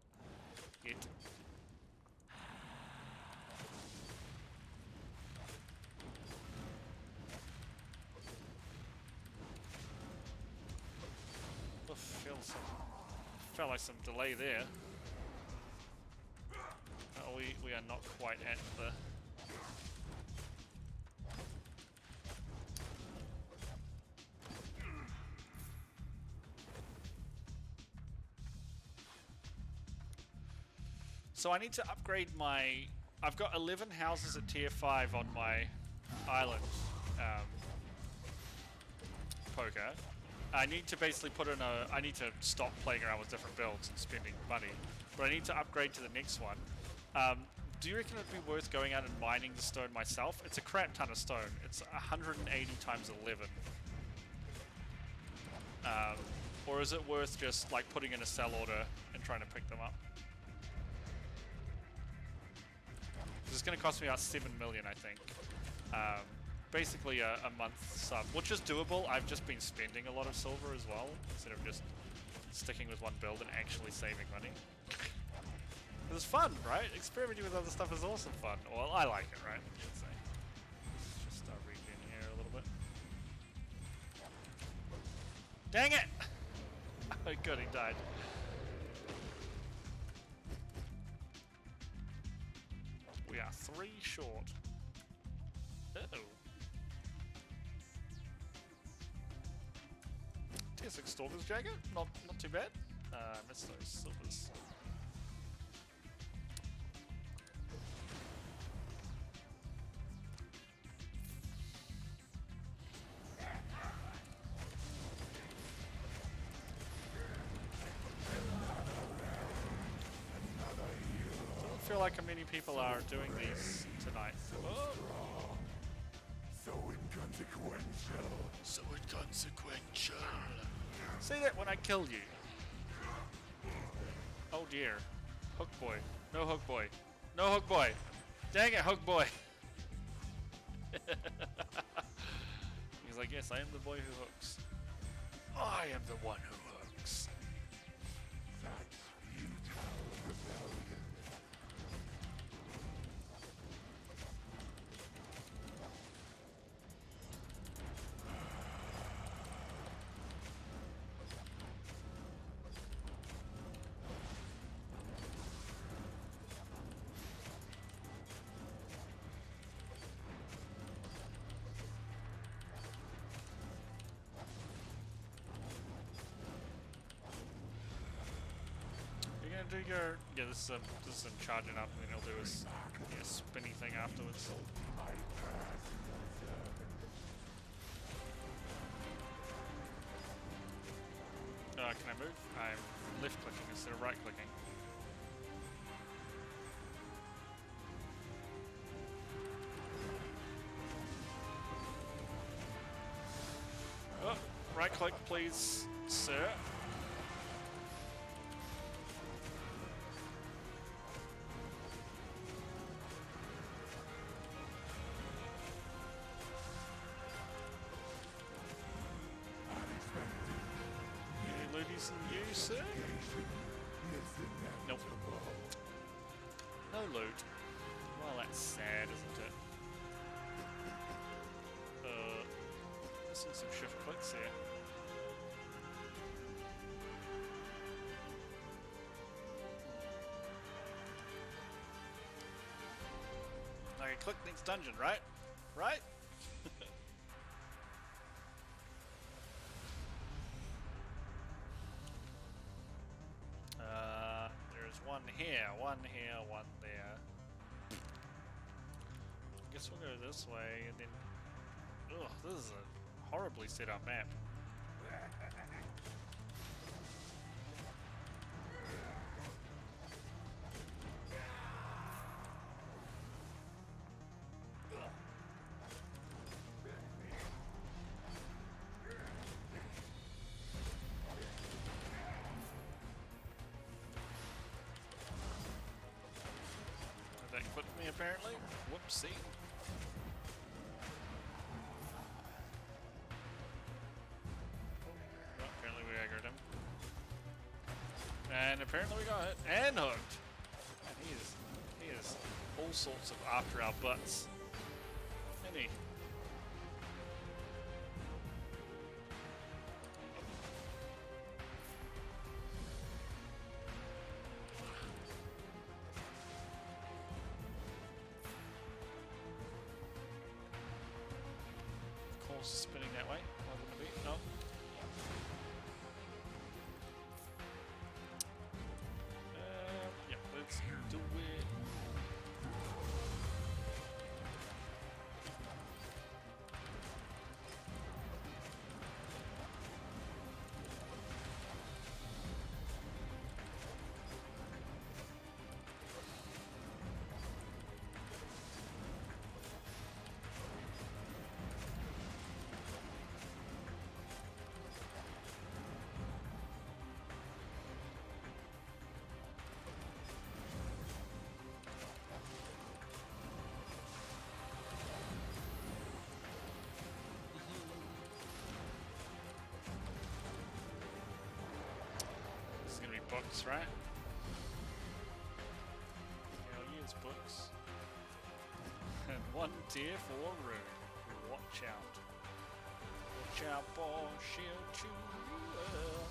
Yet. Felt like some delay there. We are not quite at the... So I need to upgrade my... I've got 11 houses at tier 5 on my island poker. I need to basically put in a... I need to stop playing around with different builds and spending money. But I need to upgrade to the next one. Do you reckon it'd be worth going out and mining the stone myself? It's a crap ton of stone. It's 180 times 11. Or is it worth just like putting in a sell order and trying to pick them up? It's going to cost me about 7 million, I think. Basically a month sub, which is doable. I've just been spending a lot of silver as well, instead of just sticking with one build and actually saving money. It was fun, right? Experimenting with other stuff is awesome fun. Well, I like it, right? Let's just start regen here a little bit. Dang it! Oh good, he died. We are 3 short. Uh-oh. Tier 6 Stalker's Jacket, not too bad. Missed those silvers. Doesn't feel like many people are doing these tonight. Oh. So inconsequential. So inconsequential. Say that when I kill you. Oh dear. Hook boy. No hook boy. No hook boy. Dang it, hook boy. He's like, yes, I am the boy who hooks. I am the one who hooks. That's futile rebellion. Do your this is him charging up, and then he'll do his spinny thing afterwards. Can I move? I'm left clicking instead of right clicking. Oh, right click, please, sir. You, sir? Nope. No loot. Well, that's sad, isn't it? Missing some shift clicks here. Okay, click next dungeon, right? Right? One here, one there. Guess we'll go this way and then... Ugh, this is a horribly set up map. Apparently. Whoopsie. Well, apparently we aggroed him. And apparently we got hit. And hooked. And he is all sorts of after our butts. Isn't he? also spinning that way. Why wouldn't it be? No. Yeah, let's do it. This is gonna be books, right? Hell yes, books. And one tier for Rune. Watch out. Watch out, boy, she'll chew you up.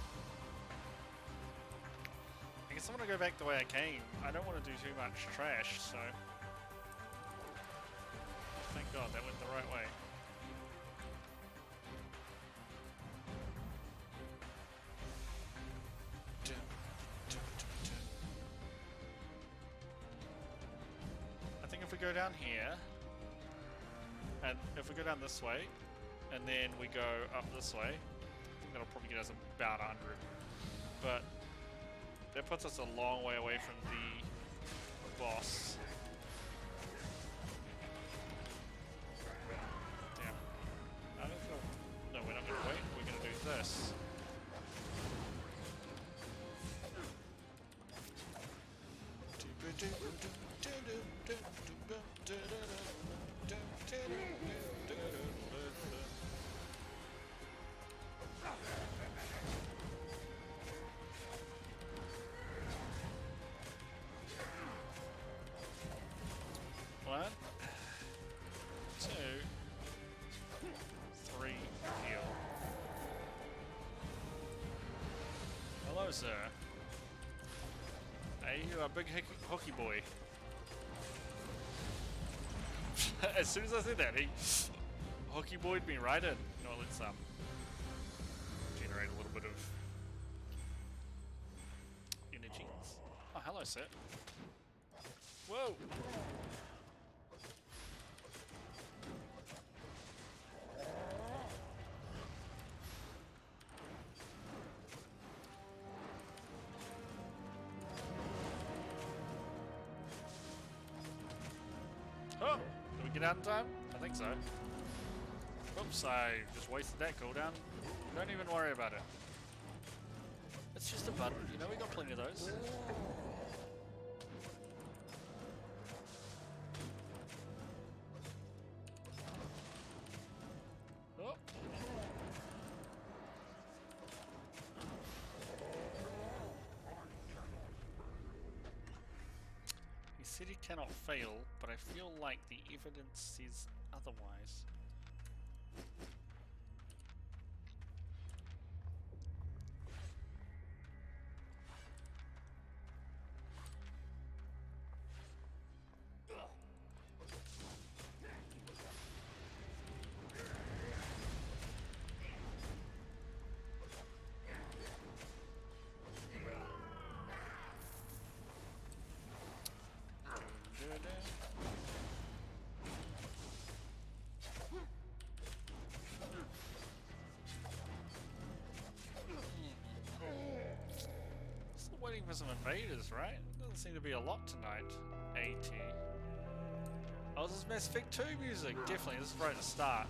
I guess I'm gonna go back the way I came. I don't want to do too much trash, so... Thank God that went the right way. I think if we go down here, and if we go down this way, and then we go up this way, I think that'll probably get us about 100. But that puts us a long way away from the boss. Damn. I don't feel... No, we're not gonna wait. We're gonna do this. One, two, three, heal. Hello, sir. Hey, you a big hooky boy. As soon as I said that, he hooky boyed me right in. You know, let's generate a little bit of energy. Oh, hello, sir. Whoa. Oh, did we get out in time? I think so. Oops, I just wasted that cooldown. Don't even worry about it. It's just a button, you know, we got plenty of those. Oh. He said he cannot fail, but I feel like the evidence says otherwise. Still waiting for some invaders, right? Doesn't seem to be a lot tonight. 80. Oh, this is Mass Effect 2 music. Definitely, this is right at the start.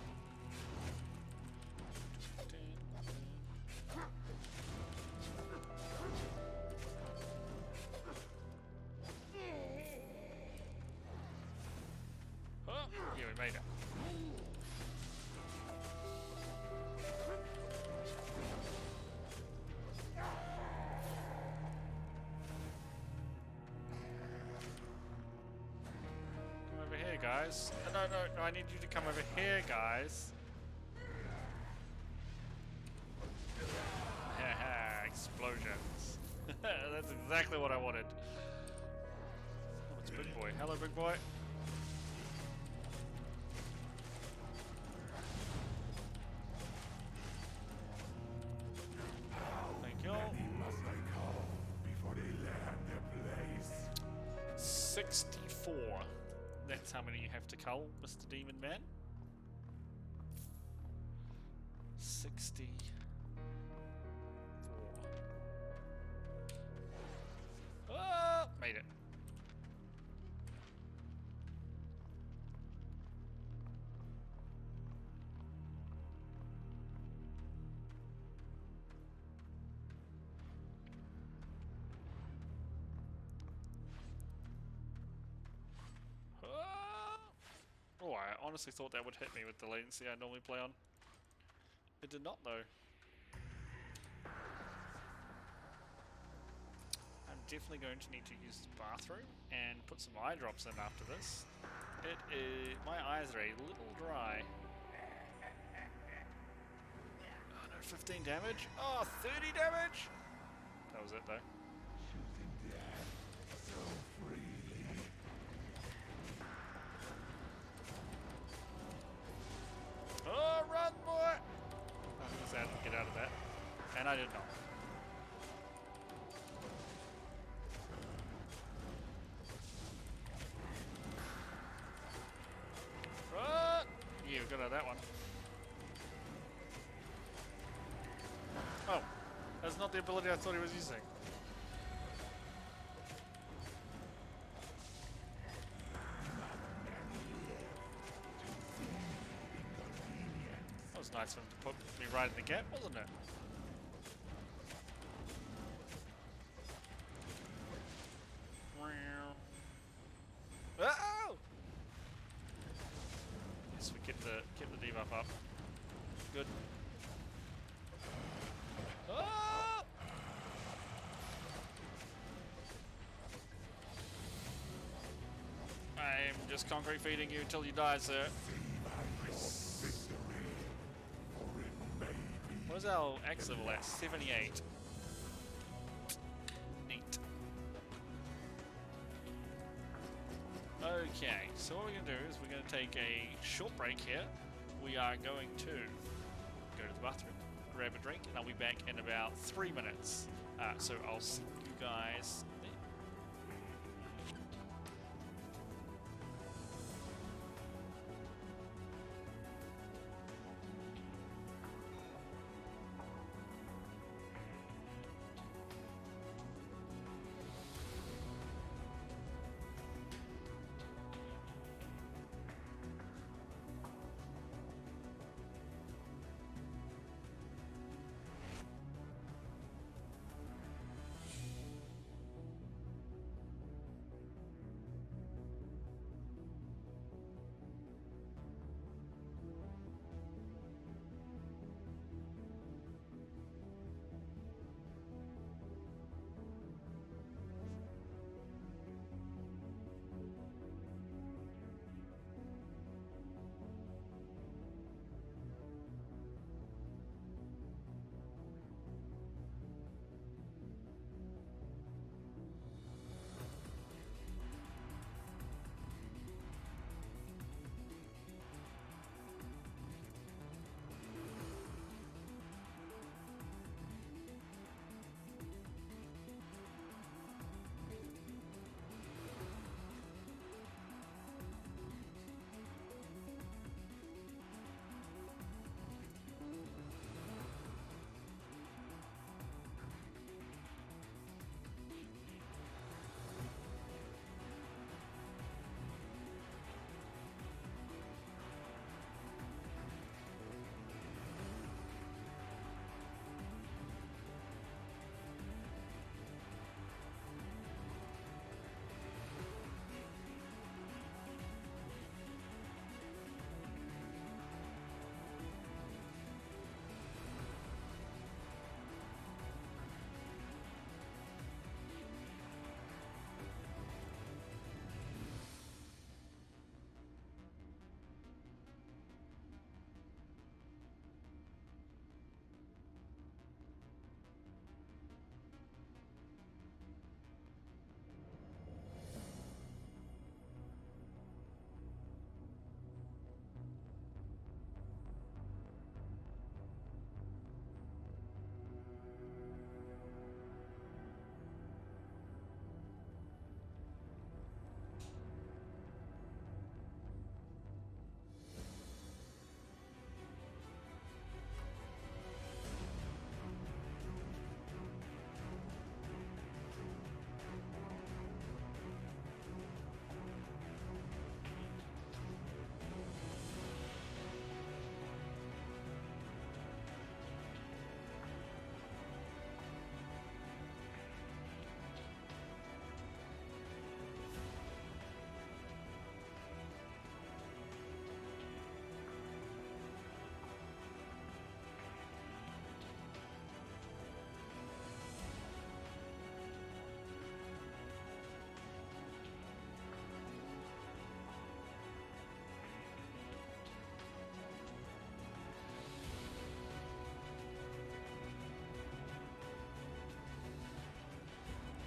Oh, yeah, we made it. Come over here, guys. No, I need you to come over here, guys. Haha, explosions. That's exactly what I wanted. Oh, it's Big Boy. Hello, Big Boy. 64. That's how many you have to cull, Mr. Demon Man. 64. Oh, made it. Oh, I honestly thought that would hit me with the latency I normally play on. It did not, though. I'm definitely going to need to use the bathroom and put some eye drops in after this. It is... my eyes are a little dry. Oh no, 15 damage? Oh, 30 damage? That was it, though. Oh, run, boy! I was sad to get out of that. And I did not. Run! Yeah, we got out of that one. Oh, that's not the ability I thought he was using. That was nice of him to put me right in the gap, wasn't it? Oh! Yes, we kept the debuff up. Good. Oh! I'm just concrete feeding you until you die, sir. What's our X level at? 78. Neat. Okay, so what we're going to do is we're going to take a short break here. We are going to go to the bathroom, grab a drink, and I'll be back in about 3 minutes. So I'll see you guys then.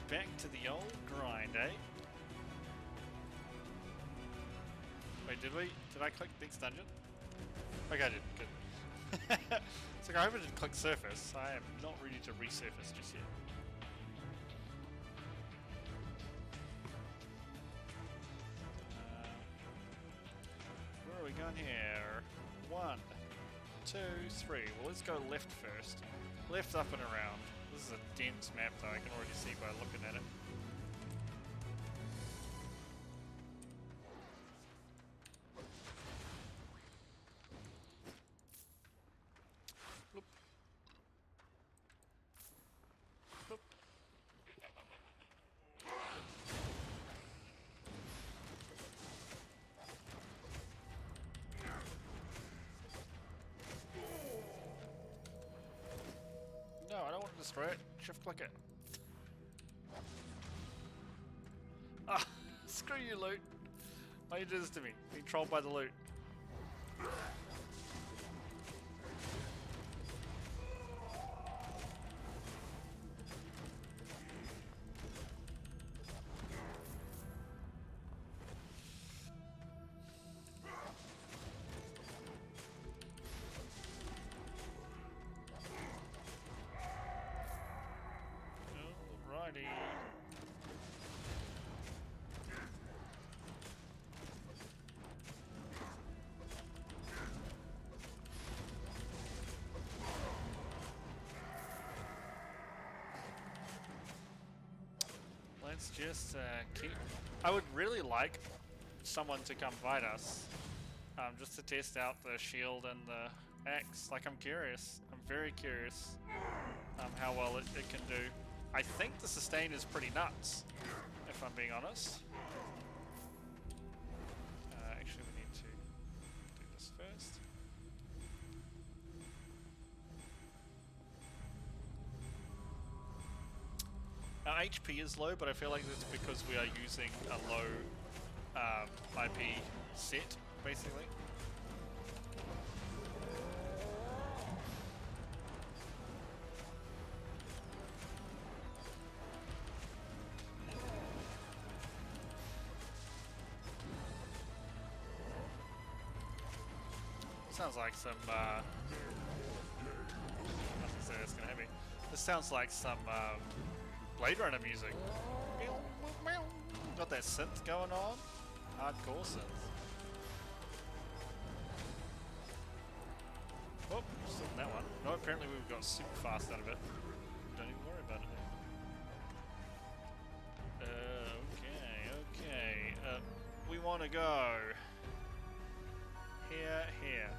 Back to the old grind, eh? Wait, did we? Did I click next dungeon? Okay, I did. Good. It's like I hope I didn't click surface. I am not ready to resurface just yet. Where are we going here? 1, 2, 3. Well, let's go left first. Left, up, and around. This is a dense map, though. I can already see by looking at it. Bloop. Bloop. No, I don't want to destroy it. Shift click it. Ah, screw you, loot. Why you do this to me? Being trolled by the loot. Alrighty. Let's just keep... I would really like someone to come fight us, just to test out the shield and the axe. Like, I'm curious. I'm very curious how well it can do. I think the sustain is pretty nuts, if I'm being honest. Actually, we need to do this first. Our HP is low, but I feel like that's because we are using a low IP set, basically. Sounds like some, I was gonna say that's gonna hit me. This sounds like some, Blade Runner music. Got that synth going on. Hardcore synth. Oh, still in that one. No, apparently we've got super fast out of it. Don't even worry about it. Okay. We want to go here.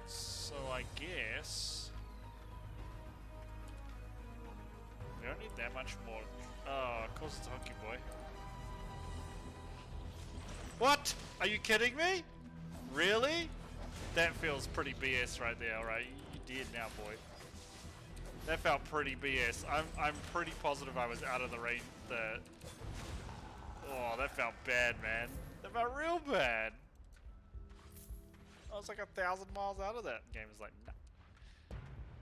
So I guess we don't need that much more. Oh, of course it's a Hokey Boy. What? Are you kidding me? Really? That feels pretty BS right there. Alright, you did now, boy. That felt pretty BS. I'm pretty positive I was out of the range. Oh, that felt bad, man. That felt real bad. I was like 1,000 miles out of that. Game is like,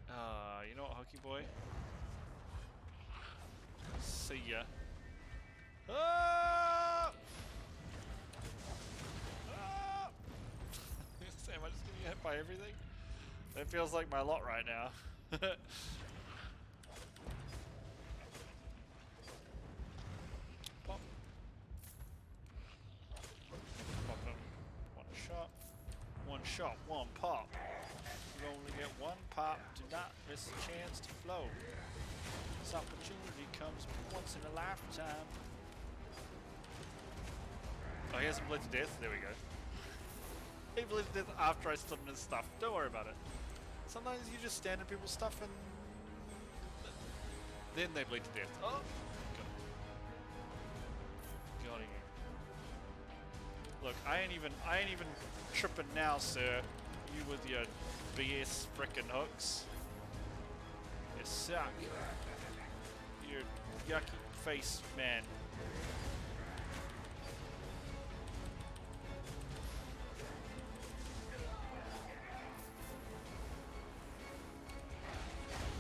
nah. You know what, Hokey Boy? See ya. Ah! Ah! Am I just getting hit by everything? That feels like my lot right now. Pop. Pop him. One shot, one pop. You only get one pop, do not miss a chance to flow. This opportunity comes once in a lifetime. Oh, he hasn't bled to death? There we go. He bled to death after I stood in his stuff. Don't worry about it. Sometimes you just stand in people's stuff and then they bleed to death. Oh! Got him. Look, I ain't even tripping now, sir. You with your BS frickin' hooks. You suck. You're yucky face man.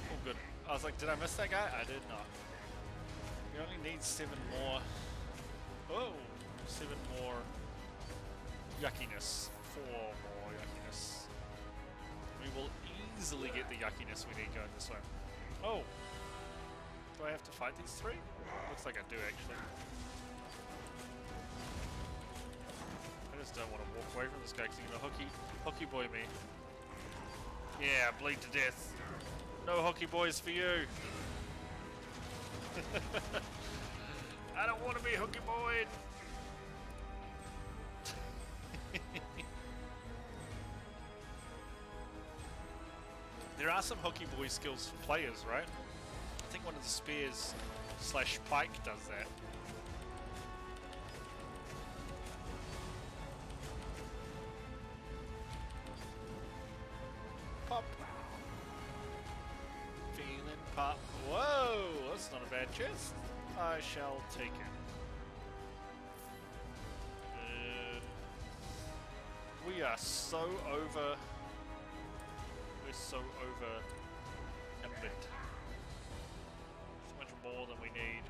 Oh good. I was like, did I miss that guy? I did not. We only need 7 more. Oh, 7 more yuckiness. 4 more yuckiness. We will easily get the yuckiness we need going this way. Oh! Do I have to fight these 3? Looks like I do actually. I just don't want to walk away from this guy because he's gonna hooky boy me. Yeah, bleed to death. No hooky boys for you. I don't want to be hooky boyed. There are some hooky boy skills for players, right? I think one of the spears / pike does that. Pop. Feeling pop. Whoa, that's not a bad chest. I shall take it. We are so over. We're so over a bit. So much more than we need.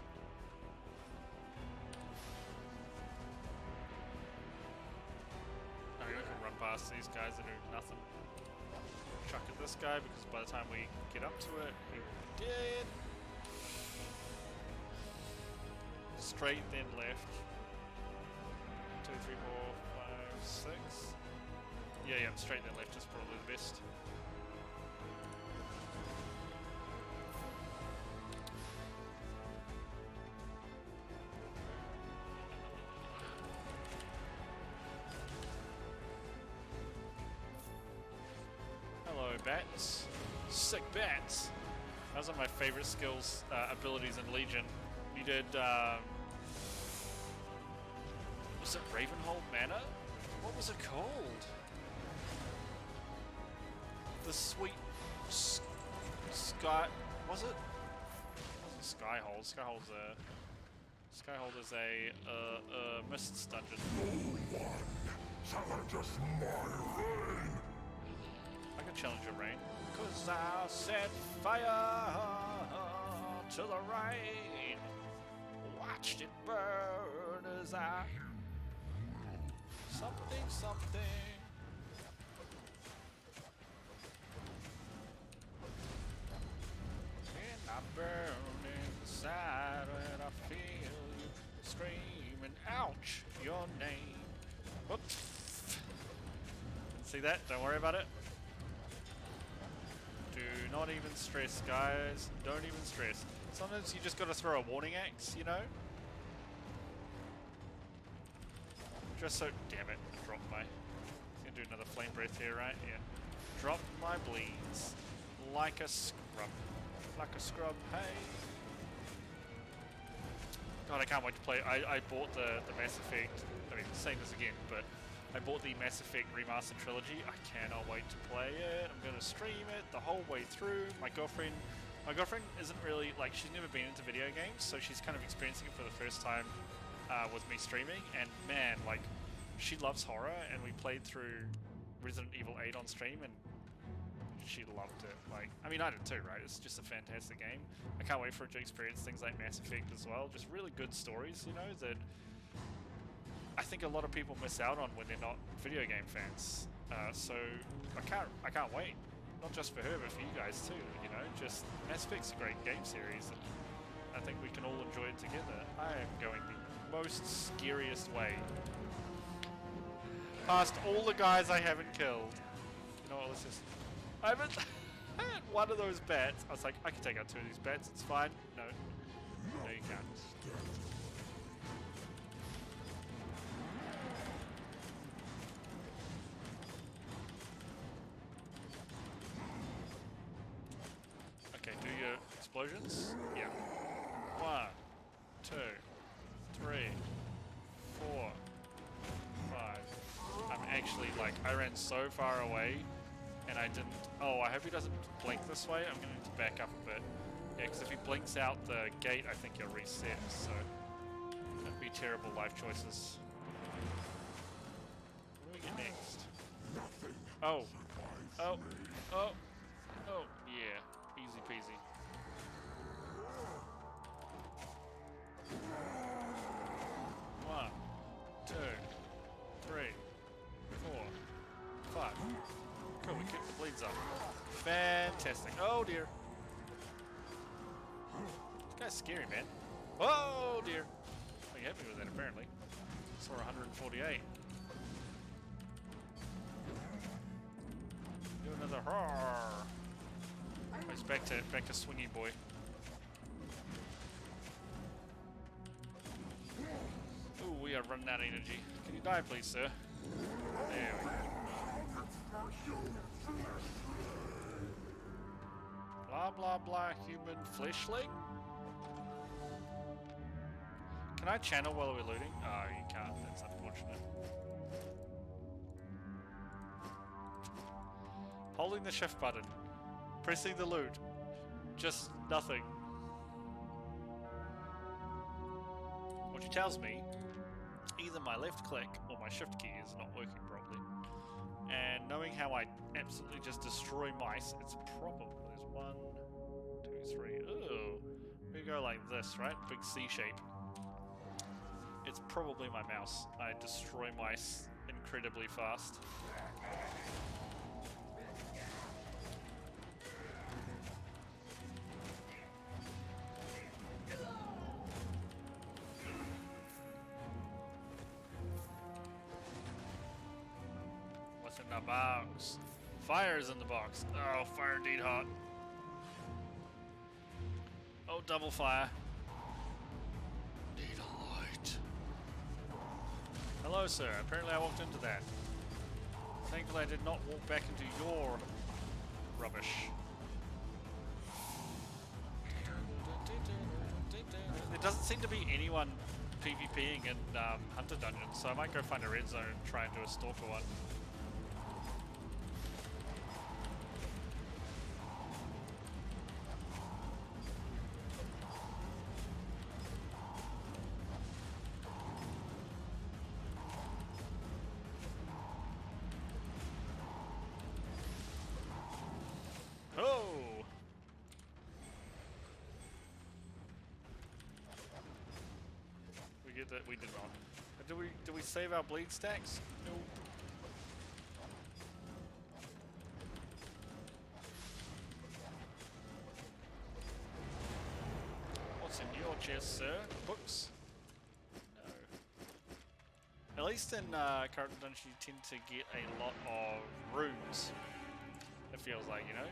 I mean, we can run past these guys that do nothing. Chuck at this guy because by the time we get up to it, he will be dead. Straight, then left. 2, 3, 4, 5, 6. Yeah, straight then left is probably the best. Hello, bats. Sick bats. Those are my favorite skills, abilities in Legion. You did, was it Ravenhold Manor? What was it called? The sweet sky, was it? It wasn't Skyhold. Skyhold is a Mists dungeon. No one challenges my reign. I can challenge your reign. 'Cause I'll set fire to the rain. Watched it burn as I something. And I burn inside when I feel you screaming, ouch, your name. Whoops. See that? Don't worry about it. Do not even stress, guys. Don't even stress. Sometimes you just gotta throw a warning axe, you know? Just so, damn it, I dropped my, gonna do another flame breath here, right? Yeah. Dropped my bleeds. Like a scrub. Like a scrub, hey. God, I can't wait to play. I bought the Mass Effect, I mean, saying this again, but I bought the Mass Effect Remastered Trilogy. I cannot wait to play it. I'm gonna stream it the whole way through. My girlfriend isn't really, like, she's never been into video games, so she's kind of experiencing it for the first time with me streaming, and man, like, she loves horror, and we played through Resident Evil 8 on stream, and she loved it. Like, I mean, I did too, right? It's just a fantastic game. I can't wait for her to experience things like Mass Effect as well. Just really good stories, you know, that I think a lot of people miss out on when they're not video game fans. So I can't wait. Not just for her, but for you guys too. You know, just Mass Effect's a great game series, and I think we can all enjoy it together. I am going the most scariest way past all the guys I haven't killed. You know what? Let's just. I haven't had one of those bats. I was like, I can take out 2 of these bats. It's fine. No, no, you can't. Okay, do your explosions. Yeah. 1, 2, 3, 4, 5. I'm actually, like, I ran so far away and I didn't. Oh, I hope he doesn't blink this way. I'm gonna need to back up a bit. Yeah, because if he blinks out the gate, I think he'll reset. So that'd be terrible life choices. What do we get next? Oh. Oh. Oh. Oh. Yeah. Easy peasy. heads up. Fantastic. Oh dear. This guy's scary, man. Oh dear. Oh, you hit me with that apparently. Saw 148. Do another roar. Oh, he's back to swingy boy. Ooh, we are running out of energy. Can you die, please, sir? There we go. Blah blah blah. Human fleshling. Can I channel while we're looting? Oh, you can't. That's unfortunate. Holding the shift button. Pressing the loot. Just nothing. Which tells me either my left click or my shift key is not working properly. And knowing how I absolutely just destroy mice, it's probably... There's 1, 2, 3... Ooh. We go like this, right? Big C shape. It's probably my mouse. I destroy mice incredibly fast. What's in the box? Fire's in the box. Oh, fire indeed hot. Oh, double fire. Need a light. Hello, sir. Apparently I walked into that. Thankfully I did not walk back into your rubbish. There doesn't seem to be anyone PvPing in Hunter Dungeons, so I might go find a red zone and try and do a Stalker one. Oh! We get that? We did not. Do we save our bleed stacks? Nope. What's in your chest, sir? Books? No. At least in current dungeons you tend to get a lot of runes. It feels like, you know?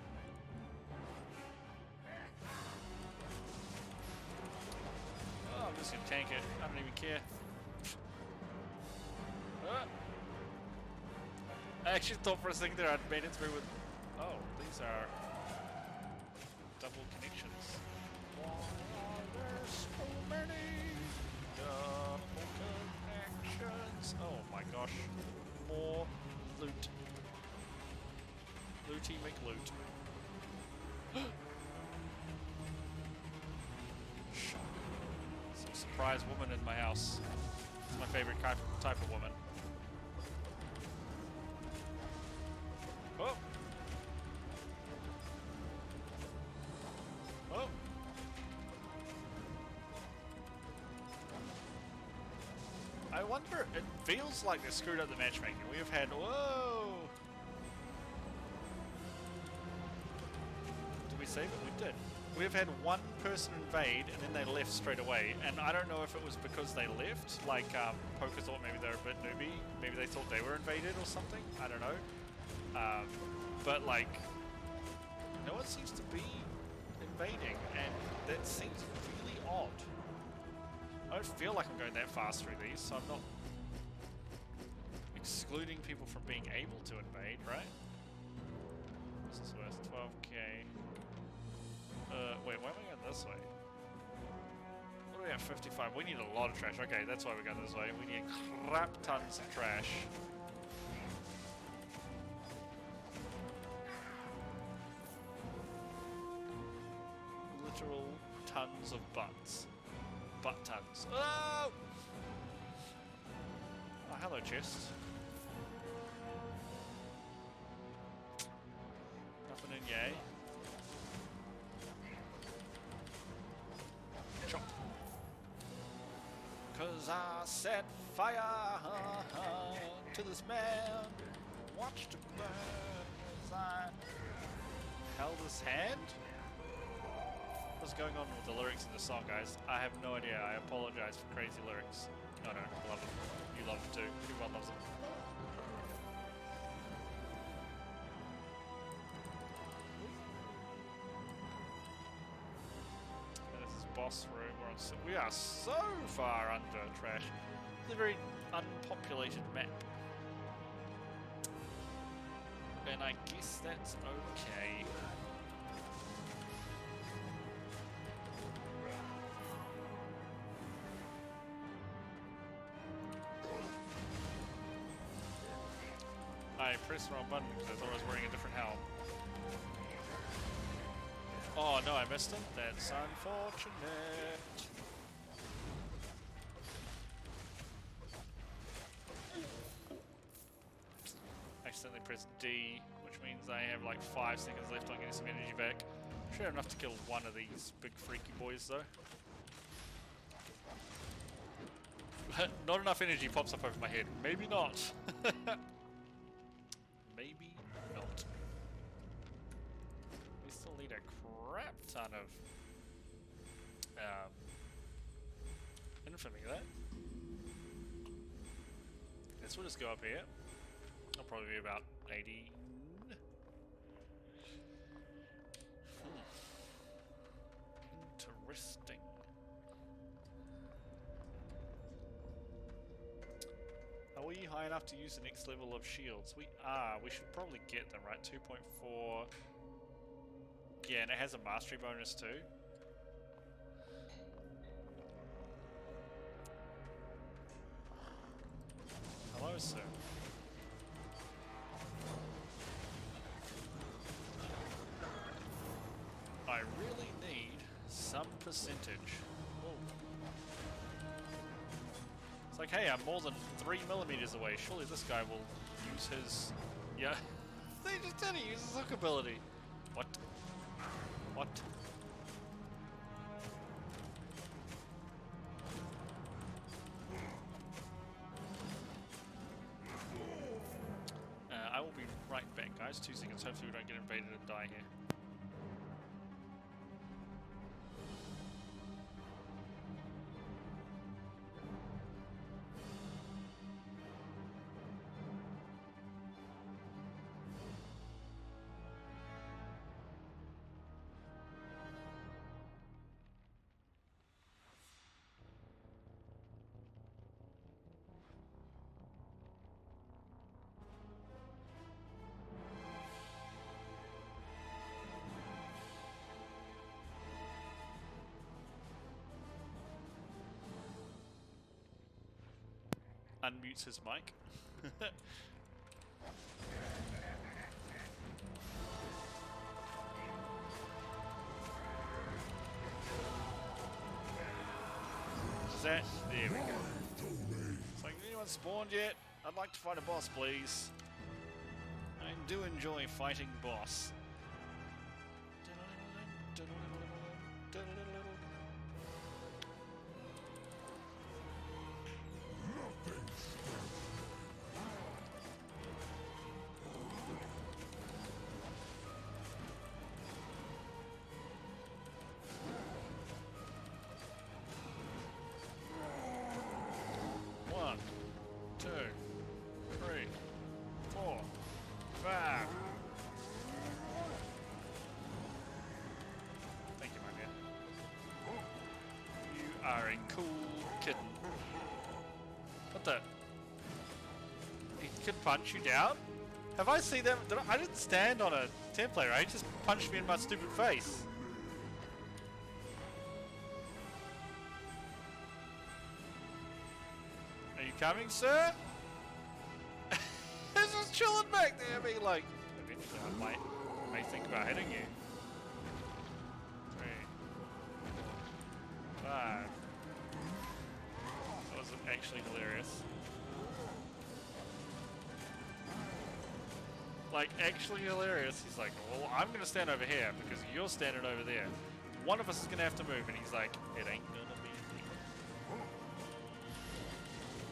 Oh, I'm just gonna tank it. I don't even care. I actually thought for a second there I'd made it through with... Oh, these are... double connections. Why are there so many double connections? Oh my gosh. More loot. Looty McLoot. Some surprise woman in my house. It's my favorite type of woman. Oh! Oh! I wonder, it feels like they screwed up the matchmaking. We have had, whoa! Did we save it? We did. We've had one person invade and then they left straight away, and I don't know if it was because they left, like Poker thought maybe they were a bit newbie, maybe they thought they were invaded or something, I don't know. But like, no one seems to be invading, and that seems really odd. I don't feel like I'm going that fast through these, so I'm not excluding people from being able to invade, right? This is worth 12k. Wait, why am I going this way? What are we at, 55? We need a lot of trash. Okay, that's why we're going this way. We need crap tons of trash. Literal tons of butts. Butt tons. Oh! Oh, hello, chest. Nothing in yay. Chop. 'Cause I set fire to this man. Watched him burn as I hell this hand? What's going on with the lyrics in the song, guys? I have no idea. I apologize for crazy lyrics. No, no, I love them. You love them too. Everyone loves them. And this is boss room. We are so far under trash. It's a very unpopulated map. And I guess that's okay. I pressed the wrong button because I thought I was wearing a different helm. Oh no, I missed it. That's unfortunate. Accidentally pressed D, which means I have like 5 seconds left on getting some energy back. Should have enough to kill one of these big freaky boys though. Not enough energy pops up over my head. Maybe not. Maybe not. We still need a crap ton of infamy there. Guess we'll just go up here. I'll probably be about 80. Interesting. Are we high enough to use the next level of shields? We are. We should probably get them, right? 2.4. Yeah, and it has a mastery bonus too. Hello, sir. I really need some percentage. Ooh. It's like, hey, I'm more than 3 millimeters away. Surely this guy will use his... Yeah. They just didn't use his hook ability. What? What? I will be right back, guys. 2 seconds. Hopefully we don't get invaded and die here. Unmutes his mic. Is that? There we go. It's like, anyone spawned yet? I'd like to fight a boss, please. I do enjoy fighting boss. Are a cool kitten. What the? He can punch you down? Have I seen that? I didn't stand on a template, right? He just punched me in my stupid face. Are you coming, sir? He's just chilling back there, being like, eventually I may think about hitting you. 3, 5. That was actually hilarious. Like, actually hilarious. He's like, well, I'm going to stand over here because you're standing over there. One of us is going to have to move. And he's like, it ain't going to be me.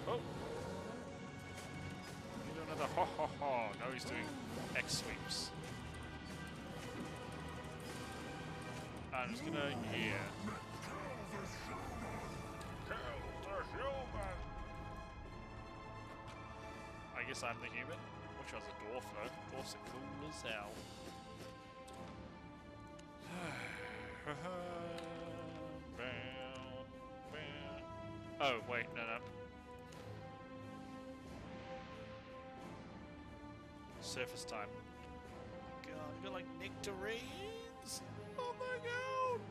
Oh. You do another ho ho ho. No, he's doing X sweeps. I'm just gonna, yeah. I guess I'm the human. Wish I was a dwarf though. Dwarfs are cool as hell. Oh, wait, no. Surface time. God, you got like nectarines? Oh my god!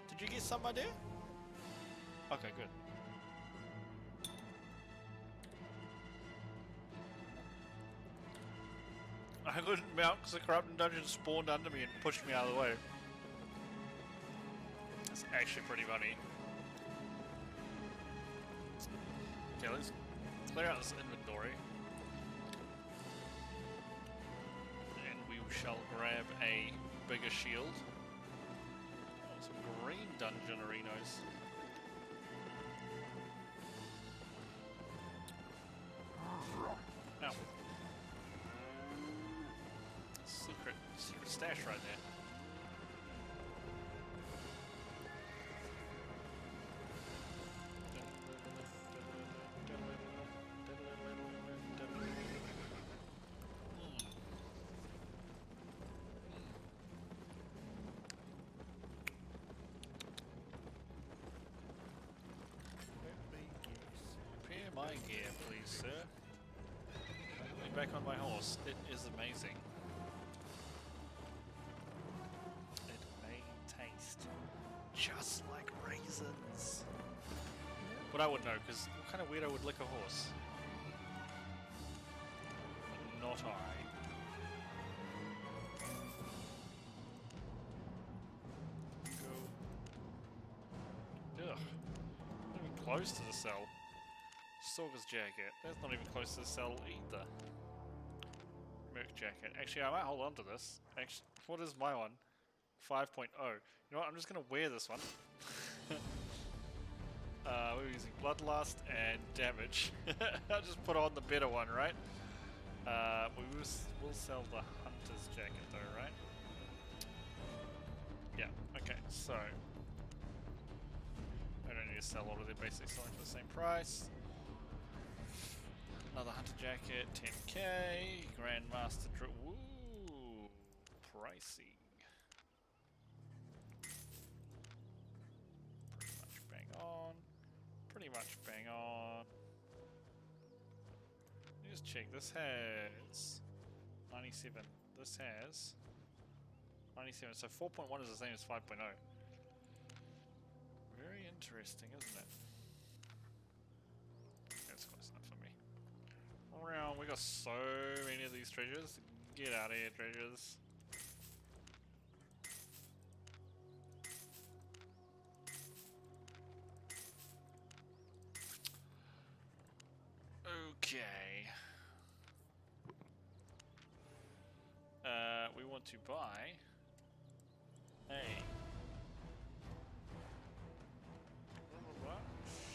Did you get some, my dear? Okay, good. I couldn't mount because the corrupting dungeon spawned under me and pushed me out of the way. That's actually pretty funny. Okay, let's clear out this inventory. And we shall grab a bigger shield. Oh, some green dungeon arenas. Ow. Secret stash right there. Repair my gear, please, sir. Put me back on my horse. It is amazing. It may taste just like raisins. But I wouldn't know, because what kind of weirdo would lick a horse? Not I. Go. Ugh. Not even close to the cell. Sorga's jacket. That's not even close to the cell either. Merc jacket. Actually, I might hold on to this. Actually, what is my one? 5.0. You know what? I'm just gonna wear this one. We're using Bloodlust and Damage. I'll just put on the better one, right? We'll sell the Hunter's jacket though, right? Yeah, okay, so I don't need to sell all of their basic selling for the same price. Another Hunter jacket, 10k. Grandmaster drip. Woo! Pricey. Pretty much bang on. Pretty much bang on. Let me just check. This has 97. This has 97. So 4.1 is the same as 5.0. Very interesting, isn't it? That's close enough for me. Around, we got so many of these treasures. Get out of here, treasures. Okay. We want to buy a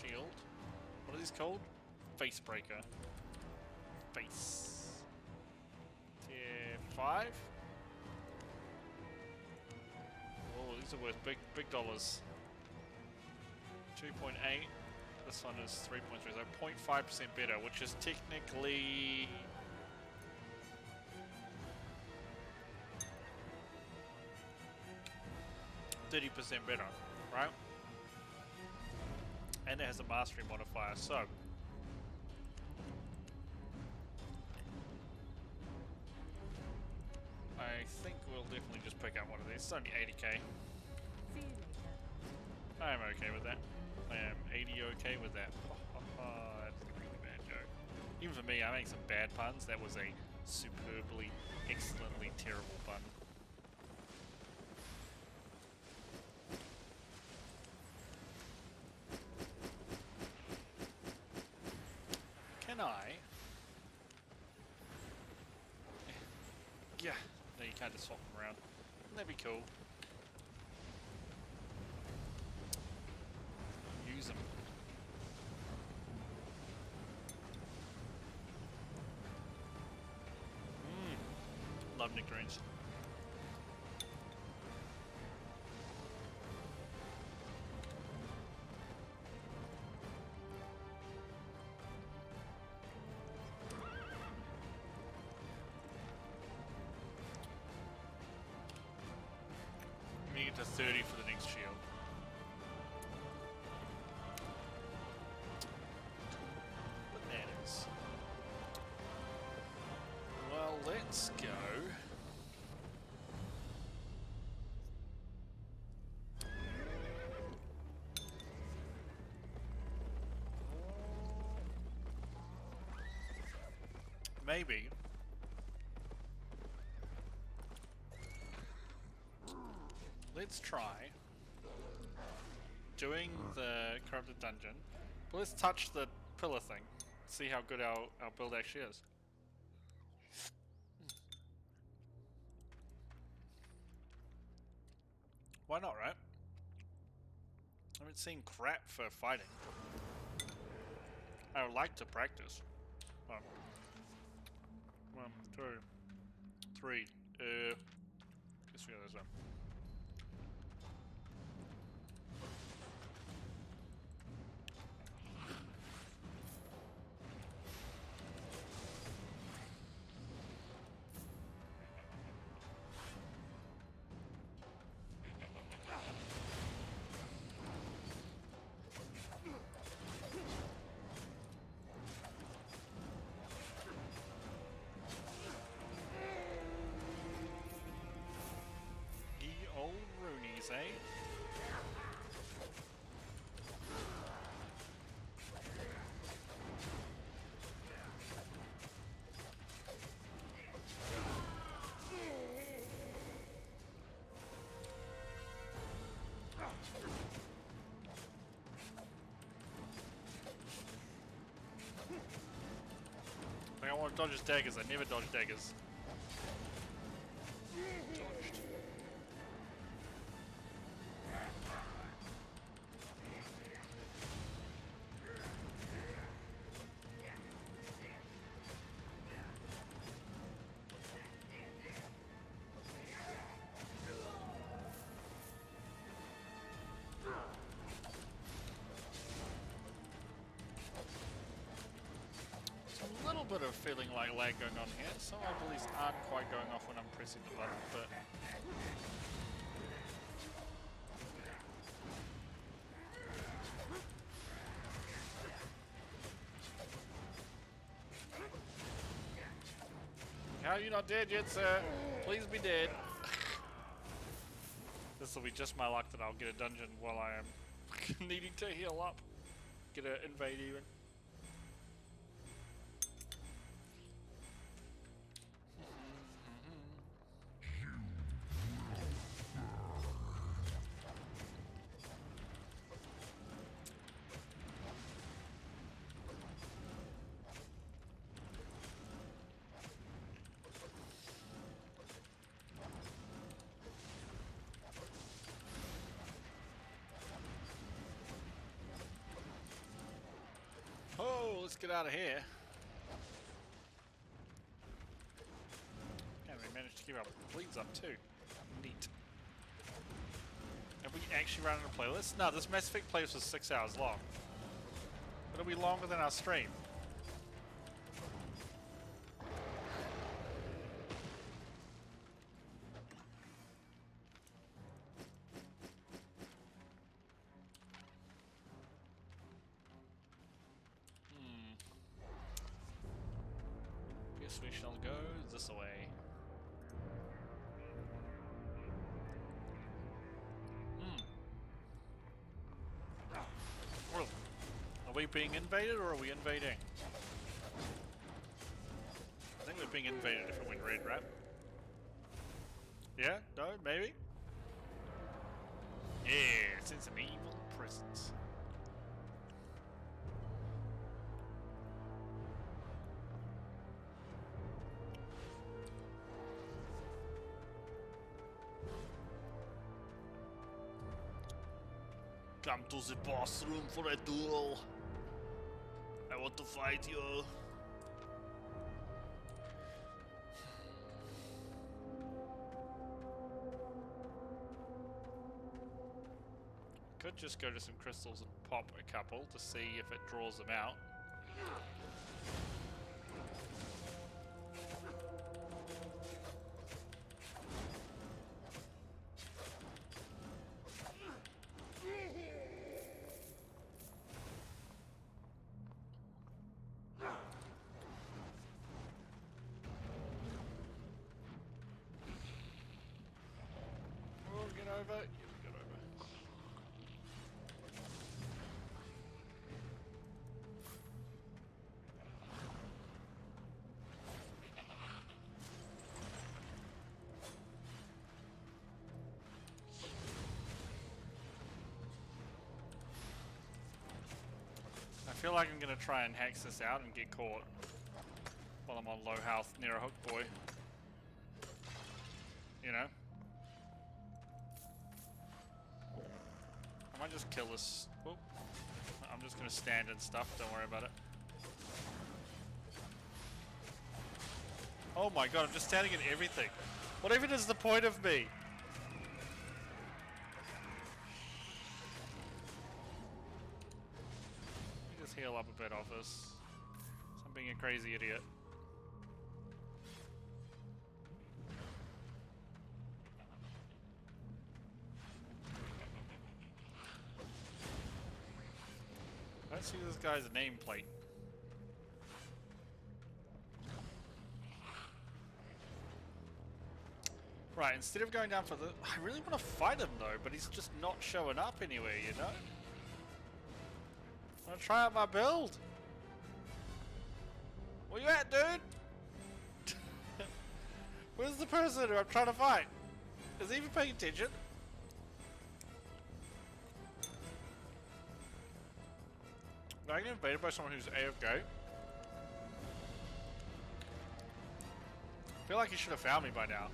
shield. What are these called? Face breaker. Face. Tier 5. Oh, these are worth big dollars. 2.8. This one is 3.3, so 0.5% better, which is technically 30% better, right? And it has a mastery modifier, so I think we'll definitely just pick up one of these. It's only 80k. See you later. I am okay with that. I am 80 okay with that. That's a really bad joke. Even for me, I make some bad puns. That was a superbly, excellently terrible pun. Can I? Yeah. No, you can't just swap them around. Wouldn't that be cool? Use them. Love nectarines. to 30 for the next shield. Bananas. Well, let's go. Maybe. Let's try doing the corrupted dungeon, but let's touch the pillar thing, see how good our build actually is. Why not, right? I haven't seen crap for fighting. I would like to practice. 1, 2, 3. Guess we got this one. Eh? Like I want to dodge his daggers, I never dodge daggers. Dodged. A little bit of feeling like lag going on here. Some abilities aren't quite going off when I'm pressing the button, but how are you not dead yet, sir? Please be dead. This will be just my luck that I'll get a dungeon while I am needing to heal up. Get an invade even. Oh, let's get out of here. And we managed to keep our bleeds up too. Neat. Have we actually run a playlist? No, this Mass Effect playlist was 6 hours long. It'll be longer than our stream. Guess we shall go this way. Well, are we being invaded or are we invading? I think we're being invaded if it went red, right? Yeah? No? Maybe? Yeah, sense an evil presence. Come to the boss room for a duel. I want to fight you. Could just go to some crystals and pop a couple to see if it draws them out. feel like I'm gonna try and hex this out and get caught while I'm on low health near a hook boy. You know? I might just kill this. Whoop. I'm just gonna stand and stuff, don't worry about it. Oh my god, I'm just standing in everything. What even is the point of me? Let me just heal up a bit off this. I'm being a crazy idiot. I don't see this guy's nameplate. Right, instead of going down for the... I really want to fight him though, but he's just not showing up anywhere, you know? I want to try out my build. Where you at, dude? Where's the person who I'm trying to fight? Is he even paying attention? I get invaded by someone who's AFK. I feel like he should have found me by now.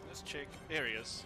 Let's check. There he is.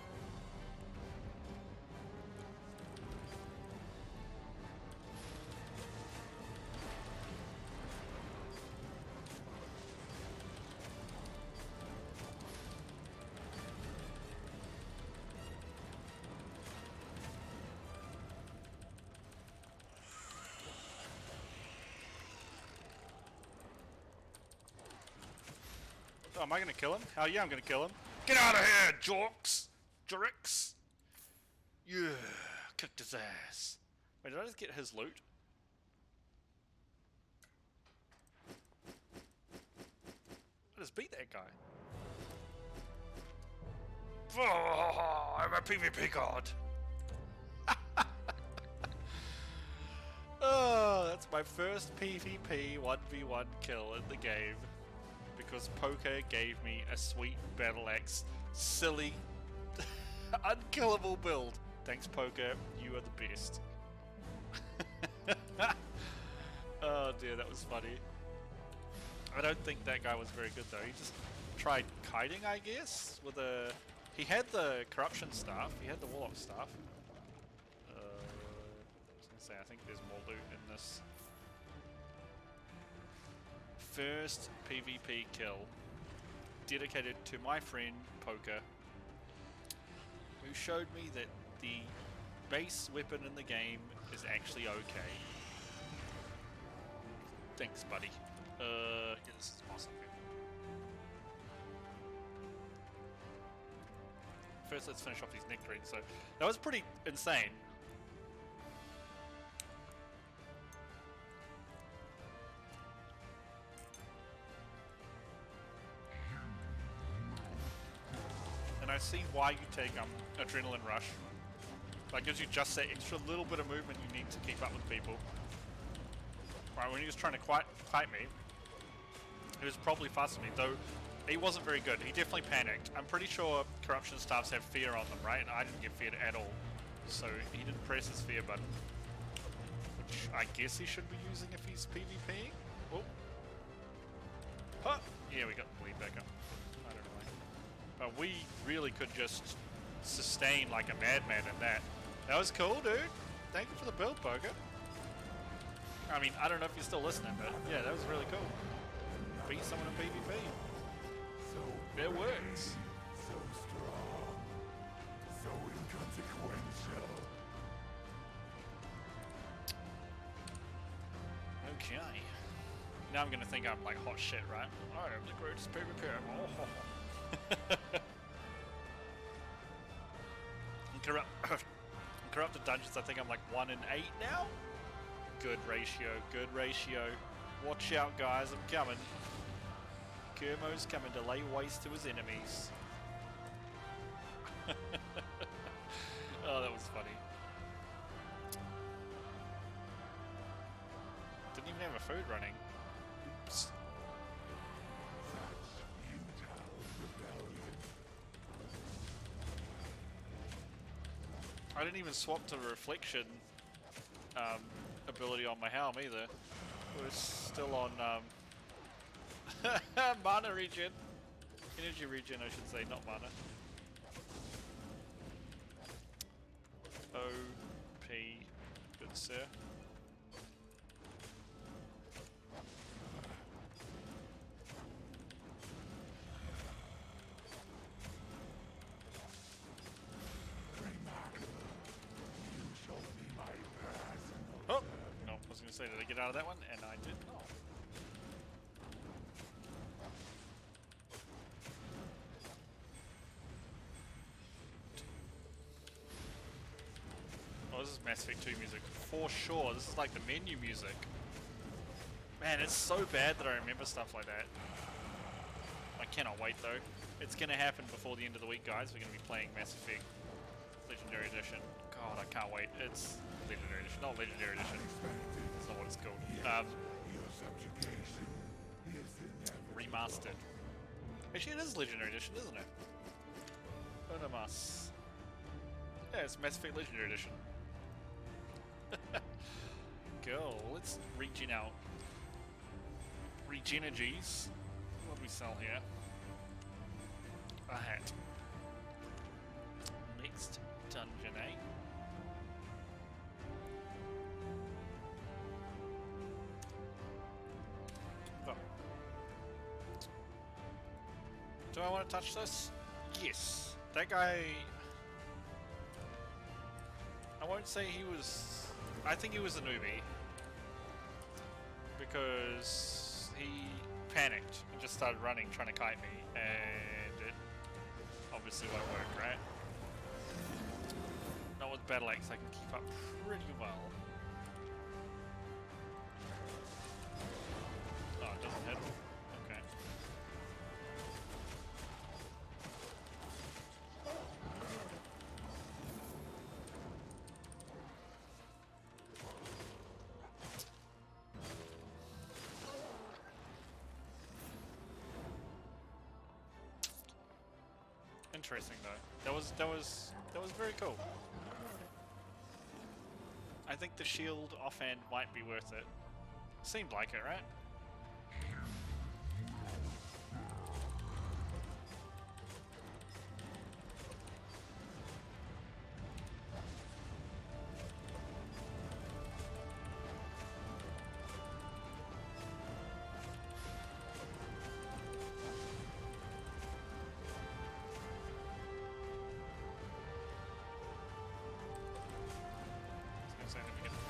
Oh, am I gonna kill him? Hell yeah, I'm gonna kill him. Get out of here, jorks! Jorix! Yeah, kicked his ass. Wait, did I just get his loot? I just beat that guy. Oh, I'm a PvP god! Oh, that's my first PvP 1v1 kill in the game. Because Poker gave me a sweet battle axe, silly, unkillable build. Thanks, Poker. You are the best. Oh dear, that was funny. I don't think that guy was very good though. He just tried kiting, I guess, with a. He had the corruption staff. He had the warlock staff. I was gonna say, I think there's more loot in this. First PvP kill dedicated to my friend Poker, who showed me that the base weapon in the game is actually okay. Thanks, buddy. Yeah, this is awesome. First, let's finish off these nectarines. So that was pretty insane. I see why you take Adrenaline Rush. That gives you just that extra little bit of movement you need to keep up with people. Right, when he was trying to fight me, he was probably faster than me, though he wasn't very good. He definitely panicked. I'm pretty sure corruption staffs have fear on them, right? And I didn't get feared at all. So he didn't press his fear button. Which I guess he should be using if he's PvPing. Oh. Huh. Yeah, we got the lead back up. But we really could just sustain like a madman in that. That was cool, dude. Thank you for the build, Poker. I mean, I don't know if you're still listening, but yeah, that was really cool. Beat someone in PvP. It works. So strong. So inconsequential. Okay. Now I'm gonna think I'm like hot shit, right? I am the greatest PvP. Oh. Corrupted dungeons, I think I'm like 1 in 8 now. Good ratio, good ratio. Watch out, guys, I'm coming. Kermo's coming to lay waste to his enemies. Oh, that was funny. Didn't even have a food running. Oops. I didn't even swap to reflection ability on my helm either. We're still on mana regen. Energy regen, I should say, not mana. OP, good sir. Oh! No, I was going to say, did I get out of that one? And I did not. Oh, this is Mass Effect 2 music. For sure, this is like the menu music. Man, it's so bad that I remember stuff like that. I cannot wait though. It's going to happen before the end of the week, guys. We're going to be playing Mass Effect Legendary Edition. God, I can't wait. It's Legendary Edition, not Legendary Edition. That's not what it's called. Remastered. Actually, it is Legendary Edition, isn't it? Unamas. Yeah, it's Mass Effect Legendary Edition. Go, let's regen out. Regenergies. What do we sell here? A hat. Next dungeon, eh? Oh. Do I want to touch this? Yes. That guy... I won't say he was... I think he was a newbie. Because he panicked and just started running, trying to kite me, and it obviously won't work, right? Not with Battle Axe, I can keep up pretty well. Oh, it doesn't hit. Okay. Interesting though. That was very cool. I think the shield offhand might be worth it. Seemed like it, right?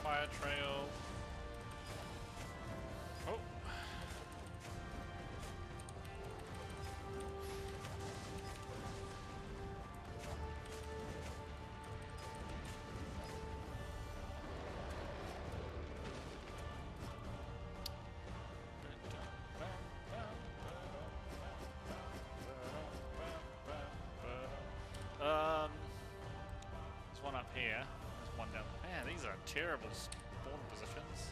Fire trail. Oh. There's one up here. There's one down. Man, these are terrible spawn positions.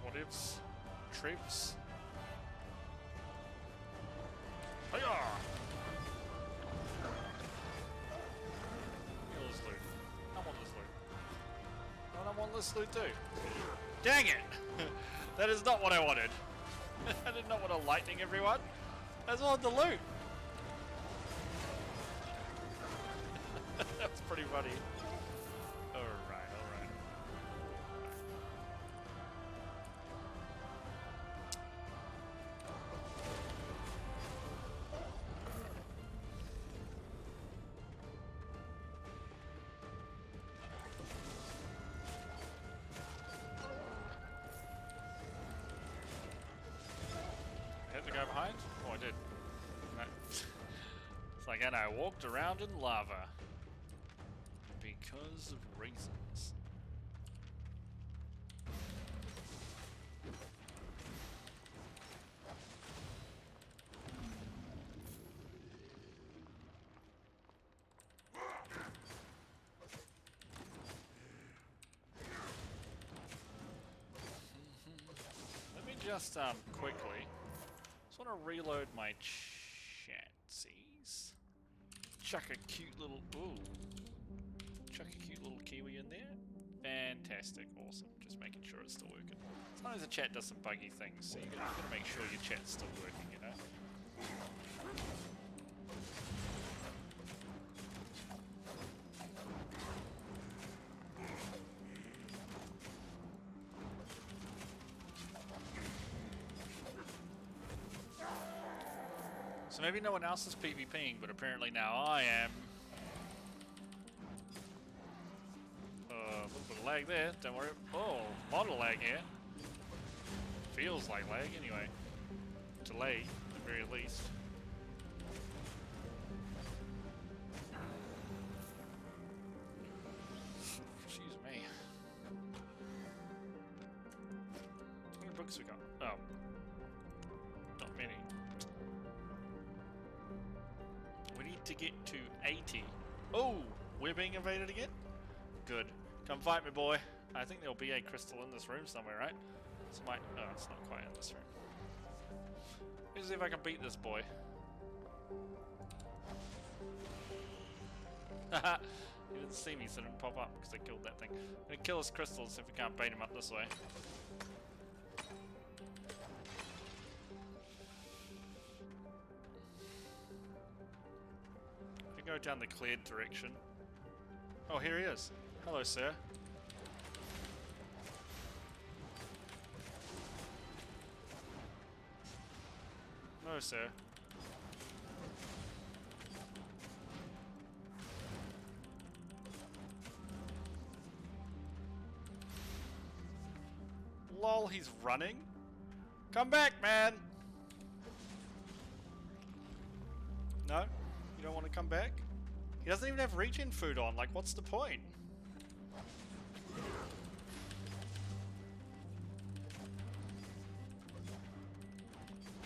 Whatevs. Troops. Hiya! Loot this loot. I want this loot. I want this loot too. Dang it! That is not what I wanted. I did not want to lightning everyone. I just wanted the loot. That was pretty funny. Alright, alright. Hit the guy behind? Oh, I did. No. It's like, and I walked around in lava. Because of reasons. Let me just quickly. Just want to reload my chatsies. Chuck a cute little ooh. in there? Fantastic, awesome. Just making sure it's still working. Sometimes the chat does some buggy things, so you gotta make sure your chat's still working, you know? So maybe no one else is PvPing, but apparently now I am. A little bit of lag there, don't worry. Oh, a lot of lag here. Feels like lag anyway. Delay, at the very least. Excuse me. How many books we got? Oh. Not many. We need to get to 80. Oh, we're being invaded again? Good. Come fight me, boy. I think there'll be a crystal in this room somewhere, right? This might... Oh, it's not quite in this room. Let's see if I can beat this boy. Haha. He didn't see me, so it didn't pop up because I killed that thing. I'm gonna kill his crystals if we can't bait him up this way. We go down the cleared direction. Oh, here he is. Hello, sir. No, sir. Lol, he's running? Come back, man! No? You don't want to come back? He doesn't even have regen food on, like what's the point?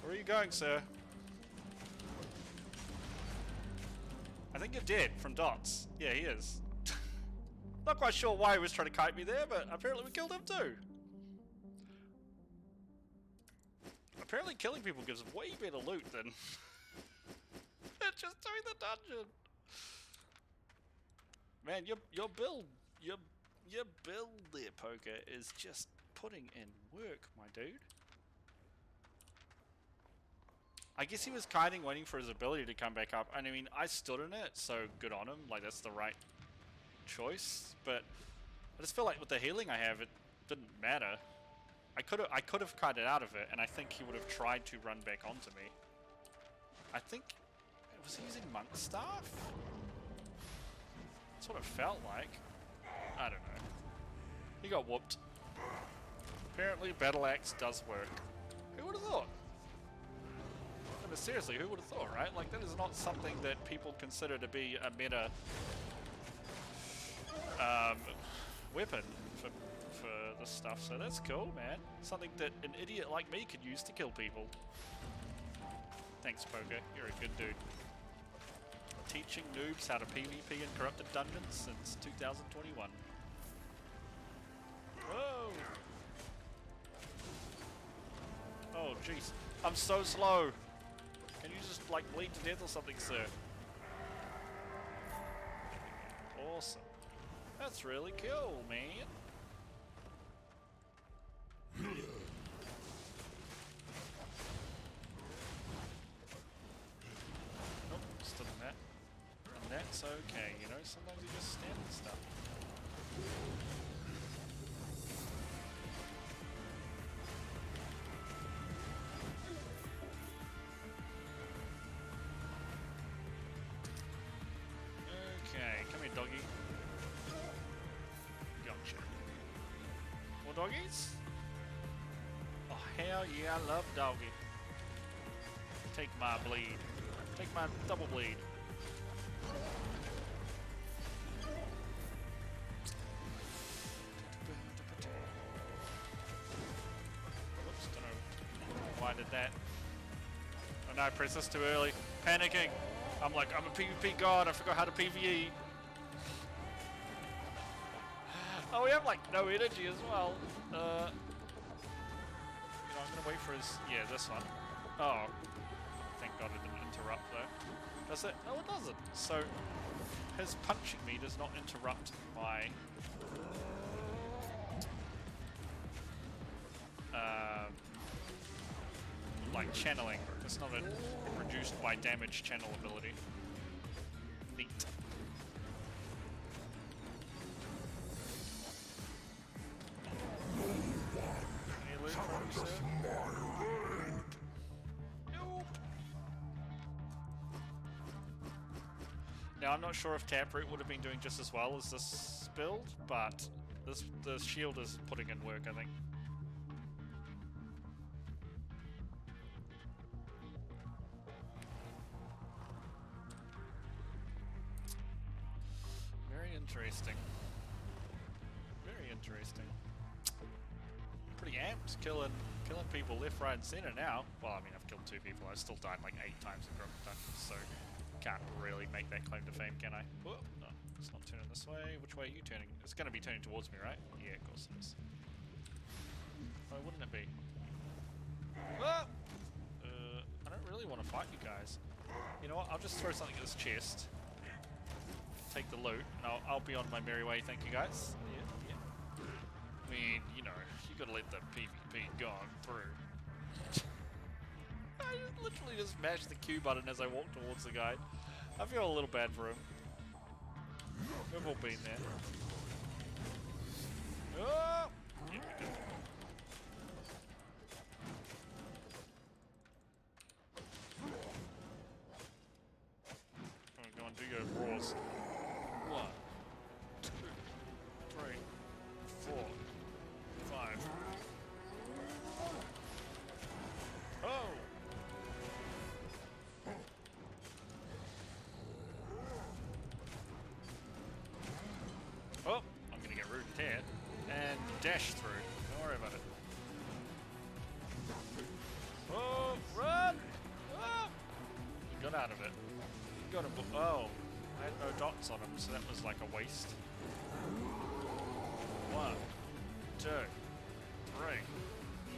Where are you going, sir? I think you're dead from dots. Yeah, he is. Not quite sure why he was trying to kite me there, but apparently we killed him too. Apparently killing people gives way better loot than just doing the dungeon. Man, your build there, Poker, is just putting in work, my dude. I guess he was kiting, waiting for his ability to come back up. And I mean, I stood in it, so good on him. Like, that's the right choice. But I just feel like with the healing I have, it didn't matter. I could have kited out of it, and I think he would have tried to run back onto me. I think... Was he using Monk Staff? That's what it felt like. I don't know. He got whooped. Apparently Battle Axe does work. Who would have thought? I mean, seriously, who would have thought, right? Like, that is not something that people consider to be a meta weapon for this stuff, so that's cool, man. Something that an idiot like me could use to kill people. Thanks, Poker. You're a good dude. Teaching noobs how to PvP in corrupted dungeons since 2021. Whoa! Oh, jeez. I'm so slow! Can you just, like, bleed to death or something, sir? Awesome. That's really cool, man. Nope, still in that. And that's okay, you know, sometimes you just stand and stuff. Okay, come here, doggy. Gotcha. More doggies? Oh, hell yeah, I love doggy. Take my bleed. Take my double bleed. Whoops, don't know why I did that. Oh no, I pressed this too early. Panicking. I'm like, I'm a PvP god, I forgot how to PvE. Oh, we have like no energy as well. You know, I'm gonna wait for his... Yeah, this one. Oh. Thank God it didn't interrupt though. Does it? No, it doesn't. So, his punching me does not interrupt my like channeling. It's not a reduced by damage channel ability. Neat. Any loot from you, sir? Nope. Now I'm not sure if Taproot would have been doing just as well as this build, but the shield is putting in work, I think. Very interesting. Very interesting. Pretty amped, killing people left, right, and center now. Well, I mean, I've killed 2 people. I still died like 8 times in Grove Dungeons, so can't really make that claim to fame, can I? Whoa, no, it's not turning this way. Which way are you turning? It's going to be turning towards me, right? Yeah, of course it is. Why wouldn't it be? Ah! I don't really want to fight you guys. You know what? I'll just throw something at this chest. Take the loot, and I'll be on my merry way. Thank you, guys. Yeah. I mean, you know, you gotta let the PvP go on through. I literally just mashed the Q button as I walked towards the guy. I feel a little bad for him. We've all been there. Oh! Yeah, we did. Go on, do your roars. 1, 2, 3, 4, 5. Oh! Oh! I'm gonna get rooted here. And dash through. Don't worry about it. Oh! Run! Oh! You got out of it. You got him. Oh! I had no dots on him, so that was like a waste. 1, 2, 3,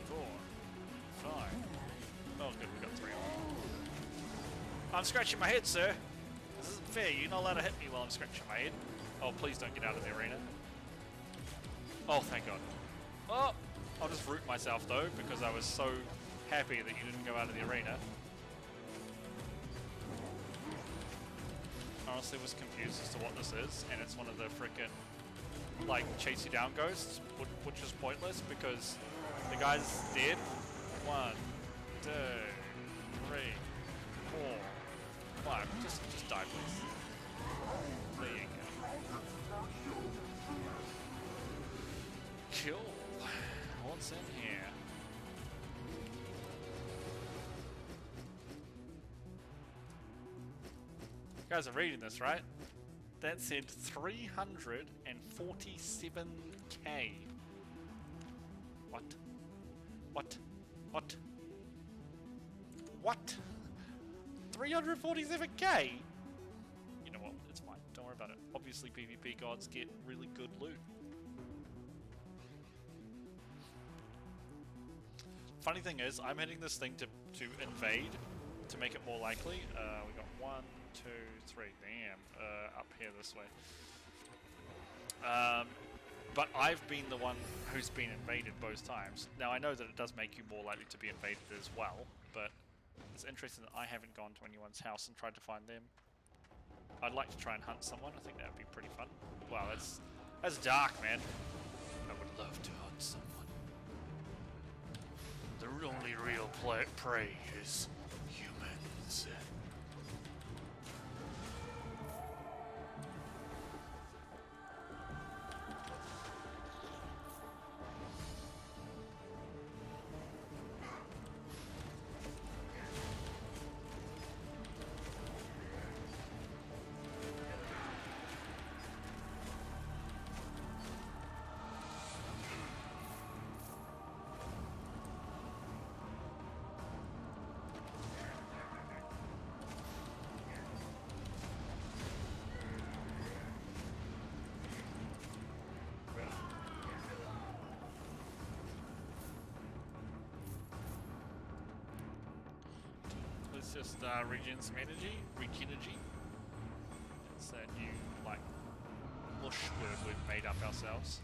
4, 5. Oh, good, we got 3 on. I'm scratching my head, sir. This isn't fair. You're not allowed to hit me while I'm scratching my head. Oh, please don't get out of the arena. Oh, thank God. Oh, I'll just root myself though, because I was so happy that you didn't go out of the arena. Honestly was confused as to what this is, and it's one of the frickin' like chase you down ghosts, which is pointless because the guy's dead. 1, 2, 3, 4, 5. Just die, please. There you go. Cool. What's in here? You guys are reading this, right? That said 347k. What? What? What? What? 347k? You know what? It's fine. Don't worry about it. Obviously, PvP gods get really good loot. Funny thing is, I'm hitting this thing to invade to make it more likely. We got 1, 2, 3. Damn. Up here this way. But I've been the one who's been invaded both times. Now I know that it does make you more likely to be invaded as well, but it's interesting that I haven't gone to anyone's house and tried to find them. I'd like to try and hunt someone. I think that would be pretty fun. Wow, that's dark, man. I would love to hunt someone. The only real prey is humans. Let's just regen some energy. Regen energy. That's that new bush we've made up ourselves.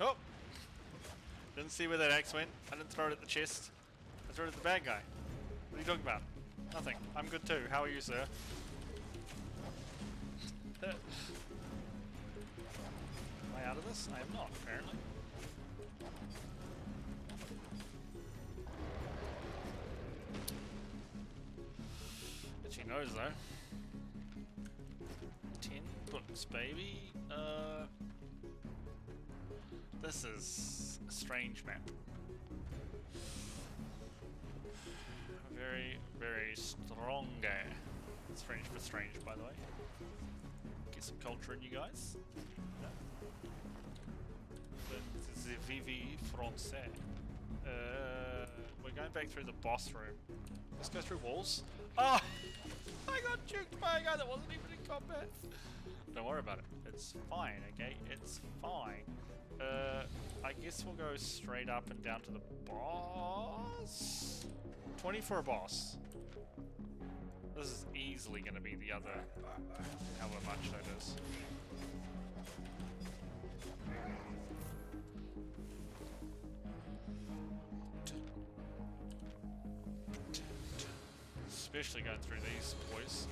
Oh! Didn't see where that axe went. I didn't throw it at the chest. I threw it at the bad guy. What are you talking about? Nothing. I'm good too. How are you, sir? Am I out of this? I am not, apparently. Itchy nose, though. 10 books, baby. This is a strange map. Very, very strong. Strange for strange, by the way. Get some culture in you guys. No? The Vivi Francais. We're going back through the boss room. Let's go through walls. Oh! I got juked by a guy that wasn't even in combat. Don't worry about it. It's fine, okay? It's fine. I guess we'll go straight up and down to the boss? 20 for a boss. This is easily going to be the other, however much that is. Especially going through these boys.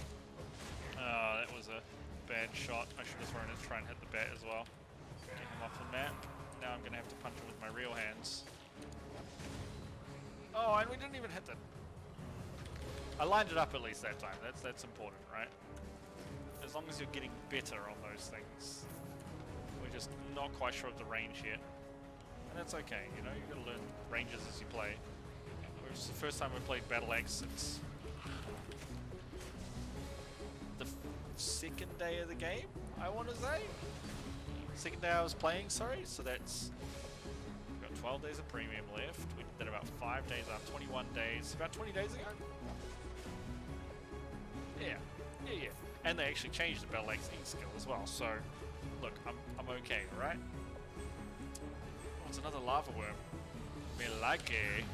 That was a bad shot. I should have thrown it to try and hit the bat as well. Get him off the map. Now I'm going to have to punch him with my real hands. Oh, and we didn't even hit it. I lined it up at least that time. That's important, right? As long as you're getting better on those things. We're just not quite sure of the range yet. And that's okay, you know, you've got to learn ranges as you play. It's the first time we played Battle Axe since the second day of the game, I want to say. Second day I was playing, sorry, so that's... We've got 12 days of premium left. We did that about 5 days after 21 days, about 20 days ago. Yeah. And they actually changed the Battle Axe E skill as well, so look, I'm okay, alright? Oh, it's another lava worm. Me like it.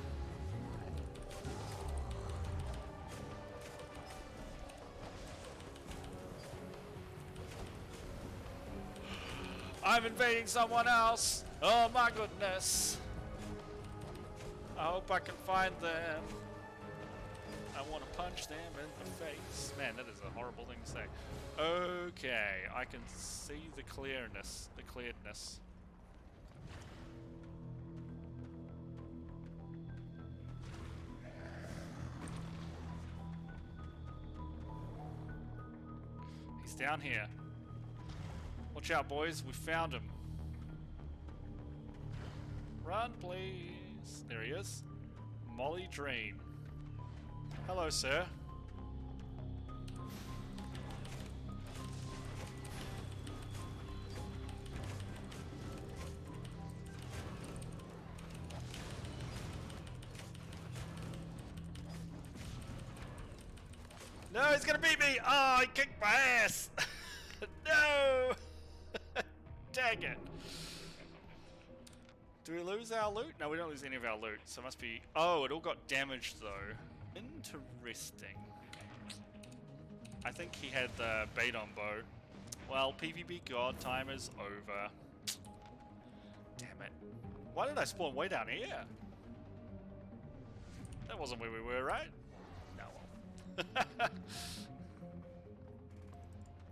I'm invading someone else! Oh my goodness! I hope I can find them. I want to punch them in the face. Man, that is a horrible thing to say. Okay, I can see the clearness. The clearedness. He's down here. Watch out, boys. We found him. Run, please. There he is. Molly Dream. Hello, sir. No, he's gonna beat me! Oh, he kicked my ass! No! Dang it. Do we lose our loot? No, we don't lose any of our loot, so it must be... Oh, it all got damaged, though. Interesting. I think he had the bait on bow. Well, PvP God time is over. Damn it. Why did I spawn way down here? That wasn't where we were, right? No, well.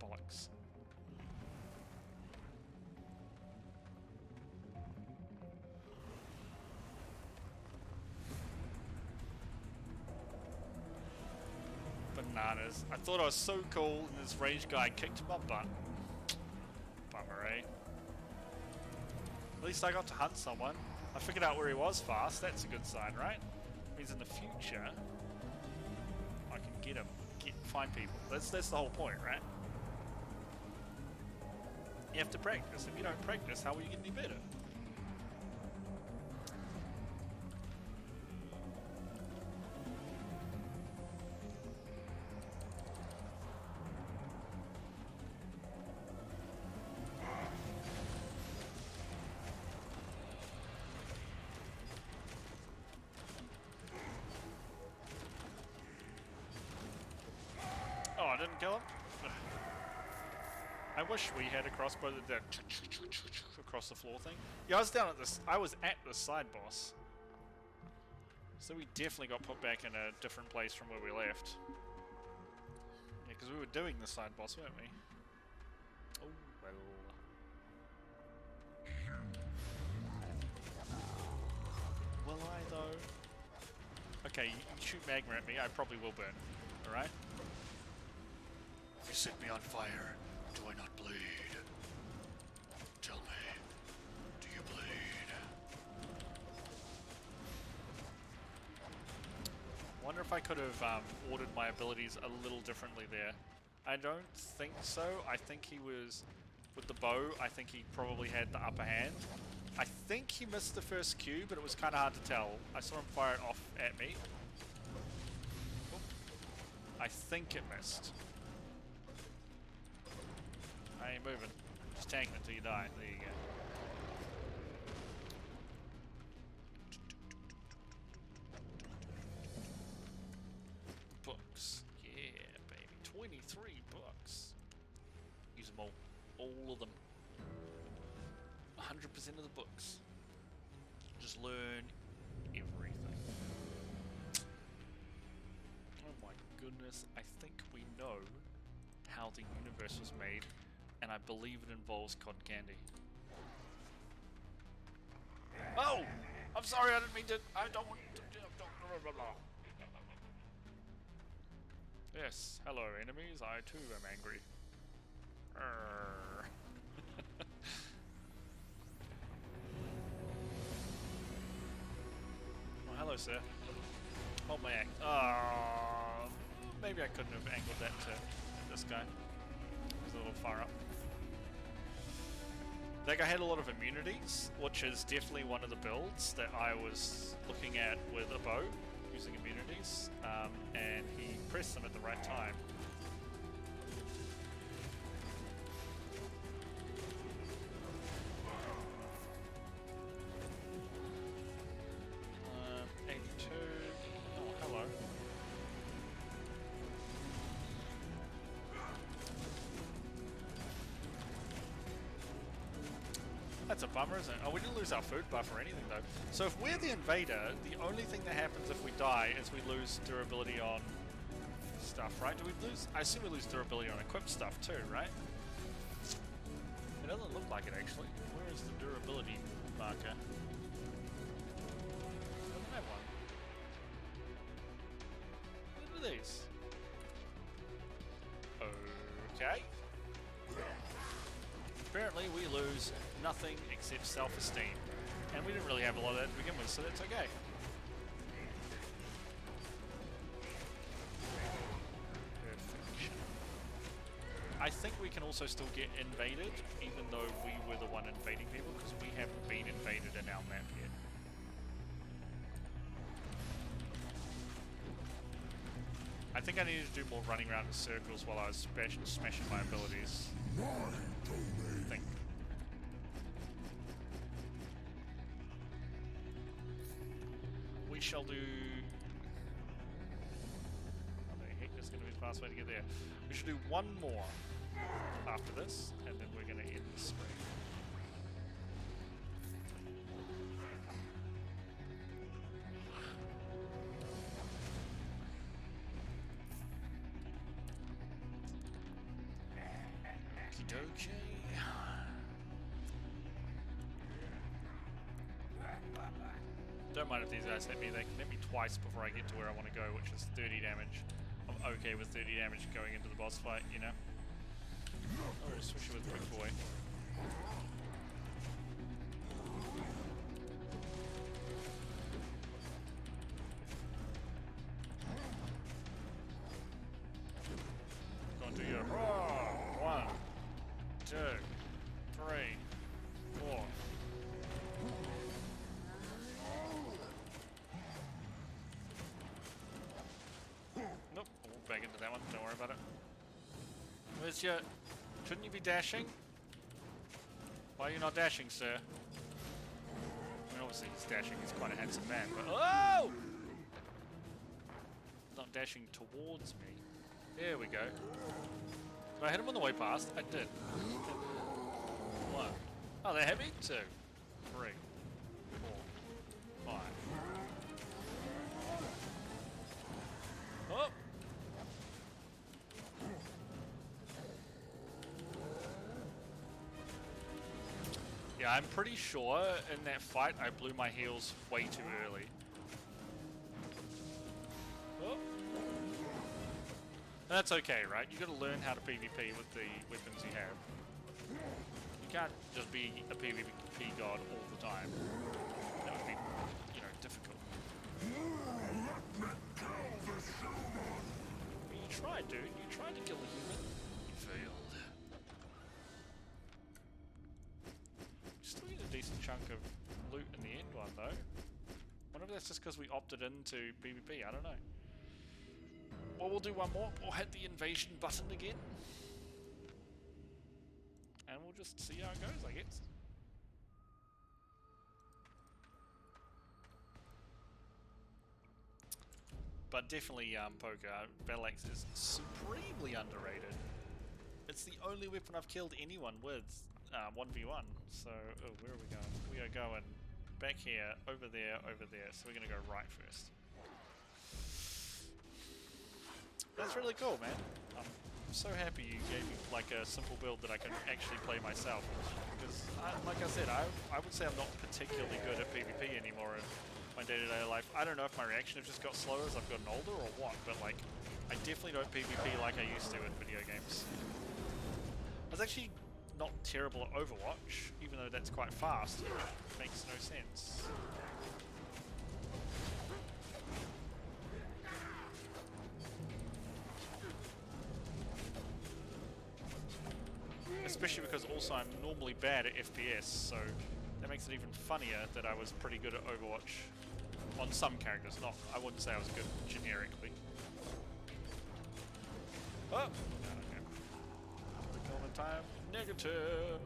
Bollocks. Bananas. I thought I was so cool and this ranged guy kicked my butt. Bummer, eh? At least I got to hunt someone. I figured out where he was fast. That's a good sign, right? Means in the future I can get him. Find people. That's the whole point, right? You have to practice. If you don't practice, how will you get any better? kill him? I wish we had a crossbow that did across the floor thing. Yeah, I was down at this. I was at the side boss. So we definitely got put back in a different place from where we left. Yeah, because we were doing the side boss, weren't we? Oh, well. Will I, though? Okay, you shoot magma at me, I probably will burn. Alright? You set me on fire. Do I not bleed? Tell me, do you bleed? Wonder if I could have ordered my abilities a little differently there. I don't think so. I think he was, with the bow, I think he probably had the upper hand. I think he missed the first Q, but it was kind of hard to tell. I saw him fire it off at me. Oop. I think it missed. I ain't moving. Just tanking it until you die. There you go. Books. Yeah, baby. 23 books. Use them all. All of them. 100% of the books. Just learn everything. Oh my goodness. I think we know how the universe was made. And I believe it involves cotton candy. Oh! I'm sorry, I didn't mean to. I don't want to. Blah, blah, blah. Yes, hello enemies, I too am angry. Arrgh. Oh, hello, sir. Hold my axe. Maybe I couldn't have angled that to this guy. He's a little far up. That guy had a lot of immunities, which is definitely one of the builds that I was looking at with a bow, using immunities, and he pressed them at the right time. 82. Oh, hello. That's a bummer, isn't it? Oh, we didn't lose our food buff or anything, though. So if we're the invader, the only thing that happens if we die is we lose durability on stuff, right? Do we lose? I assume we lose durability on equipped stuff, too, right? It doesn't look like it, actually. Where is the durability marker? I don't have one. Look at these. Okay. Apparently we lose nothing except self-esteem. And we didn't really have a lot of that to begin with, so that's okay. Perfection. I think we can also still get invaded, even though we were the one invading people, because we haven't been invaded in our map yet. I think I needed to do more running around in circles while I was smashing my abilities. I think. We shall do... Oh, the heck, there's going to be a fast way to get there. We should do one more after this, and then we're going to end the spree. Okay. Don't mind if these guys hit me, they can hit me twice before I get to where I want to go, which is 30 damage. I'm okay with 30 damage going into the boss fight, you know? Oh, especially with Quick Boy. Go and do your... 1, 2, 3, 4. Nope, I won't back into that one, don't worry about it. Where's your... Shouldn't you be dashing? Why are you not dashing, sir? I mean, obviously he's dashing, he's quite a handsome man, but... Oh! Not dashing towards me. There we go. Did I hit him on the way past? I did. One. Oh, they hit me? 2, 3, 4, 5. Oh! Yeah, I'm pretty sure in that fight I blew my heels way too early. Oh. That's okay, right? You gotta learn how to PvP with the weapons you have. You can't just be a PvP god all the time. That would be, you know, difficult. But you tried, dude. You tried to kill the human. You failed. Still get a decent chunk of loot in the end one, though. Wonder if that's just because we opted into PvP. I don't know. Well, we'll do one more. We'll hit the invasion button again. And we'll just see how it goes, I guess. But definitely, Poker, Battle Axe is supremely underrated. It's the only weapon I've killed anyone with 1v1. So, oh, where are we going? We are going back here, over there, over there. So we're going to go right first. That's really cool, man. I'm so happy you gave me like a simple build that I can actually play myself. Because, like I said, I would say I'm not particularly good at PvP anymore in my day-to-day life. I don't know if my reaction has just got slower as I've gotten older or what, but like, I definitely don't PvP like I used to in video games. I was actually not terrible at Overwatch, even though that's quite fast. It makes no sense. Especially because also I'm normally bad at FPS, so that makes it even funnier that I was pretty good at Overwatch on some characters. Not, I wouldn't say I was good generically. Oh! Okay. Recall time. Negative!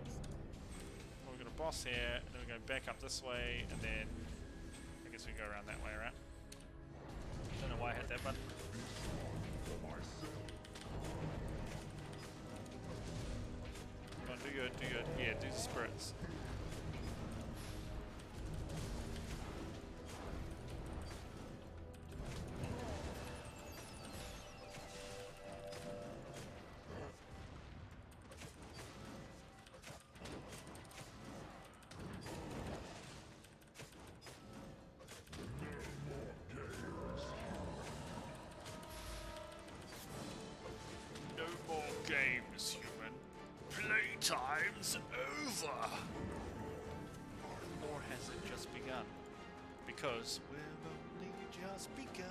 Well, we've got a boss here, and then we go back up this way, and then I guess we go around that way, right? Don't know why I hit that button. Come on, do good, do good. Yeah, do the spirits. No more games, human. Playtime's over! Or has it just begun? Because we've only just begun.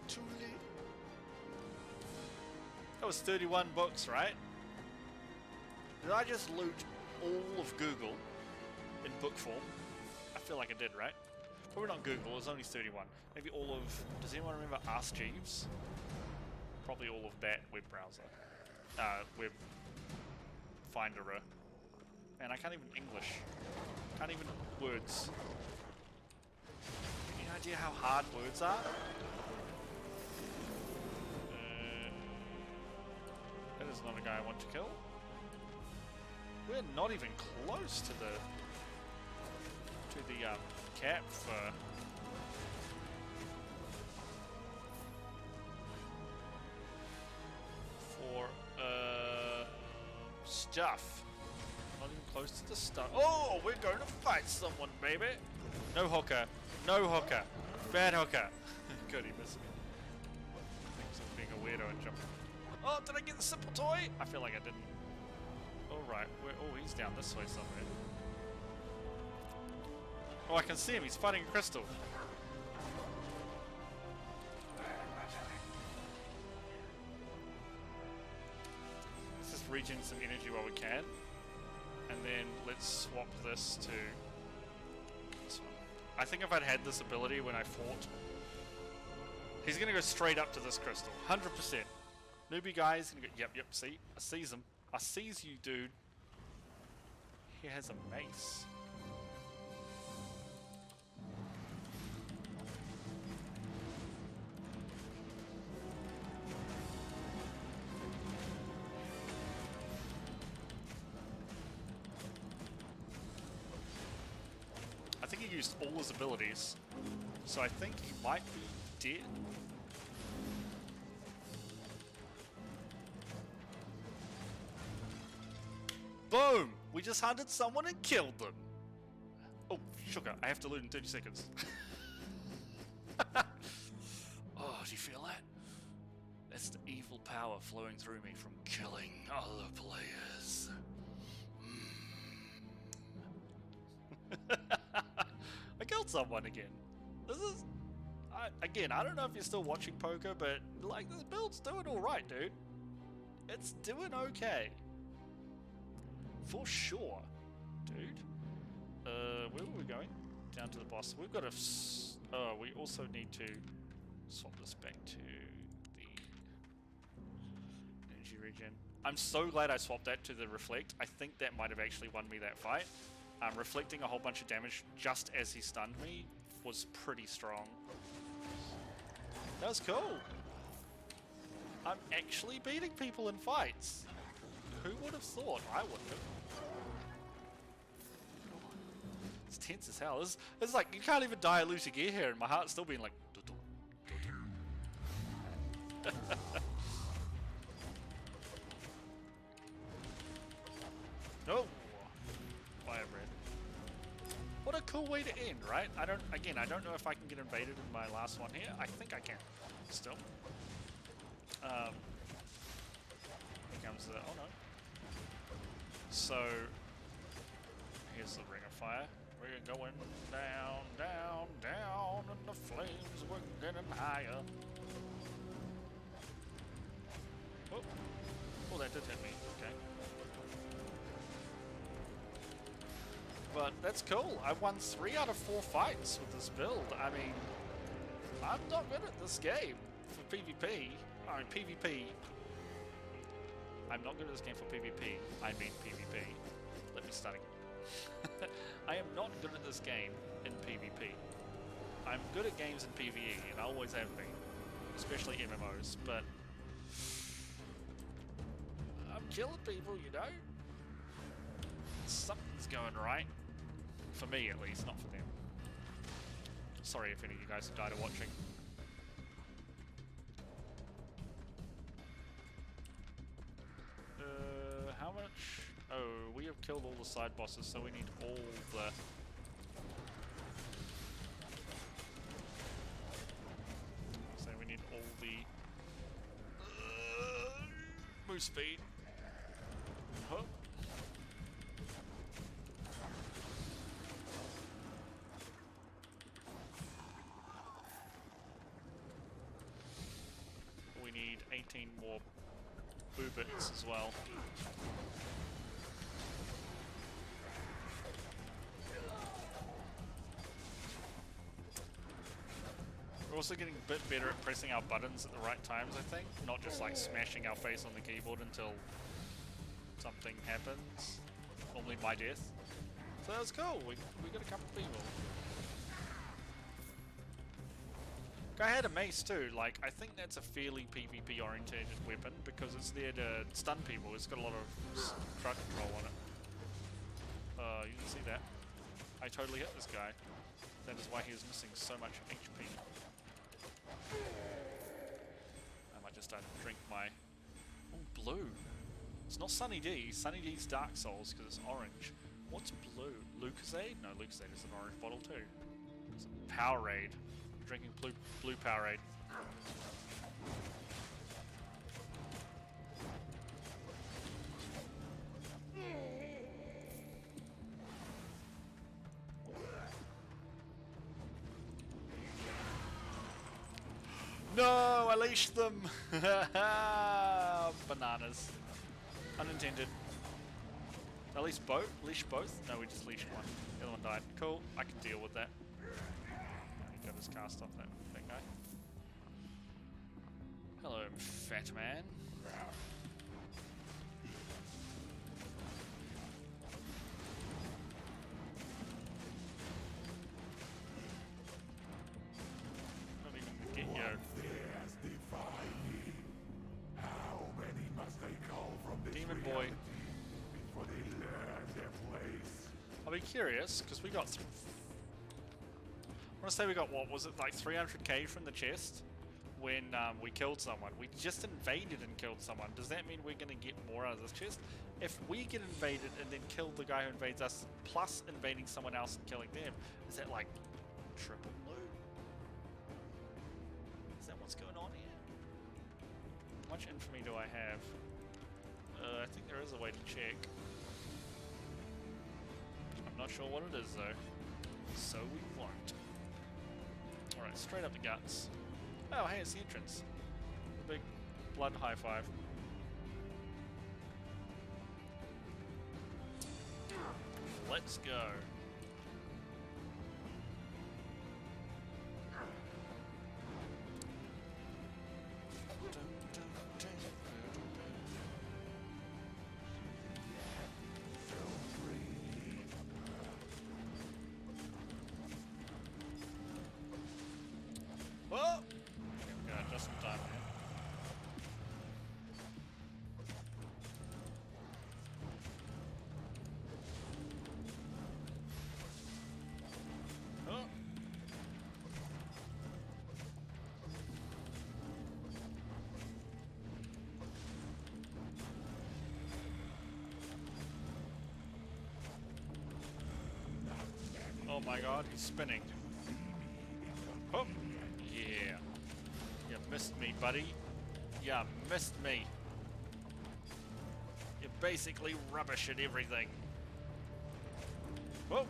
Too late. That was 31 books, right? Did I just loot all of Google in book form? I feel like I did, right? Probably not Google, it was only 31. Maybe all of... Does anyone remember Ask Jeeves? Probably all of that web browser. Web finderer. Man, I can't even English. Can't even words. Any idea how hard words are? That is not a guy I want to kill. We're not even close to the cap for stuff. Not even close to the stuff. Oh, we're going to fight someone, baby. No hooker. No hooker. Bad hooker. Good, he missed me. Thanks for being a weirdo and jumping. Oh, did I get the simple toy? I feel like I didn't. Alright, oh, he's down this way somewhere. Oh, I can see him. He's fighting a crystal. Let's just regen some energy while we can. And then let's swap this to this one. I think if I'd had this ability when I fought, he's going to go straight up to this crystal. 100%. Newbie guy is going to go, yep, see? I sees him. I sees you, dude. He has a mace. used all his abilities. So I think he might be dead. Boom! We just hunted someone and killed them. Oh, sugar, I have to loot in 30 seconds. Oh, do you feel that? That's the evil power flowing through me from killing other players. I killed someone again. This is... again, I don't know if you're still watching poker, but like this build's doing alright, dude. It's doing okay. For sure, dude. Where were we going? Down to the boss. We've got to... Oh, we also need to swap this back to the energy regen. I'm so glad I swapped that to the reflect. I think that might have actually won me that fight. Reflecting a whole bunch of damage just as he stunned me was pretty strong. That was cool. I'm actually beating people in fights. Who would have thought? I wouldn't have. It's tense as hell. It's like you can't even die at losing gear here, and my heart's still being like. No. Fire bread. What a cool way to end, right? I don't know if I can get invaded in my last one here. I think I can. Still. Here comes the... Oh no. So, here's the ring of fire. We're going down, down, down, and the flames were getting higher. Oh, oh, that did hit me. Okay. But that's cool. I won 3 out of 4 fights with this build. I mean, I'm not good at this game for PvP. I mean, PvP. I'm not good at this game for PvP. I mean PvP. Let me start again. I am not good at this game in PvP. I'm good at games in PvE, and I always have been. Especially MMOs, but... I'm killing people, you know? Something's going right. For me, at least, not for them. Sorry if any of you guys have died of watching. How much? Oh, we have killed all the side bosses, so we need all the... So we need all the... move speed. Huh? We need 18 more boobits as well. We're also getting a bit better at pressing our buttons at the right times, I think. Not just like smashing our face on the keyboard until something happens. Normally my death. So that's cool, we got a couple of people. I had a mace too, like I think that's a fairly PvP oriented weapon because it's there to stun people. It's got a lot of crowd control on it. You can see that. I totally hit this guy. That is why he is missing so much HP. I might just start to drink my... Oh, blue. It's not Sunny D. Sunny D's Dark Souls because it's orange. What's blue? Lucozade? No, Lucozade is an orange bottle too. It's a Powerade. Drinking blue Powerade. No, I leashed them. Bananas. Unintended. At least both? Leash both? No, we just leashed one. The other one died. Cool. I can deal with that. He got his cast off that guy. Hello, fat man. Not even get your... Demon boy. Before they learn their place. I'll be curious, because we got to say we got, what was it, like 300k from the chest when we killed someone. We just invaded and killed someone. Does that mean we're going to get more out of this chest? If we get invaded and then kill the guy who invades us, plus invading someone else and killing them, is that like triple loot? Is that what's going on here? How much infamy do I have? I think there is a way to check. I'm not sure what it is though. So we won't. Alright, straight up the guts. Oh, hey, it's the entrance. The big blood high five. Let's go. Whoa! God, just in time. Oh. Oh my god, he's spinning. Oh! Yeah. You missed me, buddy. You missed me. You're basically rubbish at everything. Whoa!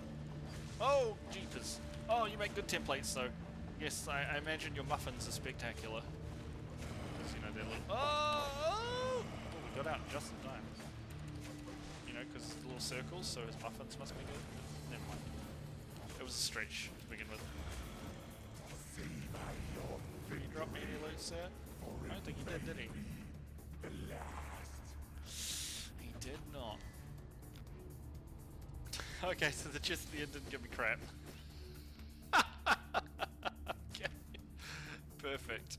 Oh, jeepers. Oh, you make good templates, though. Yes, I imagine your muffins are spectacular. Because, you know, they're little... Oh! Oh! We got out just in time. You know, because it's little circles, so his muffins must be good. Never mind. It was a stretch to begin with. Did he drop me any loot, sir? I don't think he did he? He did not. Okay, so the chest at the end didn't give me crap. Okay. Perfect.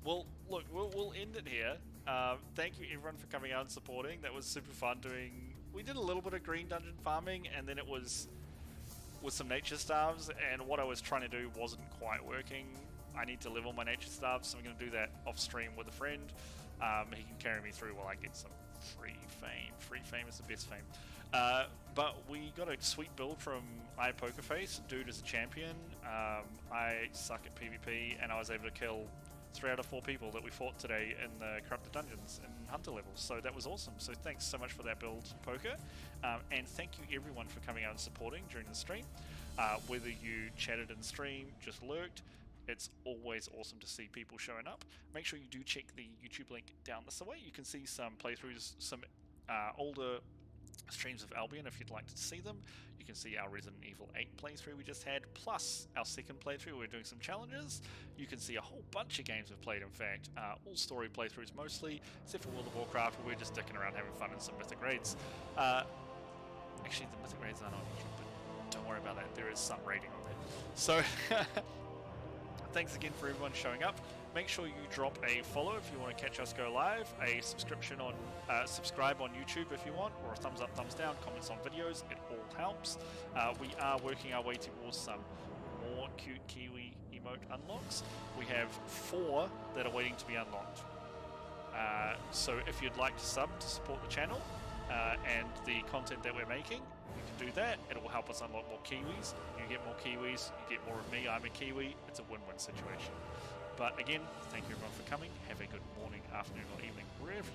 Well, look, we'll end it here. Thank you everyone for coming out and supporting. That was super fun doing... We did a little bit of green dungeon farming, and then it was with some nature staves, and what I was trying to do wasn't quite working. I need to level my nature staves, so I'm going to do that off stream with a friend. He can carry me through while I get some free fame. Free fame is the best fame. But we got a sweet build from iPokerface. Dude is a champion. I suck at PvP, and I was able to kill 3 out of 4 people that we fought today in the Corrupted Dungeons and Hunter levels. So that was awesome. So thanks so much for that build, Poker. And thank you everyone for coming out and supporting during the stream. Whether you chatted in stream, just lurked, it's always awesome to see people showing up. Make sure you do check the YouTube link down this way. You can see some playthroughs, some older streams of Albion if you'd like to see them. You can see our Resident Evil 8 playthrough we just had, plus our second playthrough. We're doing some challenges. You can see a whole bunch of games we've played, in fact. All story playthroughs mostly, except for World of Warcraft, where we're just dicking around having fun in some mythic raids. Actually, the mythic raids aren't on YouTube, but don't worry about that. There is some raiding on there. So, thanks again for everyone showing up. Make sure you drop a follow if you want to catch us go live, a subscription on, subscribe on YouTube if you want, or a thumbs up, thumbs down, comments on videos, it all helps. We are working our way towards some more cute Kiwi emote unlocks. We have 4 that are waiting to be unlocked. So if you'd like to sub to support the channel and the content that we're making, you can do that. It will help us unlock more Kiwis. You get more Kiwis, you get more of me, I'm a Kiwi. It's a win-win situation. But again, thank you everyone for coming. Have a good morning, afternoon, or evening, wherever